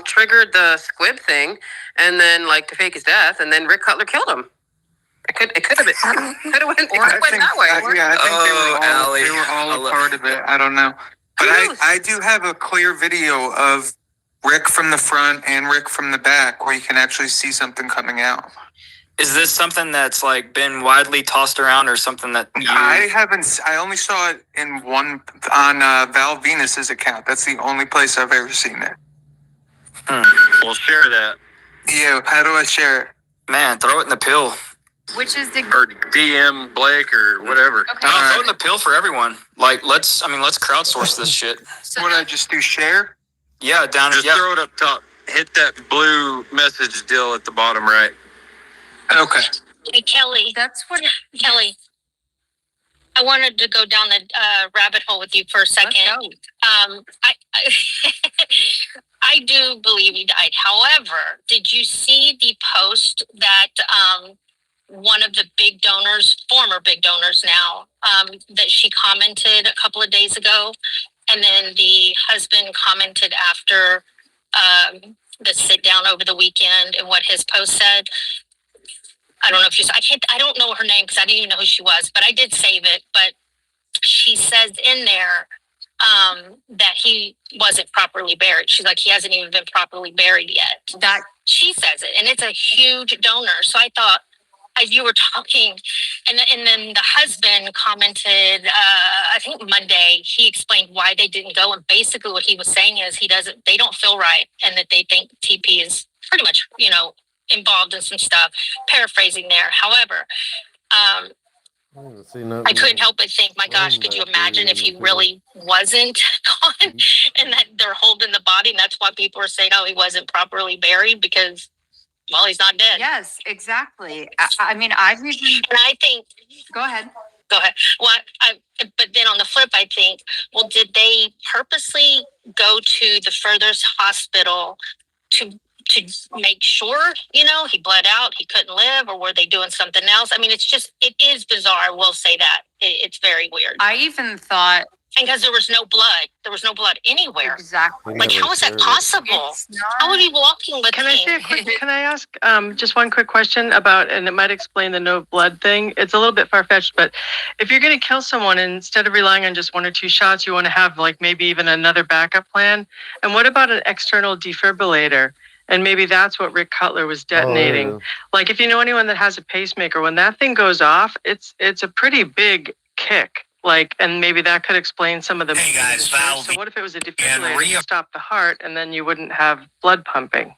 triggered the squib thing, and then to fake his death, and then Rick Cutler killed him. It could have went that way.
Yeah, I think they were all a part of it. I don't know. But I do have a clear video of Rick from the front and Rick from the back where you can actually see something coming out.
Is this something that's been widely tossed around, or something that
I haven't? I only saw it in one on Val Venus's account. That's the only place I've ever seen it.
We'll share that.
Yeah, how do I share it?
Man, throw it in the pill.
Which is the
or DM Blake or whatever.
Okay.
No, throw it in the pill for everyone. Let's crowdsource this shit.
So
what I just do? Share?
Yeah, down.
Just throw it up top. Hit that blue message deal at the bottom right.
Okay.
Hey, Kelly.
That's what.
Kelly, I wanted to go down the rabbit hole with you for a second. I do believe he died. However, did you see the post that one of the big donors, former big donors now, that she commented a couple of days ago, and then the husband commented after the sit down over the weekend and what his post said? I don't know if I don't know her name because I didn't even know who she was, but I did save it. But she says in there that he wasn't properly buried. She's like, he hasn't even been properly buried yet. That she says it, and it's a huge donor. So I thought, as you were talking, and then the husband commented, I think Monday, he explained why they didn't go, and basically what he was saying is they don't feel right, and that they think TP is pretty much, involved in some stuff. Paraphrasing there. However, I couldn't help but think, my gosh, could you imagine if he really wasn't gone and that they're holding the body, and that's why people are saying, oh, he wasn't properly buried because, well, he's not dead.
Yes, exactly. I mean, I've even...
And I think...
Go ahead.
Go ahead. Well, but then on the flip, I think, well, did they purposely go to the furthest hospital to make sure, he bled out, he couldn't live, or were they doing something else? I mean, it is bizarre. I will say that. It's very weird.
I even thought...
Because there was no blood anywhere.
Exactly.
Like, how is that possible? How would he be walking with
Can I ask just one quick question about, and it might explain the no blood thing. It's a little bit far-fetched, but if you're going to kill someone, instead of relying on just one or two shots, you want to have like maybe even another backup plan. And what about an external defibrillator? And maybe that's what Rick Cutler was detonating.
Oh, yeah.
Like, if you know anyone that has a pacemaker, when that thing goes off, it's a pretty big kick. Like, and maybe that could explain some of the... Hey guys, Val. So what if it was a defibrillator to stop the heart, and then you wouldn't have blood pumping?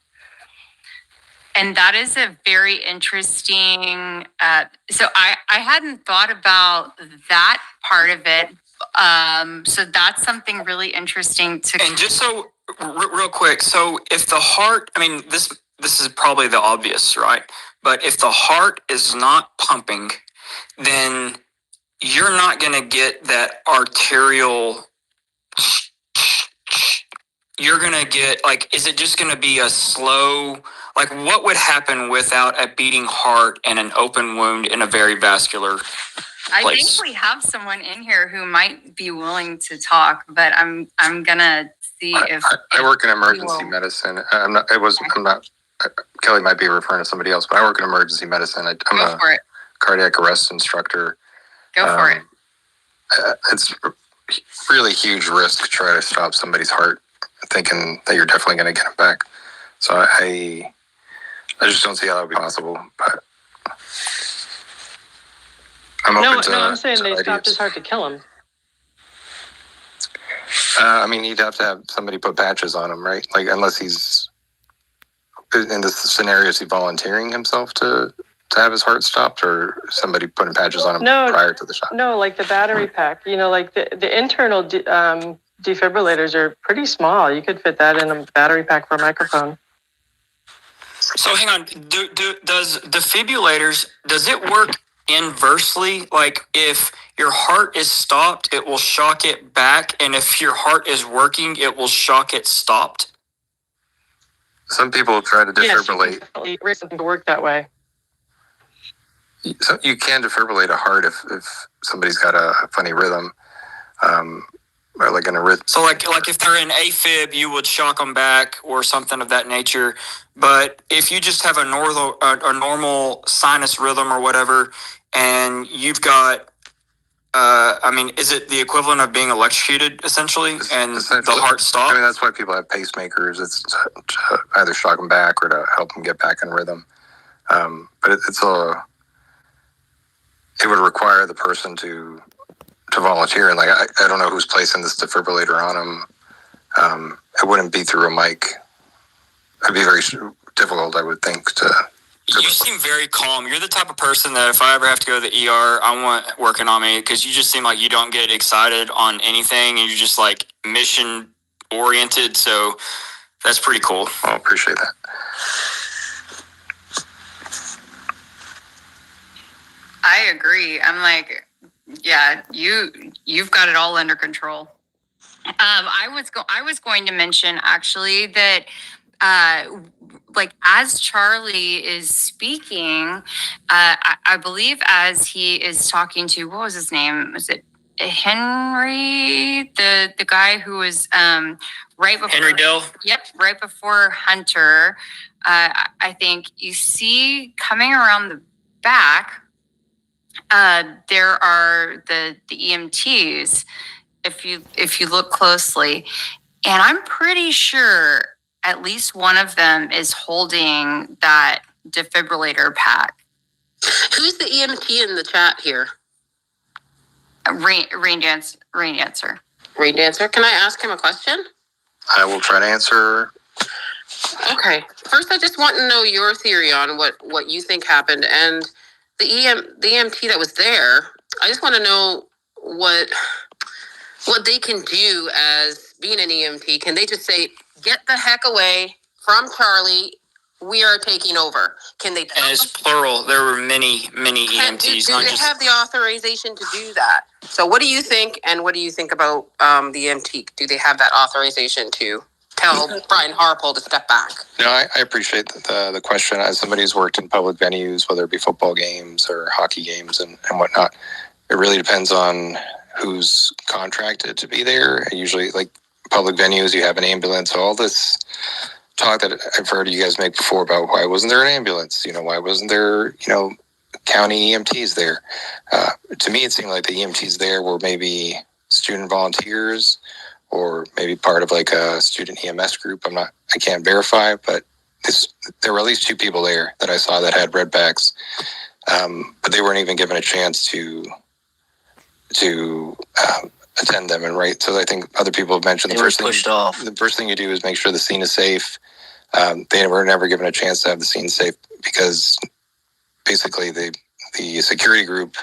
And that is a very interesting... so I hadn't thought about that part of it. So that's something really interesting to...
And just so, real quick, so if the heart... I mean, this is probably the obvious, right? But if the heart is not pumping, then... you're not going to get that arterial, you're going to get, like, is it just going to be a slow, like, what would happen without a beating heart and an open wound in a very vascular place?
I think we have someone in here who might be willing to talk, but I'm going to see if...
I work in emergency medicine. Kelly might be referring to somebody else, but I work in emergency medicine. I'm a cardiac arrest instructor.
Go for it.
It's really huge risk to try to stop somebody's heart, thinking that you're definitely going to get them back. So I just don't see how that would be possible. But I'm open to...
I'm saying they stopped his heart to kill him.
I mean, you'd have to have somebody put patches on him, right? Like, unless he's... in this scenario, is he volunteering himself to have his heart stopped, or somebody putting patches on him prior to the shot?
No, like the battery pack. Like the internal defibrillators are pretty small. You could fit that in a battery pack for a microphone.
So hang on, does defibrillators, does it work inversely? Like, if your heart is stopped, it will shock it back, and if your heart is working, it will shock it stopped?
Some people try to defibrillate.
Yes, it can work that way.
So you can defibrillate a heart if somebody's got a funny rhythm, or like an arrhythmia.
So like if they're in AFib, you would shock them back or something of that nature. But if you just have a normal sinus rhythm or whatever, and you've got, is it the equivalent of being electrocuted essentially, and the heart stops?
I mean, that's why people have pacemakers. It's to either shock them back or to help them get back in rhythm. But it would require the person to volunteer. And like, I don't know who's placing this defibrillator on them. It wouldn't be through a mic. It'd be very difficult, I would think, to...
You seem very calm. You're the type of person that if I ever have to go to the ER, I want working on me, because you just seem like you don't get excited on anything, and you're just like mission oriented. So that's pretty cool.
I appreciate that.
I agree. I'm like, Yeah, you've got it all under control. I was going to mention actually that like as Charlie is speaking, I believe as he is talking to, what was his name? Was it Henry, the guy who was right before
Henry Dill?
Yep, right before Hunter. I think you see coming around the back, there are the EMTs. If you look closely, and I'm pretty sure at least one of them is holding that defibrillator pack.
Who's the EMT in the chat here?
Rain dancer.
Rain dancer. Can I ask him a question?
I will try to answer.
Okay. First, I just want to know your theory on what you think happened, and the EMT that was there. I just want to know what they can do as being an EMT. Can they just say, "Get the heck away from Charlie. We are taking over"? Can they?
And it's plural. There were many EMTs.
Do they have the authorization to do that? So what do you think, and what do you think about the EMT? Do they have that authorization to tell Brian Harpole to step back?
No, I appreciate the question. As somebody who's worked in public venues, whether it be football games or hockey games and whatnot, it really depends on who's contracted to be there. Usually, like public venues, you have an ambulance. All this talk that I've heard you guys make before about why wasn't there an ambulance? Why wasn't there, county EMTs there? To me, it seemed like the EMTs there were maybe student volunteers or maybe part of like a student EMS group. I can't verify, but there were at least two people there that I saw that had red backs, but they weren't even given a chance to attend them. And right, so I think other people have mentioned the first thing you do is make sure the scene is safe. They were never given a chance to have the scene safe because basically the security group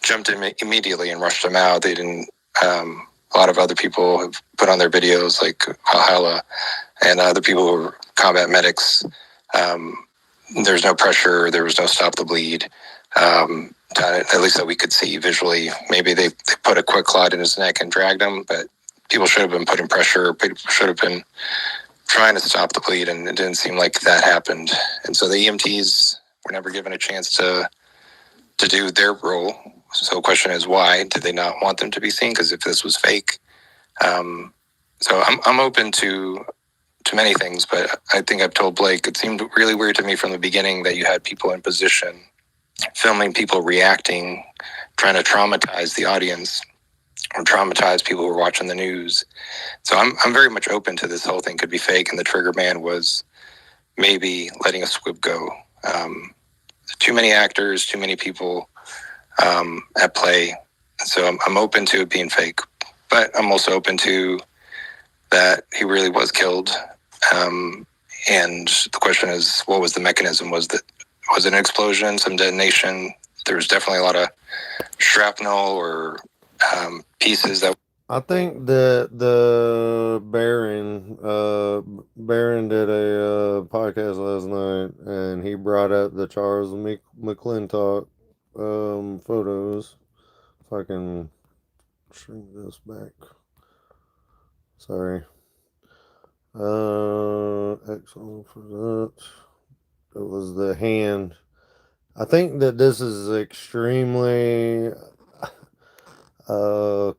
jumped in immediately and rushed them out. They didn't. A lot of other people have put on their videos, like Valhalla and other people who were combat medics. There's no pressure. There was no stop the bleed. At least that we could see visually. Maybe they put a quick clot in his neck and dragged him, but people should have been putting pressure. People should have been trying to stop the bleed, and it didn't seem like that happened. And so the EMTs were never given a chance to do their role. So the question is, why did they not want them to be seen? Because if this was fake, so I'm open to many things, but I think I've told Blake, it seemed really weird to me from the beginning that you had people in position filming people reacting, trying to traumatize the audience or traumatize people who were watching the news. So I'm very much open to this whole thing could be fake, and the trigger man was maybe letting a squib go. Too many actors, too many people at play. So I'm open to it being fake, but I'm also open to that he really was killed. And the question is, what was the mechanism? Was it an explosion, some detonation? There was definitely a lot of shrapnel or pieces that.
I think that the Baron did a podcast last night, and he brought up the Charles McClintock photos. If I can shrink this back. Sorry. Excellent for that. It was the hand. I think that this is extremely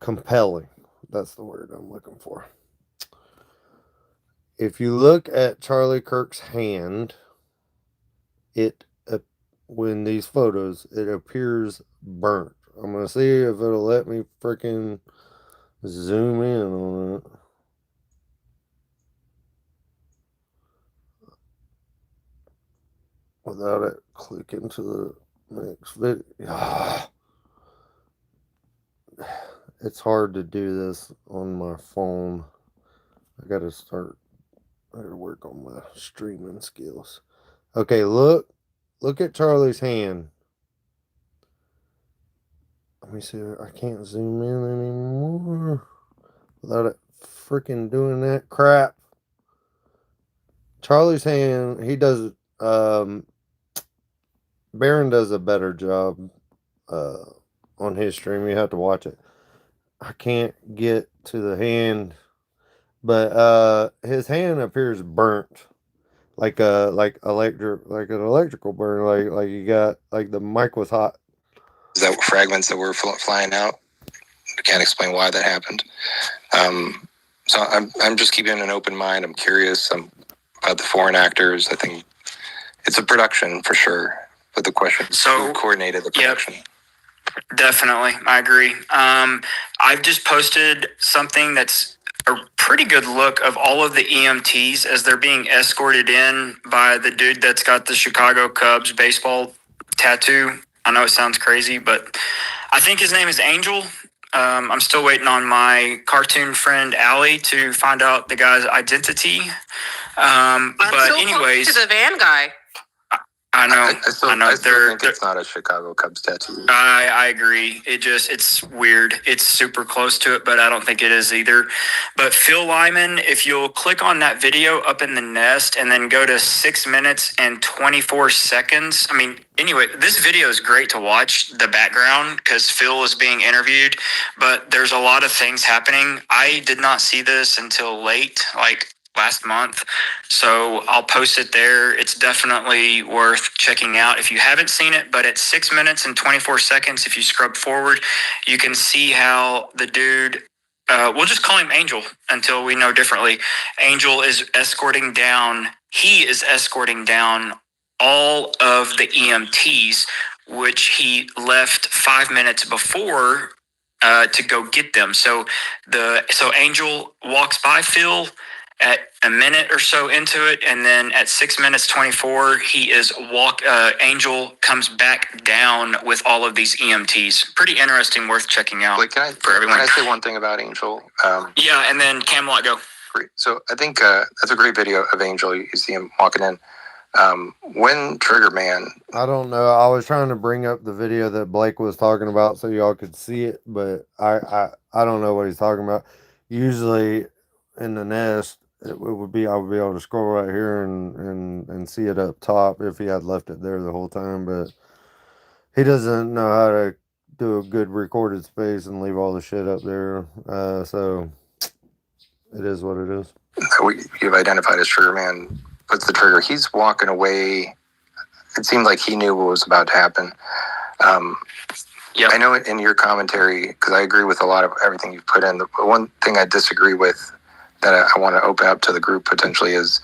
compelling. That's the word I'm looking for. If you look at Charlie Kirk's hand, when these photos, it appears burnt. I'm going to see if it'll let me freaking zoom in on it. Without it clicking to the next video. It's hard to do this on my phone. I gotta work on my streaming skills. Okay, look at Charlie's hand. Let me see. I can't zoom in anymore without it freaking doing that crap. Charlie's hand, he does. Baron does a better job on his stream. You have to watch it. I can't get to the hand, but his hand appears burnt, like an electrical burn, like you got like the mic was hot.
Is that fragments that were flying out? I can't explain why that happened. So I'm just keeping an open mind. I'm curious about the foreign actors. I think it's a production for sure. But the question is who coordinated the production?
Yep. Definitely, I agree. I've just posted something that's a pretty good look of all of the EMTs as they're being escorted in by the dude that's got the Chicago Cubs baseball tattoo. I know it sounds crazy, but I think his name is Angel. I'm still waiting on my cartoon friend Allie to find out the guy's identity.
I'm
but
so
anyways,
close to the van guy.
I know.
I still think it's not a Chicago Cubs tattoo.
I agree. It's weird. It's super close to it, but I don't think it is either. But Phil Lyman, if you'll click on that video up in the nest and then go to 6 minutes and 24 seconds. I mean, anyway, this video is great to watch the background because Phil is being interviewed, but there's a lot of things happening. I did not see this until late, like last month. So I'll post it there. It's definitely worth checking out if you haven't seen it, but at 6 minutes and 24 seconds, if you scrub forward, you can see how the dude, we'll just call him Angel until we know differently. Angel is escorting down all of the EMTs, which he left 5 minutes before to go get them. So Angel walks by Phil at a minute or so into it, and then at 6 minutes 24, Angel comes back down with all of these EMTs. Pretty interesting, worth checking out.
Wait,
for everyone?
Can I say one thing about Angel?
Yeah, and then Camelot, go.
Great. So I think that's a great video of Angel. You see him walking in. When Trigger Man,
I don't know. I was trying to bring up the video that Blake was talking about so y'all could see it, but I don't know what he's talking about. Usually in the nest, I would be able to scroll right here and see it up top if he had left it there the whole time, but he doesn't know how to do a good recorded space and leave all the shit up there. So it is what it is.
You've identified as Trigger Man, puts the trigger. He's walking away. It seemed like he knew what was about to happen.
Yep.
I know in your commentary, because I agree with a lot of everything you've put in, the one thing I disagree with that I want to open up to the group potentially is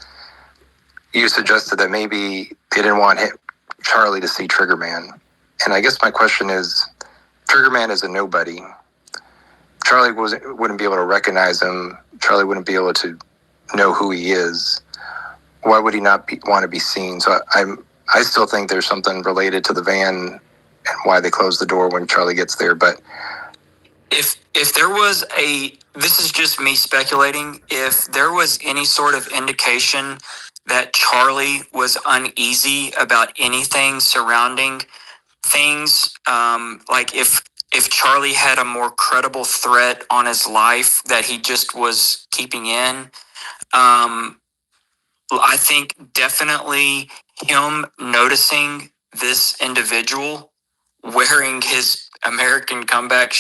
you suggested that maybe they didn't want Charlie to see Trigger Man. And I guess my question is, Trigger Man is a nobody. Charlie wouldn't be able to recognize him. Charlie wouldn't be able to know who he is. Why would he not want to be seen? So I still think there's something related to the van and why they close the door when Charlie gets there. But
if there was this is just me speculating, if there was any sort of indication that Charlie was uneasy about anything surrounding things, like if Charlie had a more credible threat on his life that he just was keeping in, I think definitely him noticing this individual wearing his American Comeback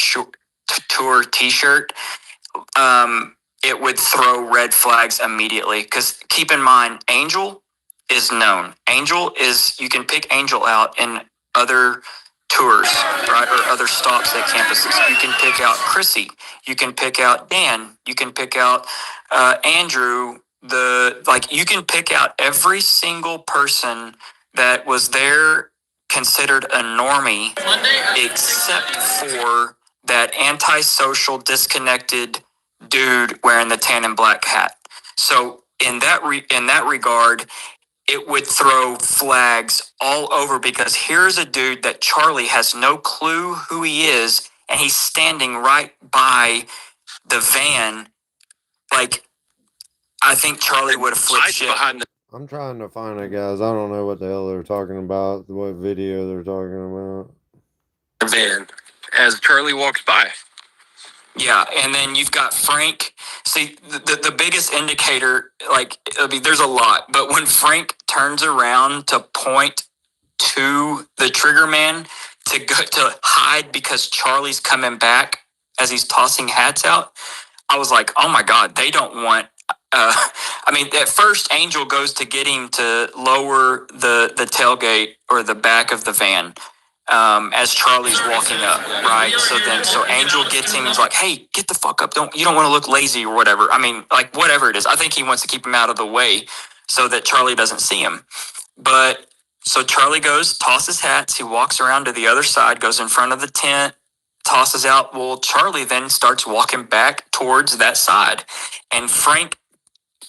Tour t-shirt, it would throw red flags immediately. Because keep in mind, Angel is known. You can pick Angel out in other tours, right, or other stops at campuses. You can pick out Chrissy. You can pick out Dan. You can pick out Andrew. You can pick out every single person that was there considered a normie, except for that antisocial, disconnected dude wearing the tan and black hat. So in that regard, it would throw flags all over, because here's a dude that Charlie has no clue who he is, and he's standing right by the van. Like, I think Charlie would have flipped shit.
I'm trying to find it, guys. I don't know what the hell they're talking about, what video they're talking about.
Van, as Charlie walks by.
Yeah, and then you've got Frank. See, the biggest indicator, there's a lot, but when Frank turns around to point to the Trigger Man, to go to hide because Charlie's coming back as he's tossing hats out. I was like, oh my God, they don't want. I mean, at first, Angel goes to get him to lower the tailgate or the back of the van as Charlie's walking up, right? So Angel gets him. He's like, hey, get the fuck up! You don't want to look lazy or whatever. I mean, like whatever it is. I think he wants to keep him out of the way so that Charlie doesn't see him. But so Charlie goes, tosses hats. He walks around to the other side, goes in front of the tent, tosses out. Well, Charlie then starts walking back towards that side. And Frank,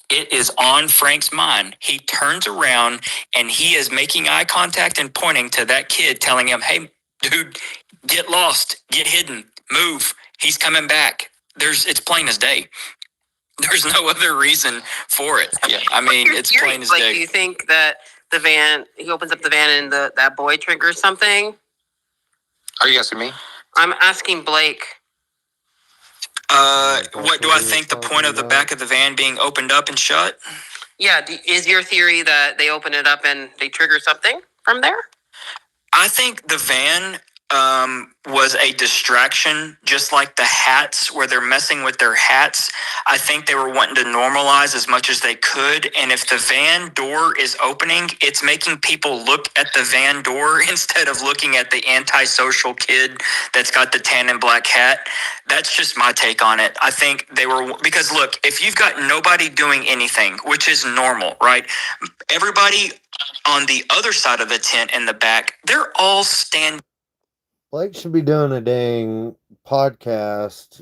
it is on Frank's mind. He turns around and he is making eye contact and pointing to that kid, telling him, hey, dude, get lost, get hidden, move. He's coming back. It's plain as day. There's no other reason for it. Yeah, I mean, it's plain as day.
Do you think that the van, he opens up the van and that boy triggers something?
Are you asking me?
I'm asking Blake.
What do I think the point of the back of the van being opened up and shut?
Yeah, is your theory that they open it up and they trigger something from there?
I think the van was a distraction, just like the hats, where they're messing with their hats. I think they were wanting to normalize as much as they could. And if the van door is opening, it's making people look at the van door instead of looking at the antisocial kid that's got the tan and black hat. That's just my take on it. I think they were, because look, if you've got nobody doing anything, which is normal, right? Everybody on the other side of the tent in the back, they're all standing.
Blake should be doing a dang podcast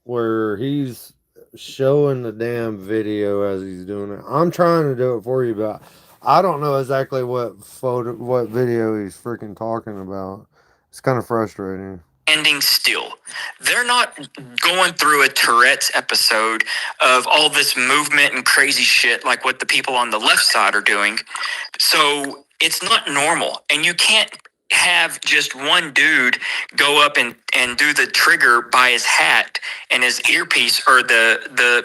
where he's showing the damn video as he's doing it. I'm trying to do it for you, but I don't know exactly what video he's freaking talking about. It's kind of frustrating.
Standing still. They're not going through a Tourette's episode of all this movement and crazy shit like what the people on the left side are doing. So it's not normal. And you can't have just one dude go up and do the trigger by his hat and his earpiece or to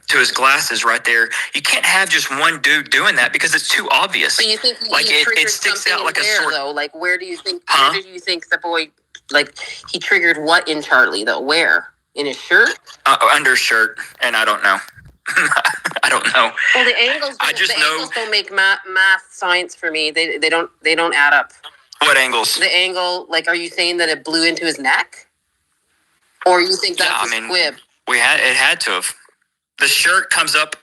his glasses right there. You can't have just one dude doing that because it's too obvious.
So you think
like it sticks out like
there,
a sword.
Though? Like where do you think the boy, like he triggered what in Charlie though? Where? In his shirt?
Undershirt, and I don't know. I don't know.
Well, the angles. Angles don't make math science for me. They don't add up.
What angles?
The angle. Like, are you saying that it blew into his neck, or you think that's a squib?
It had to have. The shirt comes up.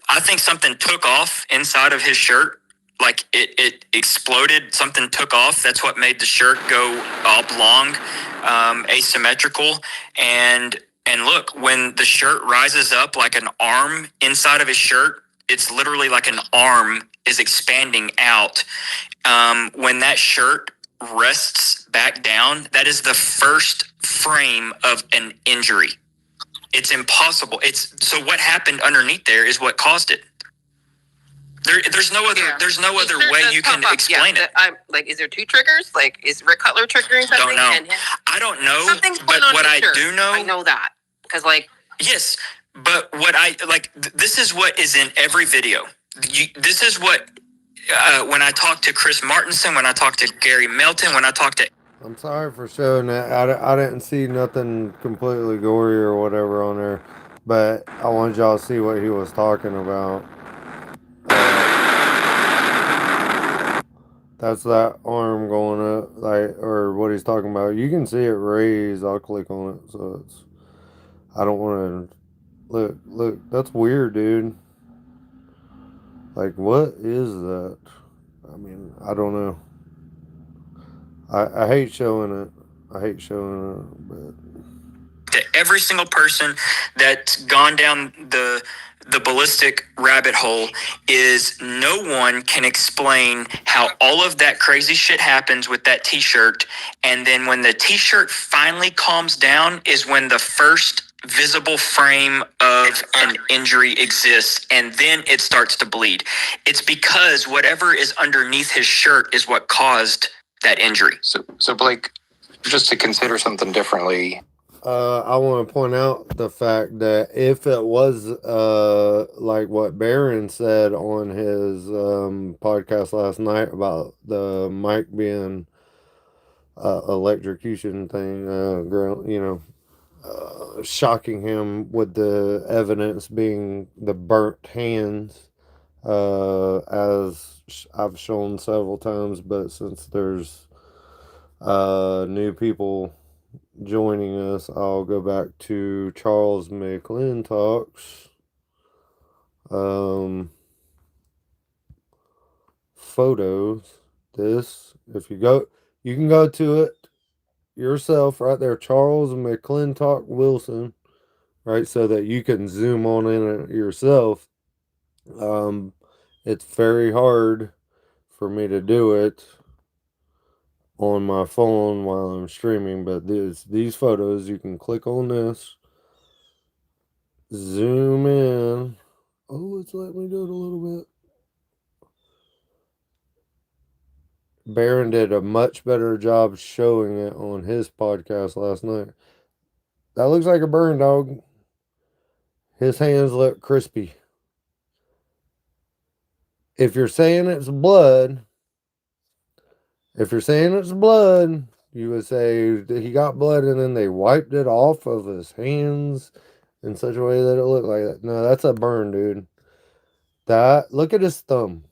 I think something took off inside of his shirt. Like it exploded. Something took off. That's what made the shirt go oblong, asymmetrical, And look, when the shirt rises up like an arm inside of his shirt, it's literally like an arm is expanding out. When that shirt rests back down, that is the first frame of an injury. It's impossible. So what happened underneath there is what caused it. There's no other way you can explain it.
Is there two triggers? Like, is Rick Cutler triggering something?
Don't know. I don't know.
Something's
but what I do know,
I know that because
yes, but what I like. This is what is in every video. This is what when I talk to Chris Martinson, when I talk to Gary Melton, when I talk to.
I'm sorry for showing that. I didn't see nothing completely gory or whatever on there, but I wanted y'all to see what he was talking about. That's that arm going up, or what he's talking about. You can see it raised. I'll click on it, so it's. I don't want to look. That's weird, dude. Like, what is that? I mean, I don't know. I hate showing it. But
to every single person that's gone down the ballistic rabbit hole is no one can explain how all of that crazy shit happens with that t-shirt, and then when the t-shirt finally calms down is when the first visible frame of an injury exists, and then it starts to bleed. It's because whatever is underneath his shirt is what caused that injury.
So Blake, just to consider something differently,
I want to point out the fact that if it was like what Barron said on his podcast last night about the mic being electrocution thing, shocking him with the evidence being the burnt hands, as I've shown several times, but since there's new people joining us, I'll go back to Charles McClintock's photos. This, if you go, you can go to it yourself right there, Charles McClintock Wilson, right, so that you can zoom on in it yourself. It's very hard for me to do it on my phone while I'm streaming, but these photos, you can click on this, zoom in. Oh, it's let me do it a little bit. Barron did a much better job showing it on his podcast last night. That looks like a burn, dog. His hands look crispy. If you're saying it's blood, you would say he got blood and then they wiped it off of his hands in such a way that it looked like that. No, that's a burn, dude. Look at his thumb.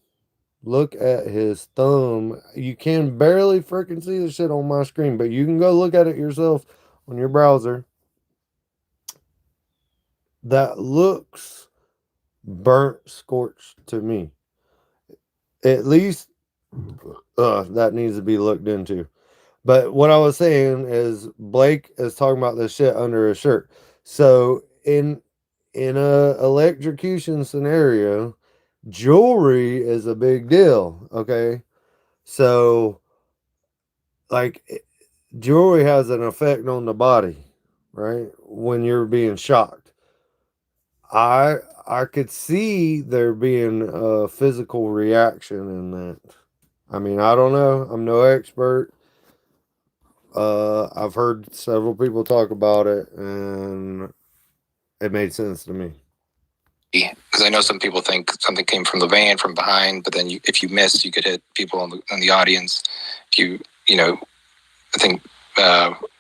Look at his thumb. You can barely freaking see the shit on my screen, but you can go look at it yourself on your browser. That looks burnt, scorched to me. At least that needs to be looked into. But what I was saying is Blake is talking about this shit under his shirt. So in a electrocution scenario, jewelry is a big deal, okay? So like jewelry has an effect on the body, right? When you're being shocked. I could see there being a physical reaction in that. I mean, I don't know. I'm no expert. I've heard several people talk about it, and it made sense to me.
Because I know some people think something came from the van from behind, but then if you miss, you could hit people in the audience. If I think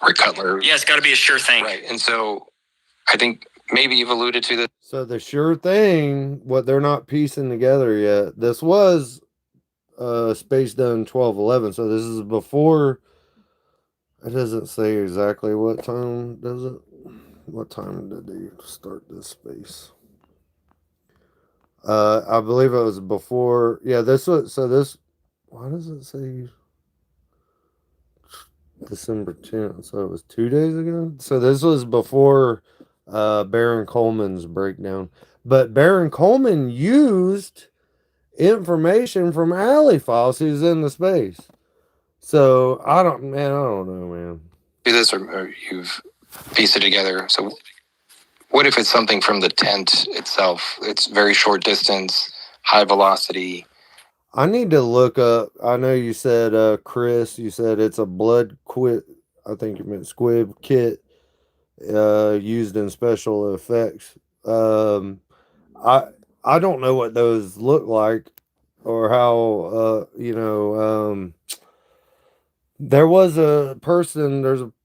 Rick Cutler.
Yeah, it's got to be a sure thing.
Right, and so I think maybe you've alluded to this.
So the sure thing, what they're not piecing together yet, this was Space Done 1211, so this is before. It doesn't say exactly what time, does it? What time did they start this space? I believe it was before. Yeah, this was, so this, why does it say December 10th? So it was 2 days ago? So this was before Baron Coleman's breakdown. But Baron Coleman used information from Alley Files who's in the space. So I don't know, man.
Do this or you've pieced it together. So what if it's something from the tent itself? It's very short distance, high velocity.
I need to look up. I know you said, Chris, you said it's a blood quit. I think you meant squib kit used in special effects. I don't know what those look like or how, there's a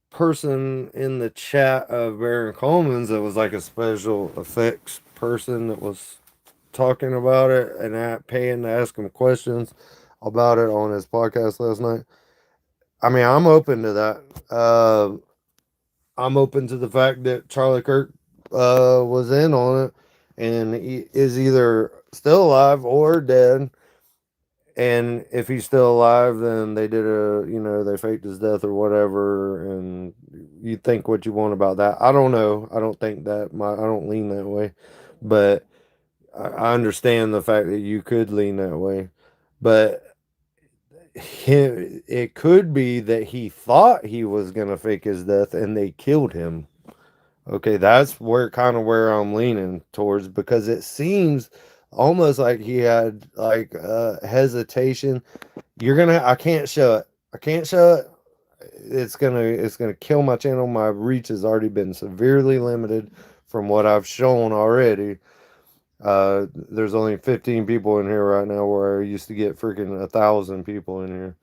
person in the chat of Baron Coleman's that was like a special effects person that was talking about it and paying to ask him questions about it on his podcast last night. I mean, I'm open to that. I'm open to the fact that Charlie Kirk was in on it and he is either still alive or dead. And if he's still alive, then they did they faked his death or whatever. And you think what you want about that. I don't know. I don't think that I don't lean that way, but I understand the fact that you could lean that way, but it could be that he thought he was going to fake his death and they killed him. Okay. That's where I'm leaning towards, because it seems almost like he had like hesitation. I can't show it. it's gonna kill my channel. My reach has already been severely limited from what I've shown already. There's only 15 people in here right now, where I used to get freaking 1,000 people in here.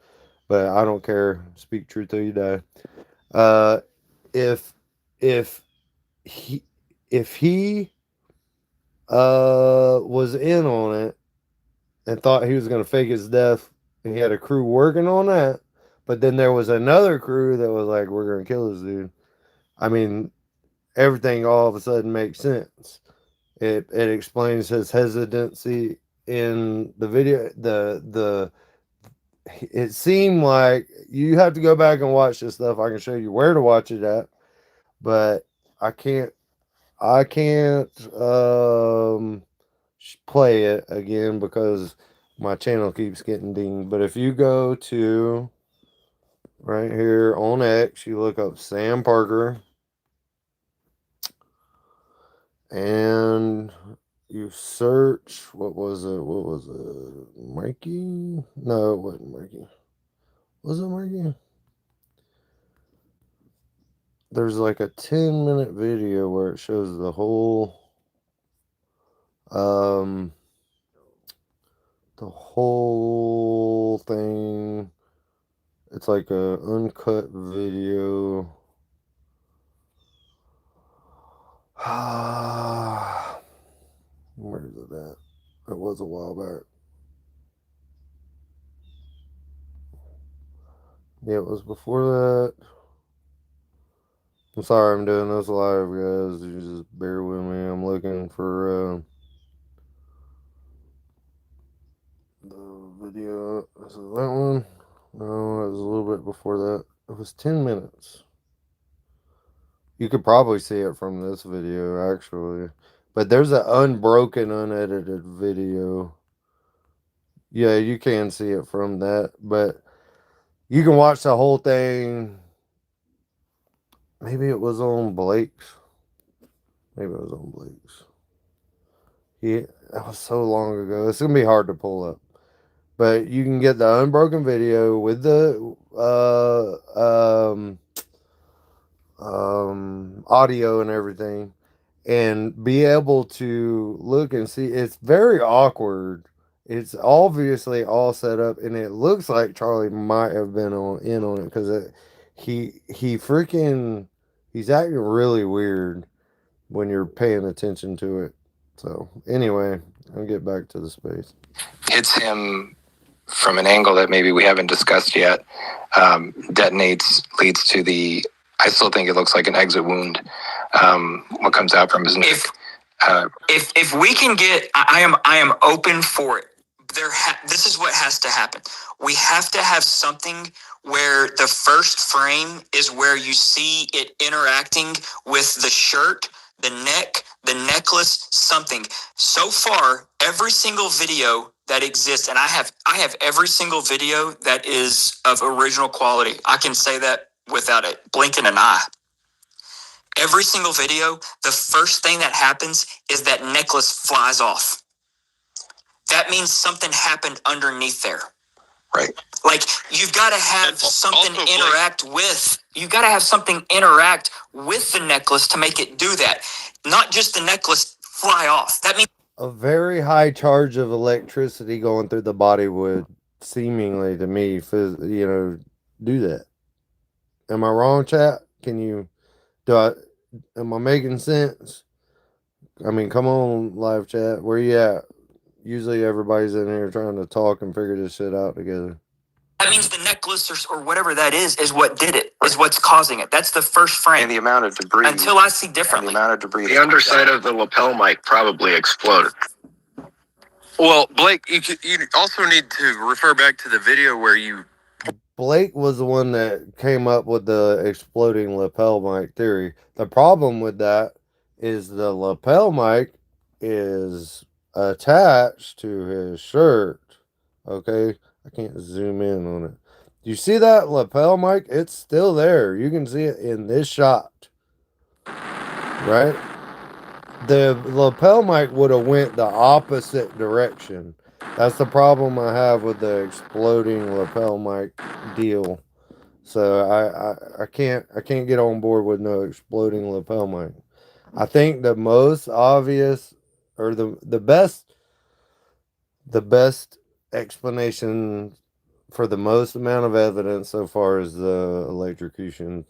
But I don't care. Speak truth till you die. If if he was in on it and thought he was gonna fake his death, and he had a crew working on that, but then there was another crew that was like, we're gonna kill this dude. I mean, everything all of a sudden makes sense. It explains his hesitancy in the video. It seemed like, you have to go back and watch this stuff. I can show you where to watch it at, but I can't play it again because my channel keeps getting dinged. But if you go to right here on X, you look up Sam Parker and you search, what was it, Mikey? No, it wasn't Mikey. Was it Mikey? There's like a 10-minute video where it shows the whole thing. It's like a uncut video. Where is it at? It was a while back. Yeah, it was before that. I'm sorry I'm doing this live, guys. You just bear with me. I'm looking for the video. Is it that one? No, it was a little bit before that. It was 10 minutes. You could probably see it from this video, actually. But there's an unbroken, unedited video. Yeah, you can see it from that. But you can watch the whole thing. Maybe it was on Blake's. Maybe it was on Blake's. Yeah, that was so long ago. It's going to be hard to pull up. But you can get the unbroken video with the audio and everything, and be able to look and see. It's very awkward. It's obviously all set up, and it looks like Charlie might have been in on it, because he's acting really weird when you're paying attention to it. So anyway, I'll get back to the space.
Hits him from an angle that maybe we haven't discussed yet. Detonates, leads to the, I still think it looks like an exit wound. What comes out from his neck.
If we can get, I am open for it. This is what has to happen. We have to have something where the first frame is where you see it interacting with the shirt, the neck, the necklace, something. So far, every single video that exists, and I have every single video that is of original quality. I can say that without it blinking an eye. Every single video, the first thing that happens is that necklace flies off. That means something happened underneath there.
Right.
Like, you've got to have something interact with. You've got to have something interact with the necklace to make it do that. Not just the necklace fly off. That means
a very high charge of electricity going through the body would seemingly, to me, do that. Am I wrong, chat? Am I making sense? I mean, come on, live chat. Where you at? Usually everybody's in here trying to talk and figure this shit out together.
that means the necklace or whatever that is what did it, is what's causing it. That's the first frame.
And the amount of debris.
Until I see differently.
The amount of debris.
The underside of the lapel mic probably exploded.
Well, Blake, you also need to refer back to the video where you.
Blake was the one that came up with the exploding lapel mic theory. The problem with that is the lapel mic is attached to his shirt. Okay, I can't zoom in on it. You see that lapel mic? It's still there. You can see it in this shot. Right? The lapel mic would have went the opposite direction. That's the problem I have with the exploding lapel mic deal. So I can't get on board with no exploding lapel mic. I think the most obvious or the best explanation for the most amount of evidence so far is the electrocution.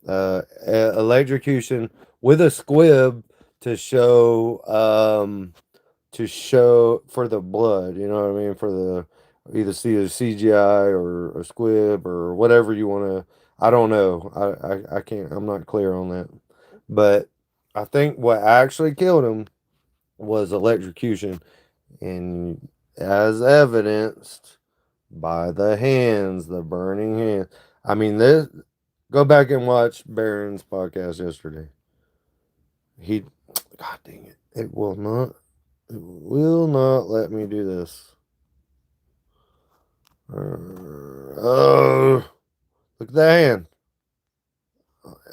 Electrocution with a squib to show for the blood, you know what I mean? For the either see a CGI or a squib or whatever you want to. I don't know. I can't. I'm not clear on that. But I think what actually killed him was electrocution, and as evidenced by the hands, the burning hands. I mean, this. Go back and watch Barron's podcast yesterday. God dang it! It will not let me do this. Oh, look at the hand.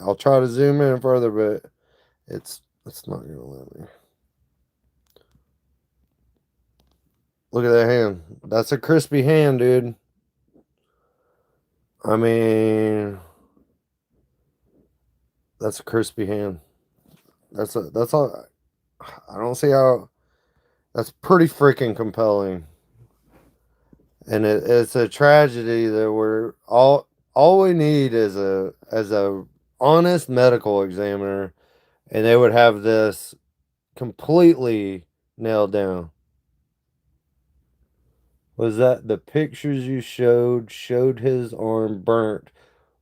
I'll try to zoom in further, but it's not gonna let me. Look at that hand. That's a crispy hand, dude. I mean, that's a crispy hand. That's all. I don't see how. That's pretty freaking compelling. And it's a tragedy that we're all we need is a honest medical examiner, and they would have this completely nailed down. Was that the pictures you showed his arm burnt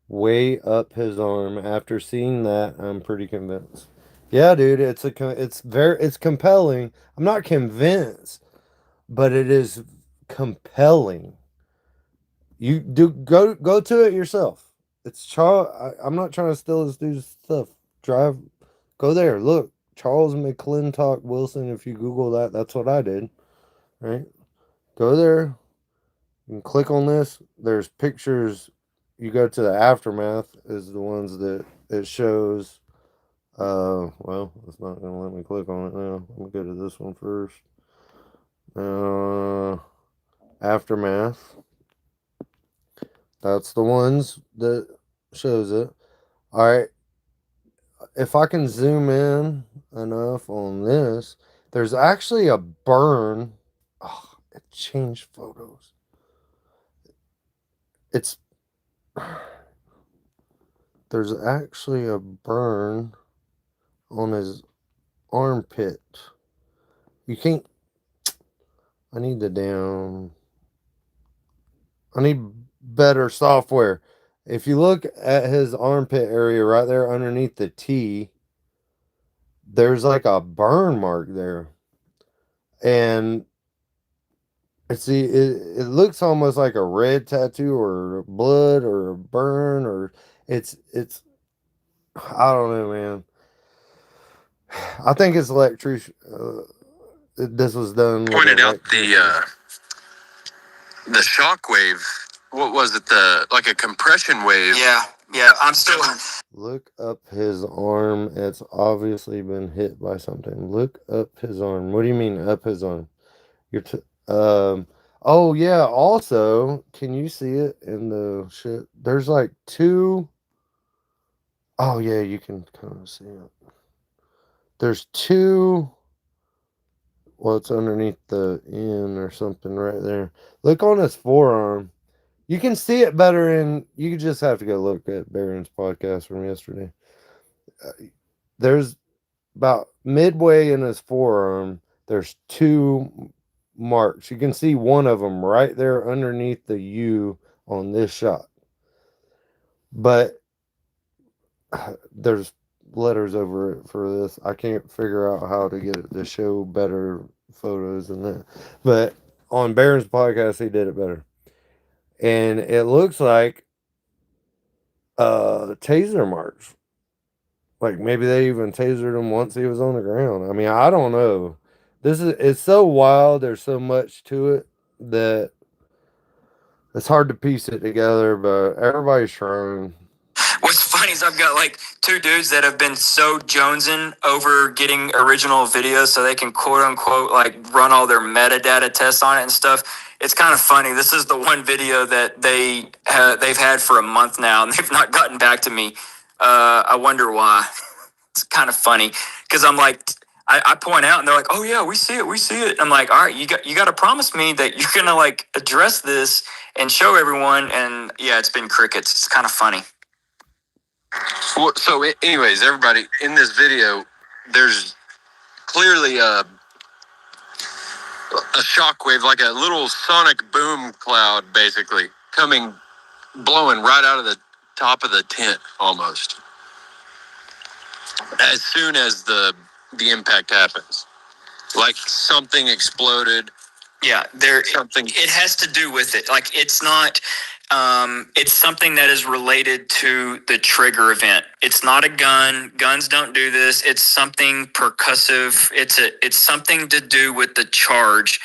way up his arm? After seeing that, I'm pretty convinced. Yeah, dude, it's compelling. I'm not convinced, but it is compelling. You do go to it yourself. It's Charles. I'm not trying to steal this dude's stuff. Go there. Look, Charles McClintock Wilson. If you Google that, that's what I did. Right. Go there. You can click on this. There's pictures. You go to the aftermath. Is the ones that it shows. Well, it's not gonna let me click on it now. Let me go to this one first. Aftermath. That's the ones that shows it. All right. If I can zoom in enough on this, there's actually a burn. Oh, it changed photos. There's actually a burn on his armpit. You can't. I need better software. If you look at his armpit area right there underneath the T, there's like a burn mark there. And it looks almost like a red tattoo or blood or a burn or it's I don't know, man. I think it's electrician. This was done.
Pointed out the shock wave. What was it? Like a compression wave.
Yeah. I'm still.
Look up his arm. It's obviously been hit by something. Look up his arm. What do you mean up his arm? Oh yeah. Also, can you see it in the shit? There's like two. Oh yeah, you can kind of see it. There's two. Well, it's underneath the N or something right there. Look on his forearm. You can see it better you just have to go look at Barron's podcast from yesterday. There's about midway in his forearm, there's two marks. You can see one of them right there underneath the U on this shot. But there's letters over it for this. I can't figure out how to get it to show better photos than that. But on Barron's podcast, he did it better. And it looks like taser marks. Like maybe they even tasered him once he was on the ground. I mean, I don't know. It's so wild. There's so much to it that it's hard to piece it together, but everybody's trying.
What's funny funny is I've got like two dudes that have been so jonesing over getting original videos so they can quote unquote like run all their metadata tests on it and stuff. It's kind of funny. This is the one video that they've had for a month now, and they've not gotten back to me. I wonder why. It's kind of funny because I'm like, I point out and they're like, "Oh yeah, we see it." I'm like, "All right, you got to promise me that you're gonna like address this and show everyone." And yeah, it's been crickets. It's kind of funny.
Well, so, anyways, everybody, in this video, there's clearly a shockwave, like a little sonic boom cloud, basically, blowing right out of the top of the tent, almost, as soon as the impact happens. Like something exploded.
Yeah, it has to do with it. Like it's not. It's something that is related to the trigger event. It's not a gun. Guns don't do this. It's something percussive. It's something to do with the charge,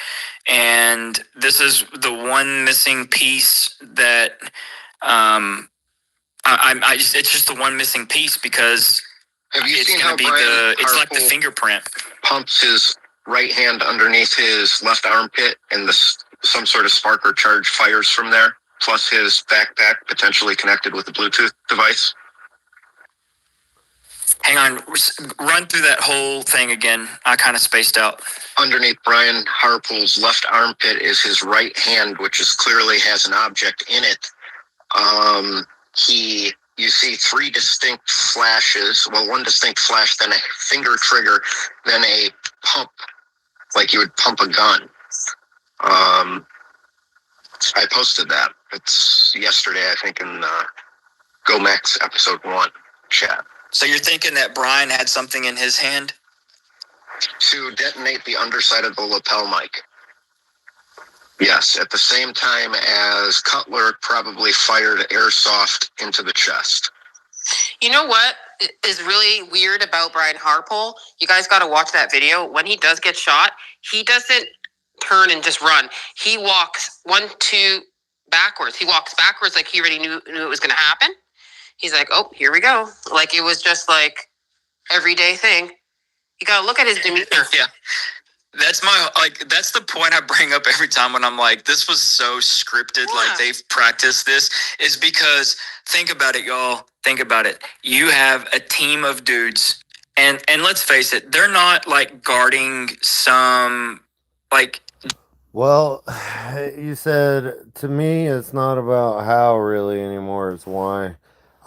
and this is the one missing piece that it's just the one missing piece because
have you
it's
seen
going
how
to be
Brian
it's like the fingerprint.
Pumps his right hand underneath his left armpit, and some sort of spark or charge fires from there, plus his backpack potentially connected with a Bluetooth device.
Hang on, run through that whole thing again. I kind of spaced out.
Underneath Brian Harpool's left armpit is his right hand, which clearly has an object in it. You see three distinct flashes. Well, one distinct flash, then a finger trigger, then a pump, like you would pump a gun. I posted that. It's yesterday, I think, in GoMax episode 1 chat.
So you're thinking that Brian had something in his hand?
To detonate the underside of the lapel mic. Yes, at the same time as Cutler probably fired airsoft into the chest.
You know what is really weird about Brian Harpool? You guys got to watch that video. When he does get shot, he doesn't turn and just run. He walks 1, 2 backwards. He walks backwards like he already knew it was going to happen. He's like, oh, here we go. Like it was just like everyday thing. You got to look at his demeanor.
Yeah. That's the point I bring up every time when I'm like, this was so scripted, like they've practiced this, is because think about it, y'all. Think about it. You have a team of dudes, and let's face it, they're not like guarding some like.
Well, you said to me, it's not about how really anymore. It's why.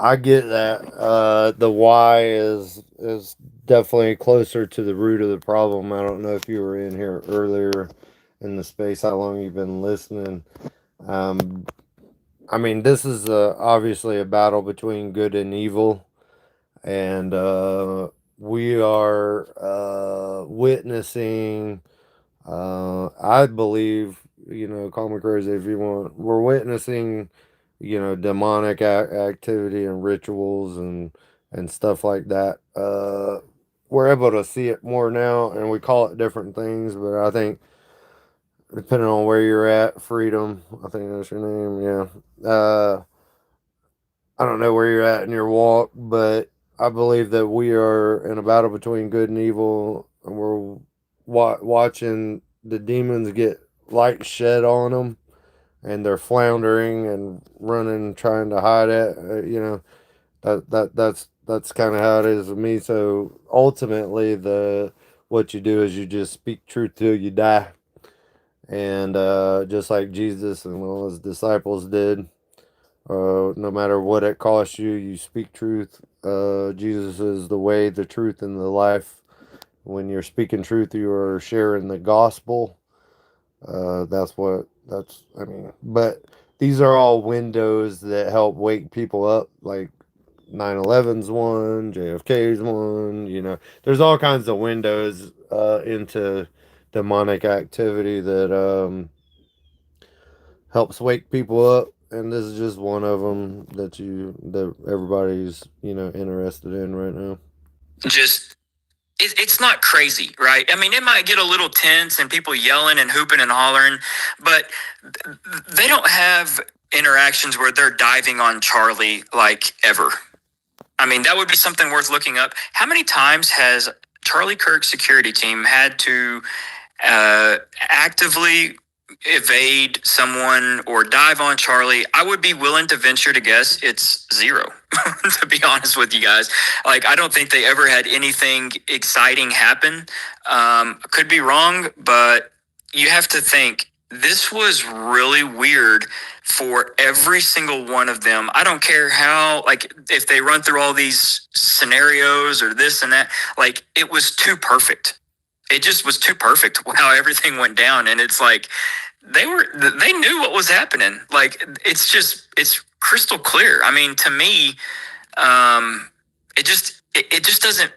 I get that. The why is definitely closer to the root of the problem. I don't know if you were in here earlier in the space, how long you've been listening. I mean, this is obviously a battle between good and evil, and we are witnessing, I believe, call me crazy if you want, we're witnessing, demonic activity and rituals and stuff like that. We're able to see it more now, and we call it different things, but I think depending on where you're at, Freedom, I think that's your name, yeah. I don't know where you're at in your walk, but I believe that we are in a battle between good and evil, and we're watching the demons get light shed on them, and they're floundering and running, trying to hide it. That's kind of how it is with me. So ultimately, what you do is you just speak truth till you die, and just like Jesus and all his disciples did. No matter what it costs you, you speak truth. Jesus is the way, the truth, and the life. When you're speaking truth, you are sharing the gospel. But these are all windows that help wake people up, like 9/11's one, JFK's one, there's all kinds of windows into demonic activity that helps wake people up, and this is just one of them that everybody's interested in right now.
Just it's not crazy, right? I mean, it might get a little tense and people yelling and hooping and hollering, but they don't have interactions where they're diving on Charlie like ever. mean, that would be something worth looking up. How many times has Charlie Kirk's security team had to actively evade someone or dive on Charlie? I would be willing to venture to guess it's zero, to be honest with you guys. Like, I don't think they ever had anything exciting happen. Could be wrong, but you have to think this was really weird for every single one of them. I don't care how, like, if they run through all these scenarios or this and that, like, it was too perfect. It just was too perfect how everything went down. And it's like, they knew what was happening. Like, it's crystal clear. I mean, to me, it just doesn't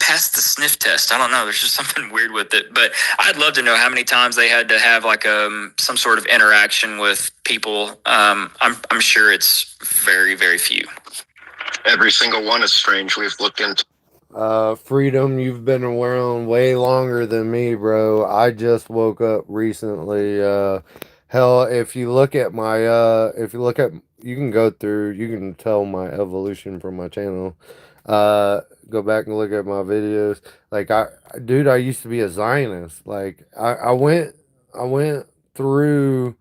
pass the sniff test. I don't know. There's just something weird with it. But I'd love to know how many times they had to have like some sort of interaction with people. I'm sure it's very, very few.
Every single one is strange. We've looked into.
Freedom, you've been around way longer than me, bro. I just woke up recently. Hell, if you look at you can go through, you can tell my evolution from my channel. Go back and look at my videos. Like, I used to be a Zionist. Like, I went through,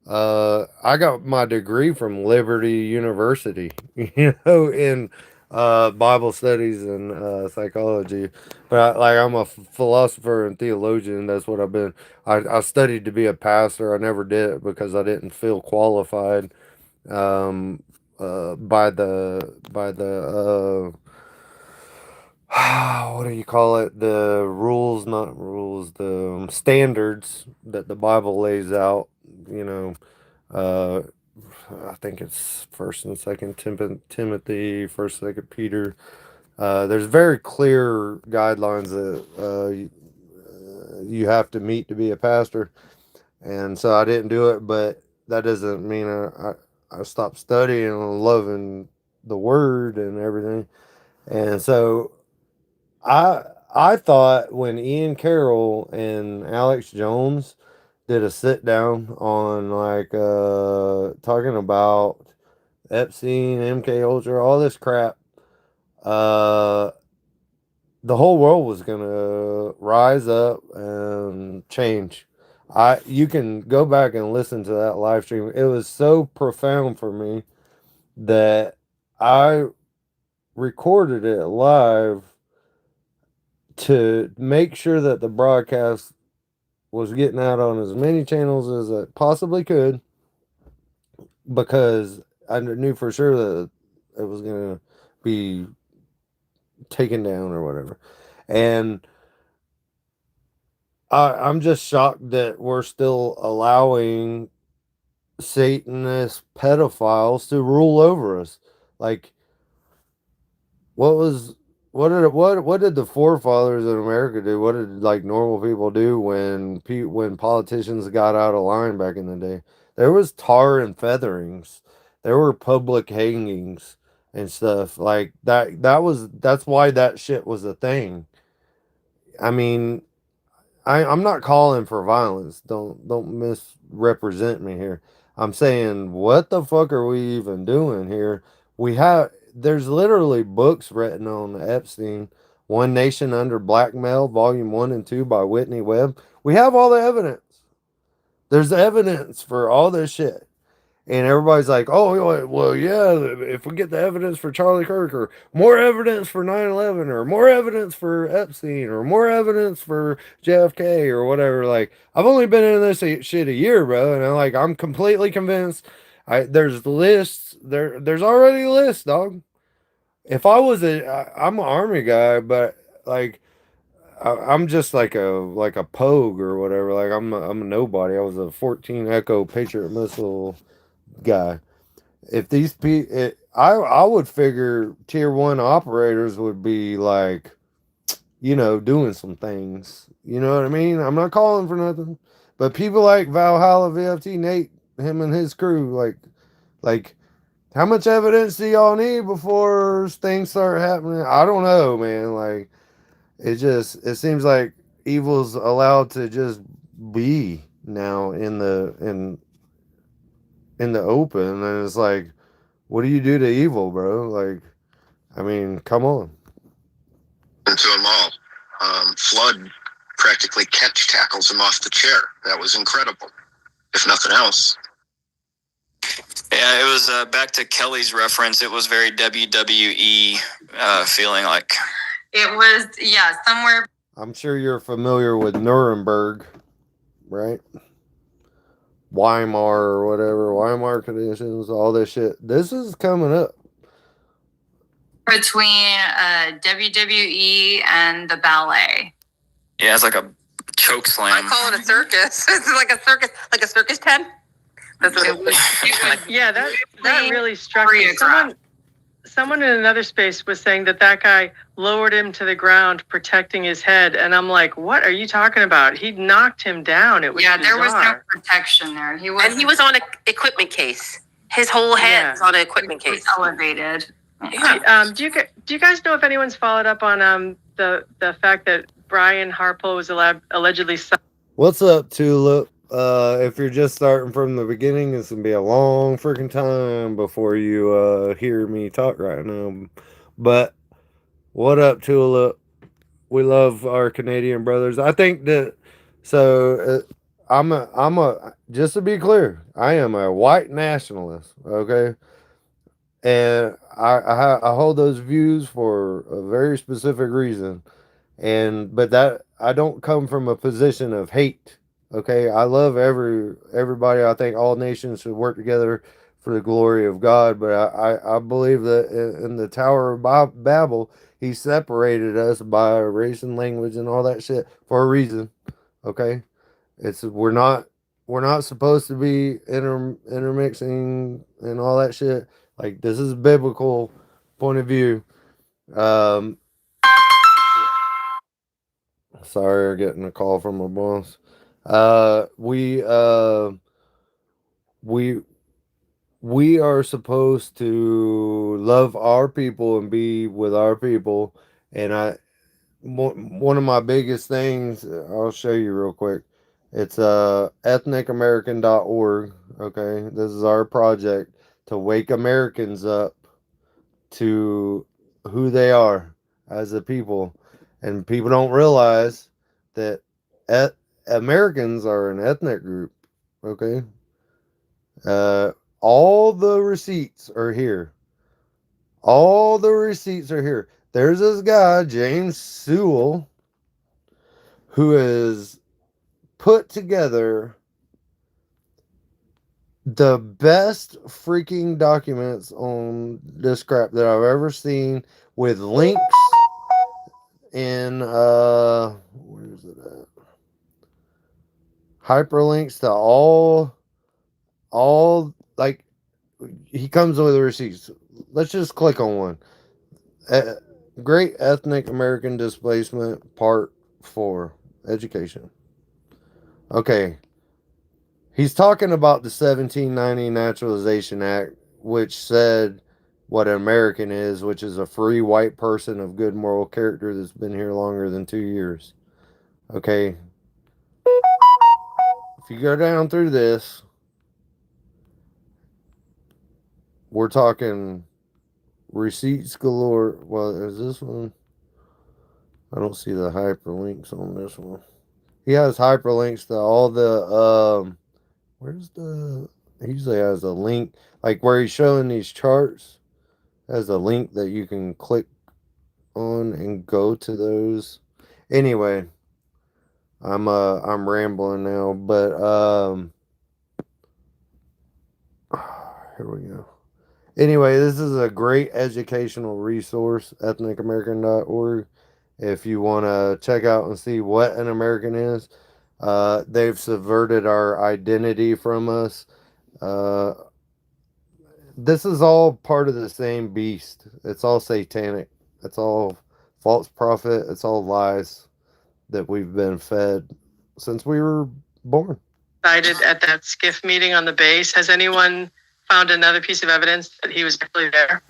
I got my degree from Liberty University, in Bible studies and psychology. But I'm a philosopher and theologian. That's what I've been. I studied to be a pastor. I never did it because I didn't feel qualified by the what do you call it? The rules, not rules, the standards that the Bible lays out. Uh, I think it's First and Second Timothy, First, Second Peter. There's very clear guidelines that you have to meet to be a pastor, and so I didn't do it. But that doesn't mean I stopped studying and loving the Word and everything. And so I thought when Ian Carroll and Alex Jones did a sit down on talking about Epstein, MK Ultra, all this crap, the whole world was gonna rise up and change. You can go back and listen to that live stream. It was so profound for me that I recorded it live to make sure that the broadcast was getting out on as many channels as it possibly could, because I knew for sure that it was going to be taken down or whatever. And I'm just shocked that we're still allowing Satanist pedophiles to rule over us. Like, what did the forefathers in America do? What did normal people do when politicians got out of line back in the day? There was tar and featherings. There were public hangings and stuff like that. That's why that shit was a thing. I mean, I'm not calling for violence. Don't misrepresent me here. I'm saying, what the fuck are we even doing here? There's literally books written on Epstein, One Nation Under Blackmail, Volume 1 and 2 by Whitney Webb. We have all the evidence. There's evidence for all this shit. And everybody's like, oh, well, yeah, if we get the evidence for Charlie Kirk, or more evidence for 9/11, or more evidence for Epstein, or more evidence for JFK, or whatever. Like, I've only been in this shit a year, bro, and I'm completely convinced. There's lists. There's already lists, dog. If I was I'm an army guy, but I'm just like a pogue or whatever. Like, I'm a nobody. I was a 14 Echo Patriot missile guy. If these people, I would figure tier 1 operators would be doing some things. You know what I mean? I'm not calling for nothing, but people like Valhalla VFT Nate, him and his crew, like how much evidence do y'all need before things start happening? I don't know, man. It seems like evil's allowed to just be now in the open, and it's like, what do you do to evil, bro? Like, I mean, come on.
Into them all. Flood practically catch tackles him off the chair. That was incredible, if nothing else.
Yeah, it was back to Kelly's reference. It was very WWE feeling like.
It was, yeah, somewhere.
I'm sure you're familiar with Nuremberg, right? Weimar or whatever, Weimar conditions, all this shit. This is coming up.
Between WWE and the ballet.
Yeah, it's like a choke slam.
I call it a circus. It's like a circus tent. That's what it was.
Yeah, that really struck me. Someone in another space was saying that guy lowered him to the ground, protecting his head, and I'm like, "What are you talking about? He knocked him down." It was bizarre.
There was no protection there. He
was on an equipment case. His whole head was on an equipment case.
Elevated.
Yeah. Do you guys know if anyone's followed up on the fact that Brian Harpo was allegedly?
What's up, Tulip? If you're just starting from the beginning, it's gonna be a long freaking time before you hear me talk right now. But what up, Tulip? We love our Canadian brothers. I think that I'm a just to be clear, I am a white nationalist. Okay, and I hold those views for a very specific reason, but that I don't come from a position of hate. Okay, I love everybody. I think all nations should work together for the glory of God. But I believe that in the Tower of Babel, He separated us by race and language and all that shit for a reason. Okay, we're not supposed to be intermixing and all that shit. Like, this is a biblical point of view. Sorry, I'm getting a call from my boss. We are supposed to love our people and be with our people. And one of my biggest things, I'll show you real quick. It's ethnicamerican.org. Okay, this is our project to wake Americans up to who they are as a people. And people don't realize that Americans are an ethnic group. Okay. All the receipts are here. All the receipts are here. There's this guy, James Sewell, who has put together the best freaking documents on this crap that I've ever seen, with links in where is it at? Hyperlinks to all like, he comes with receipts. Let's just click on one. Great Ethnic American Displacement Part 4 Education. Okay. He's talking about the 1790 Naturalization Act, which said what an American is, which is a free white person of good moral character that's been here longer than 2 years. Okay. If you go down through this, we're talking receipts galore. Well, is this one? I don't see the hyperlinks on this one. He has hyperlinks to all the he usually has a link, like where he's showing these charts, has a link that you can click on and go to those. Anyway, I'm rambling now, but here we go. Anyway, this is a great educational resource, ethnicamerican.org. If you want to check out and see what an American is. They've subverted our identity from us. This is all part of the same beast. It's all satanic. It's all false prophet. It's all lies that we've been fed since we were born.
Cited at that SCIF meeting on the base. Has anyone found another piece of evidence that he was actually there?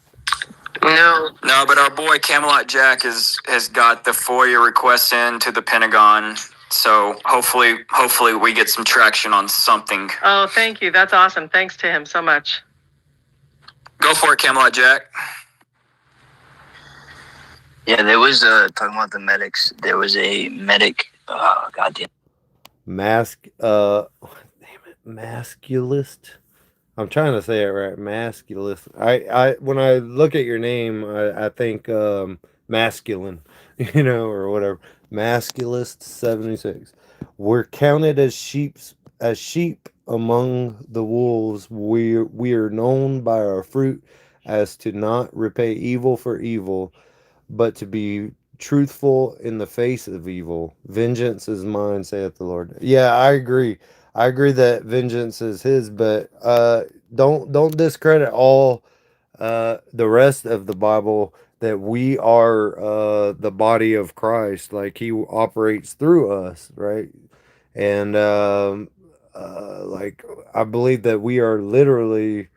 No,
but our boy Camelot Jack has got the FOIA request in to the Pentagon. So hopefully we get some traction on something.
Oh, thank you. That's awesome. Thanks to him so much.
Go for it, Camelot Jack.
Yeah, there was talking about the medics. There was a medic. Goddamn.
Masculist. I'm trying to say it right. Masculist. I when I look at your name, I think masculine, or whatever. Masculist 76. We're counted as sheep among the wolves. We are known by our fruit as to not repay evil for evil, but to be truthful in the face of evil. Vengeance is mine, saith the Lord. Yeah, I agree. I agree that vengeance is his, but don't discredit all the rest of the Bible, that we are the body of Christ, like he operates through us, right? And like I believe that we are literally,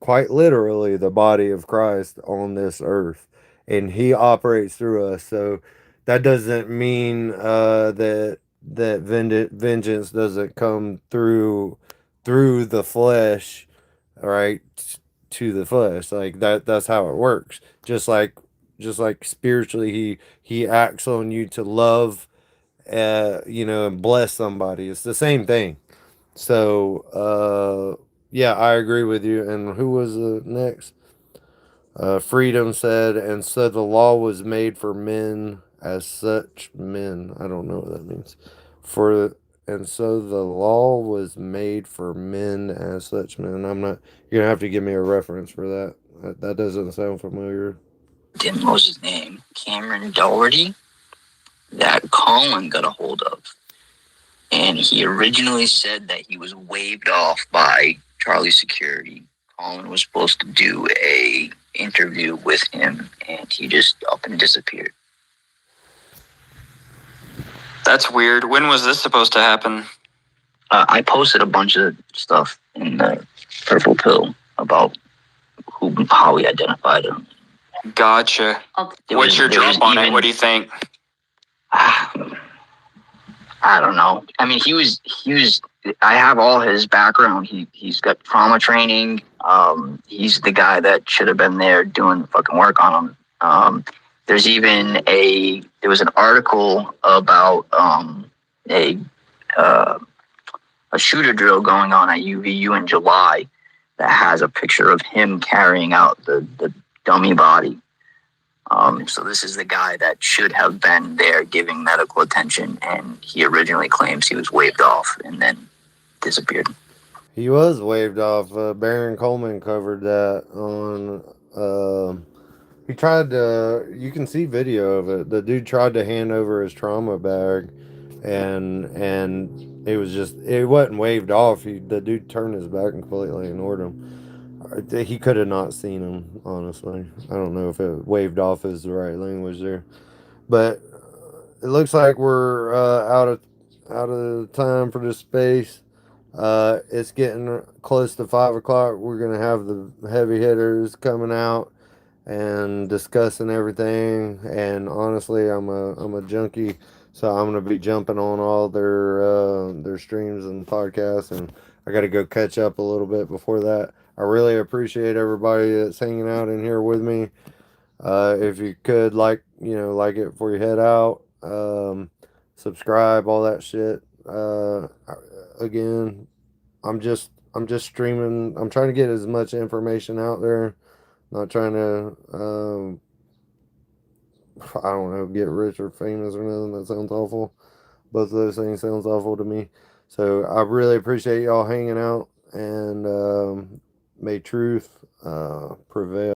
quite literally, the body of Christ on this earth, and he operates through us. So that doesn't mean that vengeance doesn't come through the flesh, right? To the flesh, like that's how it works. Just like spiritually, he acts on you to love, and bless somebody. It's the same thing. So yeah, I agree with you. And who was next? Freedom said, and so the law was made for men as such men. I don't know what that means. And so the law was made for men as such men. I'm not. You're gonna have to give me a reference for that. That doesn't sound familiar.
What was his name? Cameron Doherty. That Colin got a hold of. And he originally said that he was waived off by Charlie's security. Colin was supposed to do a interview with him, and he just up and disappeared.
That's weird. When was this supposed to happen?
I posted a bunch of stuff in the Purple Pill about how we identified him.
Gotcha. What's your drop on it? What do you think?
I don't know. I mean, he was. I have all his background. He's got trauma training. He's the guy that should have been there doing the fucking work on him. There was an article about a shooter drill going on at UVU in July that has a picture of him carrying out the dummy body. So this is the guy that should have been there giving medical attention, and he originally claims he was waived off and then disappeared.
He was waived off. Baron Coleman covered that on. He tried to. You can see video of it. The dude tried to hand over his trauma bag, and it was just. It wasn't waived off. The dude turned his back and completely ignored him. He could have not seen him, honestly. I don't know if it waved off is the right language there, but it looks like we're out of time for this space. It's getting close to 5 o'clock. We're gonna have the heavy hitters coming out and discussing everything. And honestly, I'm a junkie, so I'm gonna be jumping on all their streams and podcasts, and I got to go catch up a little bit before that. I really appreciate everybody that's hanging out in here with me. If you could like it before you head out, subscribe, all that shit. Again, I'm just streaming. I'm trying to get as much information out there. Not trying to, I don't know, get rich or famous or nothing. That sounds awful. Both of those things sounds awful to me. So I really appreciate y'all hanging out, and may truth prevail.